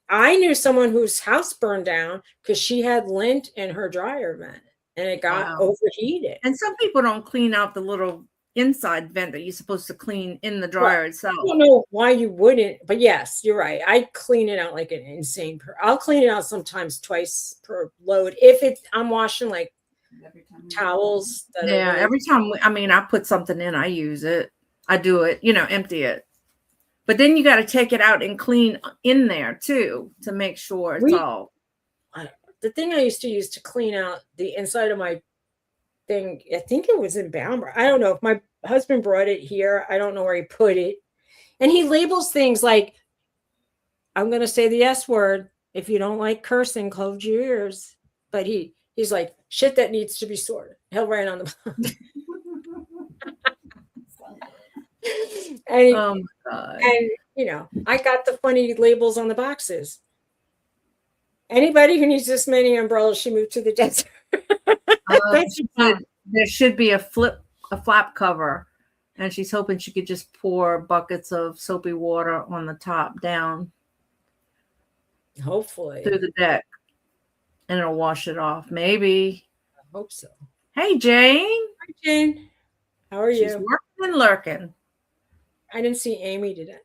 Speaker 2: I knew someone whose house burned down because she had lint in her dryer vent and it got overheated.
Speaker 1: And some people don't clean out the little inside vent that you're supposed to clean in the dryer itself.
Speaker 2: I don't know why you wouldn't, but yes, you're right. I clean it out like an insane. I'll clean it out sometimes twice per load if I'm washing like towels.
Speaker 1: Every time. I put something in, I use it. I do it, empty it. But then you got to take it out and clean in there too to make sure it's all.
Speaker 2: The thing I used to use to clean out the inside of my thing, I think it was in Bamber. I don't know if my husband brought it here. I don't know where he put it. And he labels things like, I'm going to say the S word. If you don't like cursing, close your ears. But he's like, shit that needs to be sorted. He'll write on the and,
Speaker 1: oh my God.
Speaker 2: And, I got the funny labels on the boxes. Anybody who needs this many umbrellas should move to the desert.
Speaker 1: There should be a flap cover, and she's hoping she could just pour buckets of soapy water on the top down.
Speaker 2: Hopefully.
Speaker 1: Through the deck, and it'll wash it off. Maybe.
Speaker 2: I hope so.
Speaker 1: Hey, Jane.
Speaker 2: Hi, Jane. How are you?
Speaker 1: She's working and lurking.
Speaker 2: I didn't see Amy today.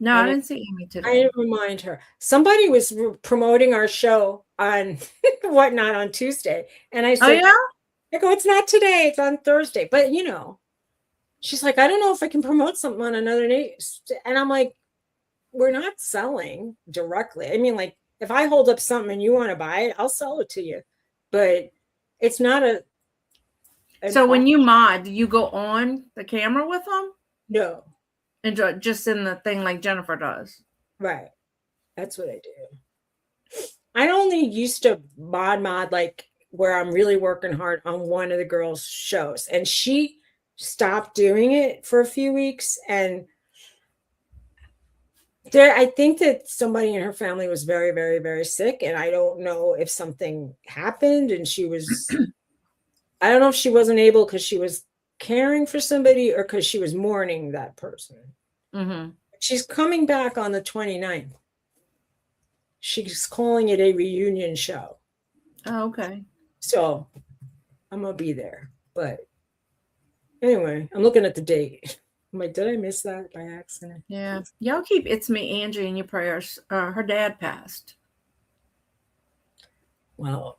Speaker 1: No, I didn't see Amy today.
Speaker 2: I didn't remind her. Somebody was promoting our show on Whatnot on Tuesday. And I said,
Speaker 1: oh, yeah?
Speaker 2: I go, it's not today. It's on Thursday. But, she's like, I don't know if I can promote something on another day. And I'm like, we're not selling directly. I mean, like, if I hold up something and you want to buy it, I'll sell it to you. But it's not
Speaker 1: So when you mod, do you go on the camera with them?
Speaker 2: No.
Speaker 1: And just in the thing like Jennifer does.
Speaker 2: Right. That's what I do. I only used to mod like where I'm really working hard on one of the girls' shows. And she stopped doing it for a few weeks. And I think that somebody in her family was very, very, very sick. And I don't know if something happened and I don't know if she wasn't able because she was caring for somebody or because she was mourning that person.
Speaker 1: Mm-hmm.
Speaker 2: She's coming back on the 29th. She's calling it a reunion show.
Speaker 1: Oh, okay.
Speaker 2: So I'm going to be there. But anyway, I'm looking at the date. I'm like, did I miss that by accident?
Speaker 1: Yeah. Y'all keep It's Me, Angie in your prayers. Her dad passed.
Speaker 2: Well,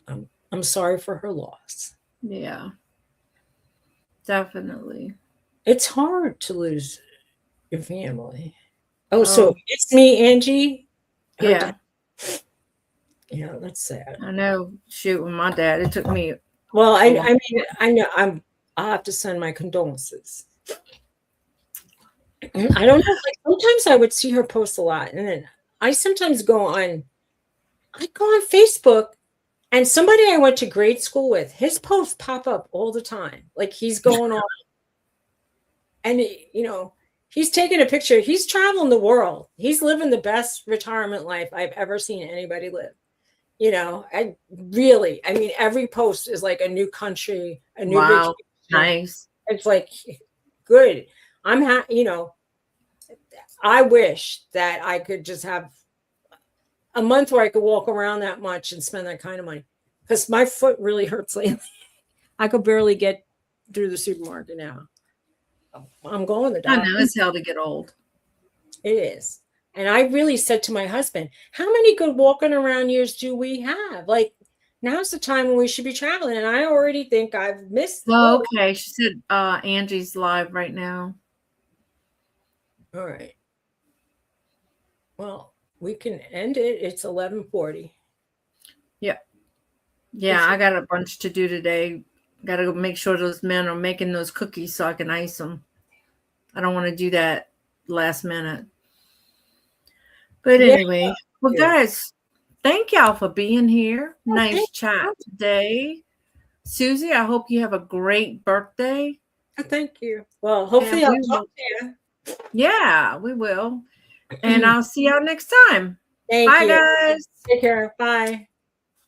Speaker 2: I'm sorry for her loss.
Speaker 1: Yeah. Definitely.
Speaker 2: It's hard to lose your family. Oh, so it's me, Angie?
Speaker 1: Yeah.
Speaker 2: Yeah, that's sad.
Speaker 1: I know. Shoot, with my dad, it took me.
Speaker 2: Well, I mean, I know I'll have to send my condolences. I don't know. Like, sometimes I would see her post a lot, and then I sometimes go on Facebook, and somebody I went to grade school with, his posts pop up all the time. Like he's going on, and he's taking a picture. He's traveling the world. He's living the best retirement life I've ever seen anybody live. I mean, every post is like a new country, a new vacation.
Speaker 1: Nice.
Speaker 2: It's like, good. I'm happy. I wish that I could just have a month where I could walk around that much and spend that kind of money, because my foot really hurts lately. I could barely get through the supermarket now. I'm going to the doctor.
Speaker 1: I know it's hell to get old.
Speaker 2: It is. And I really said to my husband, how many good walking around years do we have? Like, now's the time when we should be traveling. And I already think I've missed.
Speaker 1: Oh, okay. She said Angie's live right now.
Speaker 2: All right. Well, we can end it. It's 11:40.
Speaker 1: Yeah. Yeah, I got a bunch to do today. Got to go make sure those men are making those cookies so I can ice them. I don't want to do that last minute. But anyway, well, guys, thank y'all for being here. Nice chat today. Suzy, I hope you have a great birthday.
Speaker 2: Thank you. Well, hopefully I'll talk to you.
Speaker 1: Yeah, we will. And I'll see y'all next time.
Speaker 2: Thank
Speaker 1: Bye,
Speaker 2: you.
Speaker 1: guys.
Speaker 2: Take care. Bye.